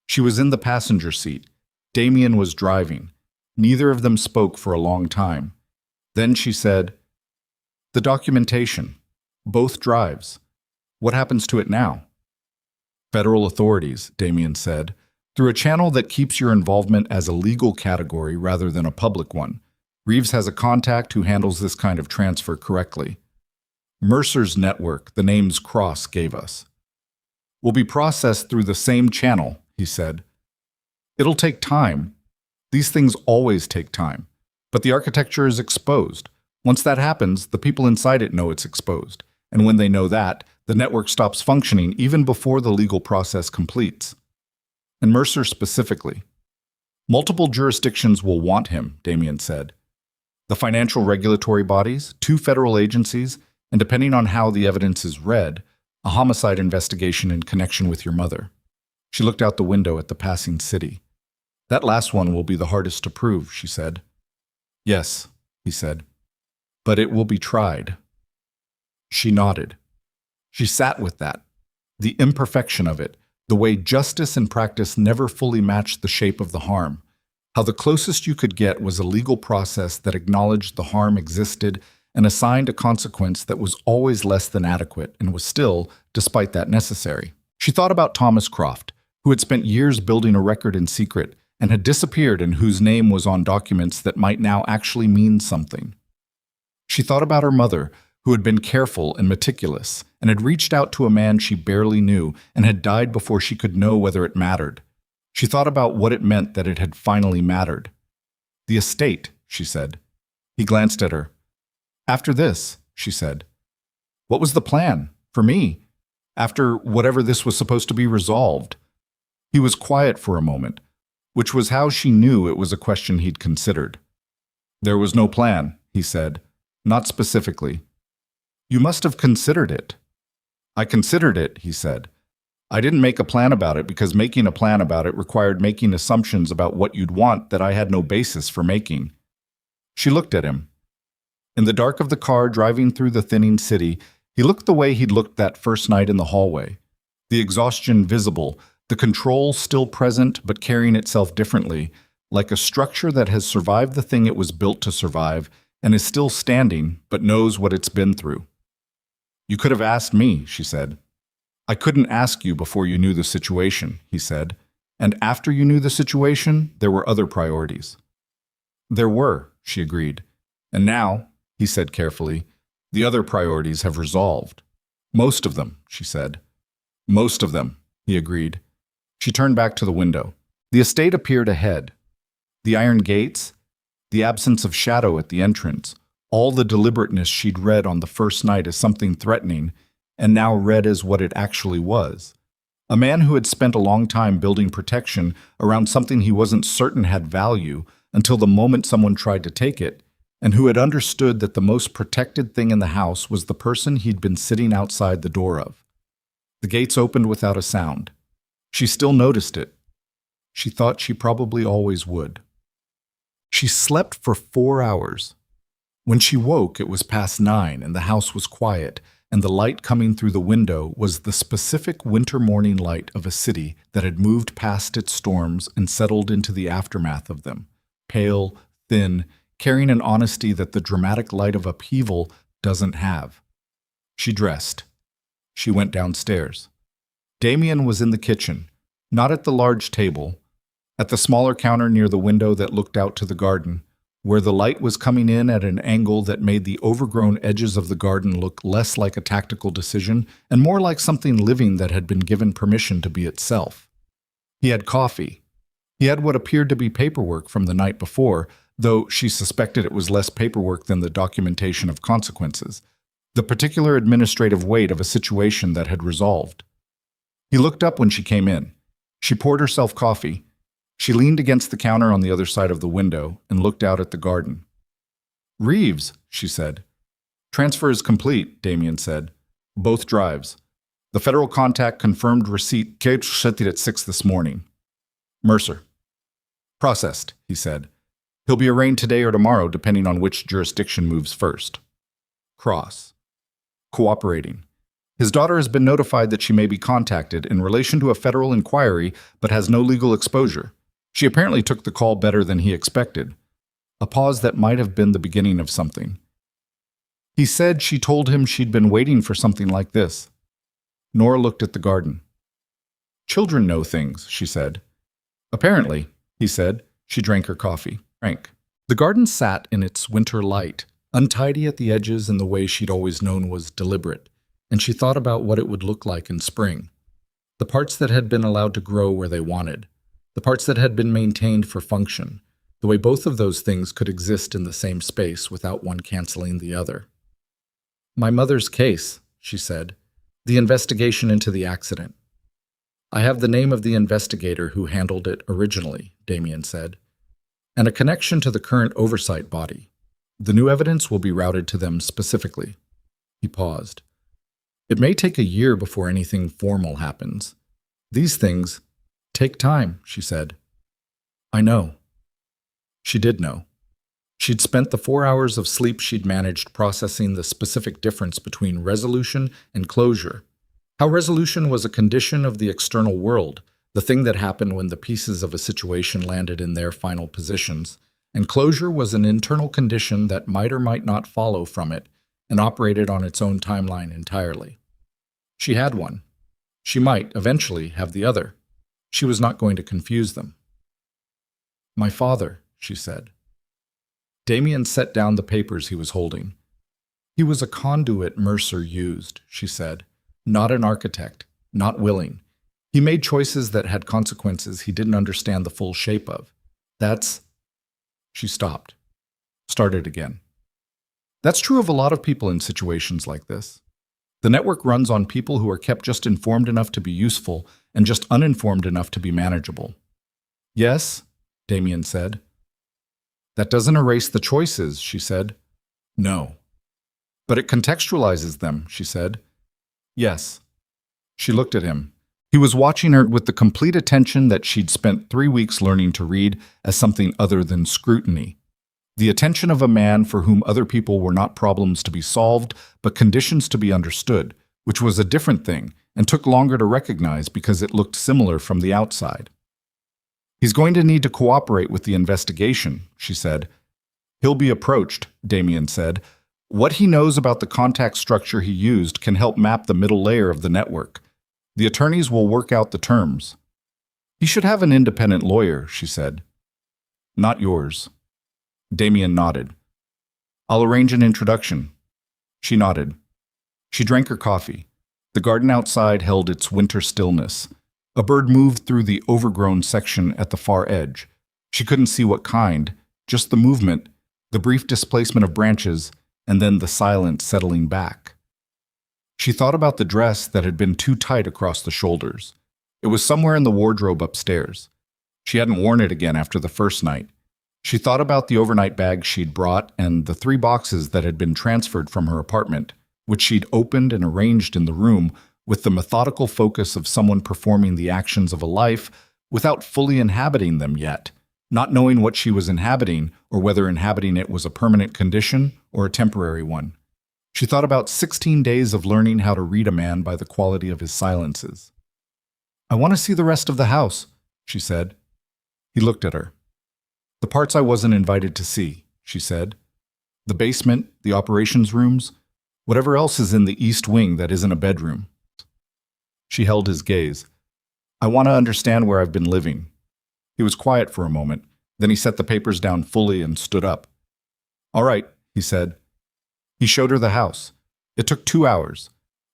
She was in the passenger seat. Damien was driving. Neither of them spoke for a long time. Then she said, "The documentation. Both drives. What happens to it now?" "Federal authorities," Damien said, "through a channel that keeps your involvement as a legal category rather than a public one. Reeves has a contact who handles this kind of transfer correctly. Mercer's network, the names Cross gave us. Will be processed through the same channel," he said. "It'll take time. These things always take time. But the architecture is exposed. Once that happens, the people inside it know it's exposed. And when they know that, the network stops functioning even before the legal process completes. And Mercer specifically. Multiple jurisdictions will want him," Damien said. "The financial regulatory bodies, 2 federal agencies, and depending on how the evidence is read, a homicide investigation in connection with your mother." She looked out the window at the passing city. "That last one will be the hardest to prove," she said. "Yes," he said. "But it will be tried." She nodded. She sat with that, the imperfection of it, the way justice in practice never fully matched the shape of the harm, how the closest you could get was a legal process that acknowledged the harm existed and assigned a consequence that was always less than adequate and was still, despite that, necessary. She thought about Thomas Croft, who had spent years building a record in secret and had disappeared and whose name was on documents that might now actually mean something. She thought about her mother, who had been careful and meticulous, and had reached out to a man she barely knew and had died before she could know whether it mattered. She thought about what it meant that it had finally mattered. "The estate," she said. He glanced at her. "After this," she said. "What was the plan? For me? After whatever this was supposed to be resolved?" He was quiet for a moment, which was how she knew it was a question he'd considered. "There was no plan," he said. "Not specifically." "You must have considered it." "I considered it," he said. "I didn't make a plan about it because making a plan about it required making assumptions about what you'd want that I had no basis for making." She looked at him. In the dark of the car driving through the thinning city, he looked the way he'd looked that first night in the hallway. The exhaustion visible, the control still present but carrying itself differently, like a structure that has survived the thing it was built to survive and is still standing but knows what it's been through. "You could have asked me," she said. "I couldn't ask you before you knew the situation," he said. "And after you knew the situation, there were other priorities." "There were," she agreed. "And now," he said carefully, "the other priorities have resolved." "Most of them," she said. "Most of them," he agreed. She turned back to the window. The estate appeared ahead. The iron gates, the absence of shadow at the entrance, all the deliberateness she'd read on the first night as something threatening, and now read as what it actually was. A man who had spent a long time building protection around something he wasn't certain had value until the moment someone tried to take it, and who had understood that the most protected thing in the house was the person he'd been sitting outside the door of. The gates opened without a sound. She still noticed it. She thought she probably always would. She slept for 4 hours. When she woke, it was past 9 and the house was quiet, and the light coming through the window was the specific winter morning light of a city that had moved past its storms and settled into the aftermath of them, pale, thin, carrying an honesty that the dramatic light of upheaval doesn't have. She dressed. She went downstairs. Damien was in the kitchen, not at the large table, at the smaller counter near the window that looked out to the garden, where the light was coming in at an angle that made the overgrown edges of the garden look less like a tactical decision and more like something living that had been given permission to be itself. He had coffee. He had what appeared to be paperwork from the night before, though she suspected it was less paperwork than the documentation of consequences, the particular administrative weight of a situation that had resolved. He looked up when she came in. She poured herself coffee. She leaned against the counter on the other side of the window and looked out at the garden. "Reeves," she said. "Transfer is complete," Damien said. "Both drives. The federal contact confirmed receipt at 6 this morning. Mercer." "Processed," he said. "He'll be arraigned today or tomorrow, depending on which jurisdiction moves first." Cross. Cooperating. His daughter has been notified that she may be contacted in relation to a federal inquiry, but has no legal exposure. She apparently took the call better than he expected. A pause that might have been the beginning of something. He said she told him she'd been waiting for something like this. Nora looked at the garden. "Children know things," she said. "Apparently," he said. She drank her coffee. The garden sat in its winter light, untidy at the edges in the way she'd always known was deliberate, and she thought about what it would look like in spring. The parts that had been allowed to grow where they wanted, the parts that had been maintained for function, the way both of those things could exist in the same space without one canceling the other. "My mother's case," she said. "The investigation into the accident." "I have the name of the investigator who handled it originally," Damien said, "and a connection to the current oversight body. The new evidence will be routed to them specifically." He paused. "It may take a year before anything formal happens. These things take time," she said. "I know." She did know. She'd spent the 4 hours of sleep she'd managed processing the specific difference between resolution and closure. How resolution was a condition of the external world, the thing that happened when the pieces of a situation landed in their final positions, and closure was an internal condition that might or might not follow from it and operated on its own timeline entirely. She had one. She might, eventually, have the other. She was not going to confuse them. "My father," she said. Damien set down the papers he was holding. "He was a conduit Mercer used," she said. "Not an architect, not willing. He made choices that had consequences he didn't understand the full shape of. That's—" She stopped. Started again. "That's true of a lot of people in situations like this. The network runs on people who are kept just informed enough to be useful and just uninformed enough to be manageable." "Yes," Damien said. "That doesn't erase the choices," she said. "No." "But it contextualizes them," she said. "Yes." She looked at him. He was watching her with the complete attention that she'd spent 3 weeks learning to read as something other than scrutiny. The attention of a man for whom other people were not problems to be solved, but conditions to be understood, which was a different thing and took longer to recognize because it looked similar from the outside. "He's going to need to cooperate with the investigation," she said. "He'll be approached," Damien said. "What he knows about the contact structure he used can help map the middle layer of the network. The attorneys will work out the terms." "He should have an independent lawyer," she said. "Not yours." Damien nodded. "I'll arrange an introduction." She nodded. She drank her coffee. The garden outside held its winter stillness. A bird moved through the overgrown section at the far edge. She couldn't see what kind, just the movement, the brief displacement of branches, and then the silence settling back. She thought about the dress that had been too tight across the shoulders. It was somewhere in the wardrobe upstairs. She hadn't worn it again after the first night. She thought about the overnight bag she'd brought and the 3 boxes that had been transferred from her apartment, which she'd opened and arranged in the room with the methodical focus of someone performing the actions of a life without fully inhabiting them yet, not knowing what she was inhabiting or whether inhabiting it was a permanent condition or a temporary one. She thought about 16 days of learning how to read a man by the quality of his silences. "I want to see the rest of the house," she said. He looked at her. "The parts I wasn't invited to see," she said. "The basement, the operations rooms, whatever else is in the east wing that isn't a bedroom." She held his gaze. "I want to understand where I've been living." He was quiet for a moment. Then he set the papers down fully and stood up. "All right," he said. He showed her the house. It took 2 hours.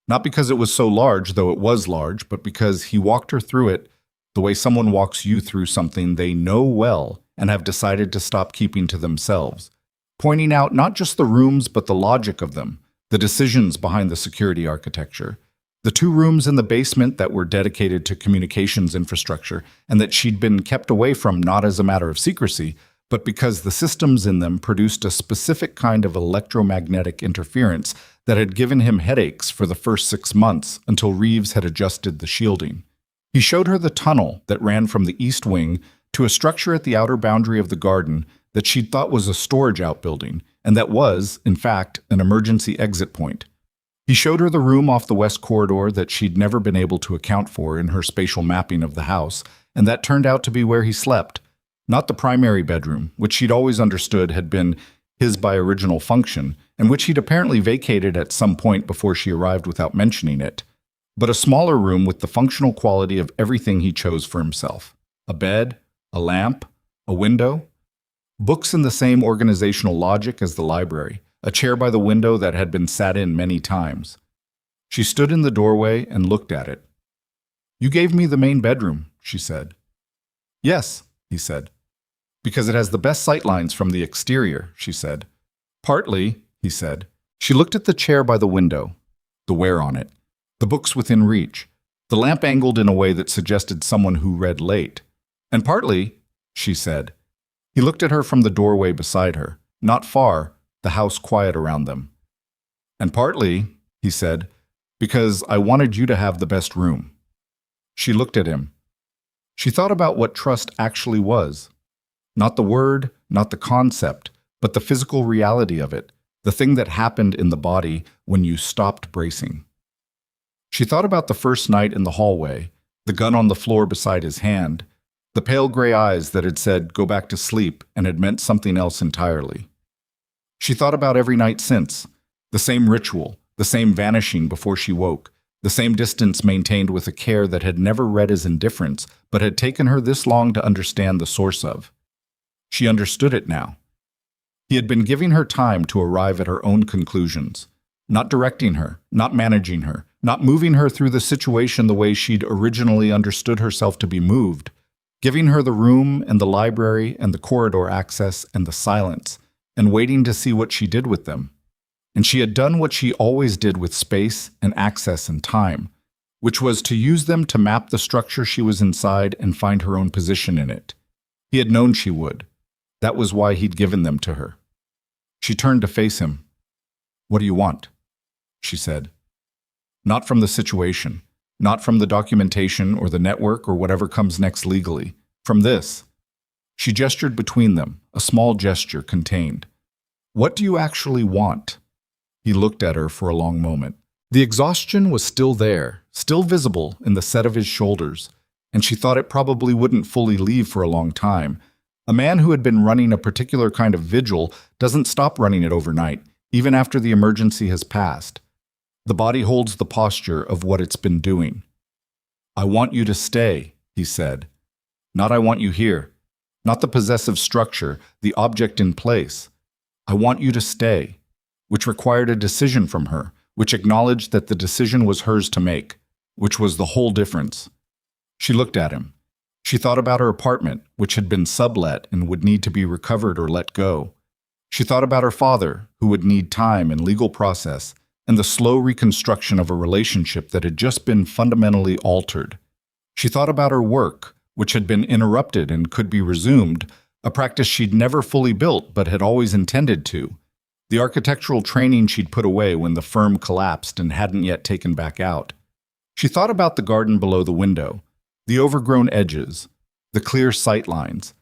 Not because it was so large, though it was large, but because he walked her through it the way someone walks you through something they know well and have decided to stop keeping to themselves, pointing out not just the rooms but the logic of them, the decisions behind the security architecture. The 2 rooms in the basement that were dedicated to communications infrastructure and that she'd been kept away from not as a matter of secrecy, but because the systems in them produced a specific kind of electromagnetic interference that had given him headaches for the first 6 months until Reeves had adjusted the shielding. He showed her the tunnel that ran from the east wing to a structure at the outer boundary of the garden that she'd thought was a storage outbuilding, and that was, in fact, an emergency exit point. He showed her the room off the west corridor that she'd never been able to account for in her spatial mapping of the house, and that turned out to be where he slept. Not the primary bedroom, which she'd always understood had been his by original function, and which he'd apparently vacated at some point before she arrived without mentioning it, but a smaller room with the functional quality of everything he chose for himself. A bed, a lamp, a window, books in the same organizational logic as the library, a chair by the window that had been sat in many times. She stood in the doorway and looked at it. "You gave me the main bedroom," she said. "Yes," he said. "Because it has the best sightlines from the exterior," she said. "Partly," he said. She looked at the chair by the window, the wear on it, the books within reach, the lamp angled in a way that suggested someone who read late. "And partly," she said. He looked at her from the doorway beside her, not far, the house quiet around them. "And partly," he said, "because I wanted you to have the best room." She looked at him. She thought about what trust actually was. Not the word, not the concept, but the physical reality of it, the thing that happened in the body when you stopped bracing. She thought about the first night in the hallway, the gun on the floor beside his hand, the pale gray eyes that had said, "Go back to sleep," and had meant something else entirely. She thought about every night since, the same ritual, the same vanishing before she woke, the same distance maintained with a care that had never read as indifference, but had taken her this long to understand the source of. She understood it now. He had been giving her time to arrive at her own conclusions, not directing her, not managing her, not moving her through the situation the way she'd originally understood herself to be moved, giving her the room and the library and the corridor access and the silence, and waiting to see what she did with them. And she had done what she always did with space and access and time, which was to use them to map the structure she was inside and find her own position in it. He had known she would. That was why he'd given them to her. She turned to face him. "What do you want?" she said. "Not from the situation, not from the documentation or the network or whatever comes next legally. From this." She gestured between them, a small gesture contained. "What do you actually want?" He looked at her for a long moment. The exhaustion was still there, still visible in the set of his shoulders, and she thought it probably wouldn't fully leave for a long time. A man who had been running a particular kind of vigil doesn't stop running it overnight, even after the emergency has passed. The body holds the posture of what it's been doing. "I want you to stay," he said. "Not I want you here. Not the possessive structure, the object in place. I want you to stay," which required a decision from her, which acknowledged that the decision was hers to make, which was the whole difference. She looked at him. She thought about her apartment, which had been sublet and would need to be recovered or let go. She thought about her father, who would need time and legal process, and the slow reconstruction of a relationship that had just been fundamentally altered. She thought about her work, which had been interrupted and could be resumed, a practice she'd never fully built but had always intended to, the architectural training she'd put away when the firm collapsed and hadn't yet taken back out. She thought about the garden below the window, the overgrown edges, the clear sight lines,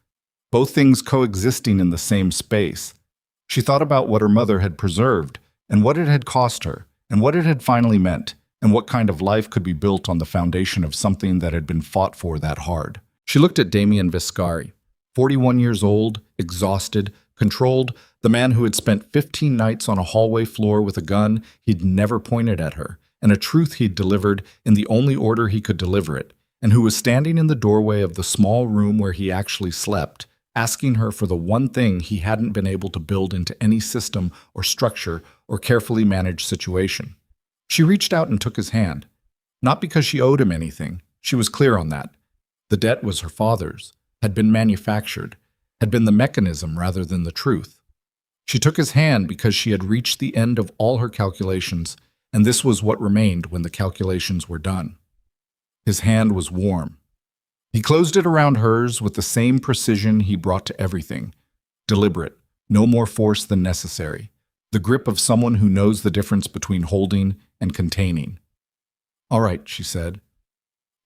both things coexisting in the same space. She thought about what her mother had preserved, and what it had cost her, and what it had finally meant, and what kind of life could be built on the foundation of something that had been fought for that hard. She looked at Damien Viscari, 41 years old, exhausted, controlled, the man who had spent 15 nights on a hallway floor with a gun he'd never pointed at her, and a truth he'd delivered in the only order he could deliver it, and who was standing in the doorway of the small room where he actually slept, asking her for the one thing he hadn't been able to build into any system or structure or carefully managed situation. She reached out and took his hand. Not because she owed him anything, she was clear on that. The debt was her father's, had been manufactured, had been the mechanism rather than the truth. She took his hand because she had reached the end of all her calculations, and this was what remained when the calculations were done. His hand was warm. He closed it around hers with the same precision he brought to everything. Deliberate, no more force than necessary. The grip of someone who knows the difference between holding and containing. "All right," she said.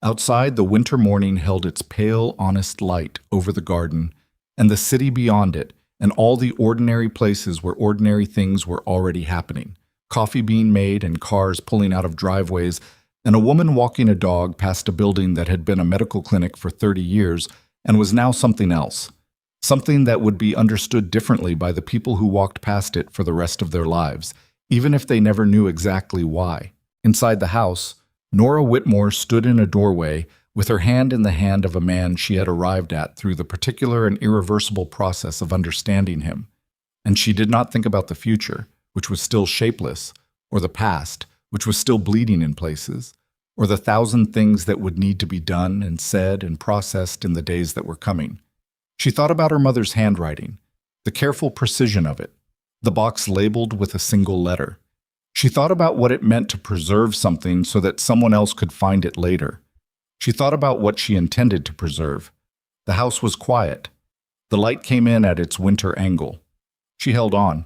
Outside, the winter morning held its pale, honest light over the garden and the city beyond it, and all the ordinary places where ordinary things were already happening. Coffee being made and cars pulling out of driveways, and a woman walking a dog past a building that had been a medical clinic for 30 years and was now something else. Something that would be understood differently by the people who walked past it for the rest of their lives, even if they never knew exactly why. Inside the house, Nora Whitmore stood in a doorway with her hand in the hand of a man she had arrived at through the particular and irreversible process of understanding him. And she did not think about the future, which was still shapeless, or the past, which was still bleeding in places, or the thousand things that would need to be done and said and processed in the days that were coming. She thought about her mother's handwriting, the careful precision of it, the box labeled with a single letter. She thought about what it meant to preserve something so that someone else could find it later. She thought about what she intended to preserve. The house was quiet. The light came in at its winter angle. She held on.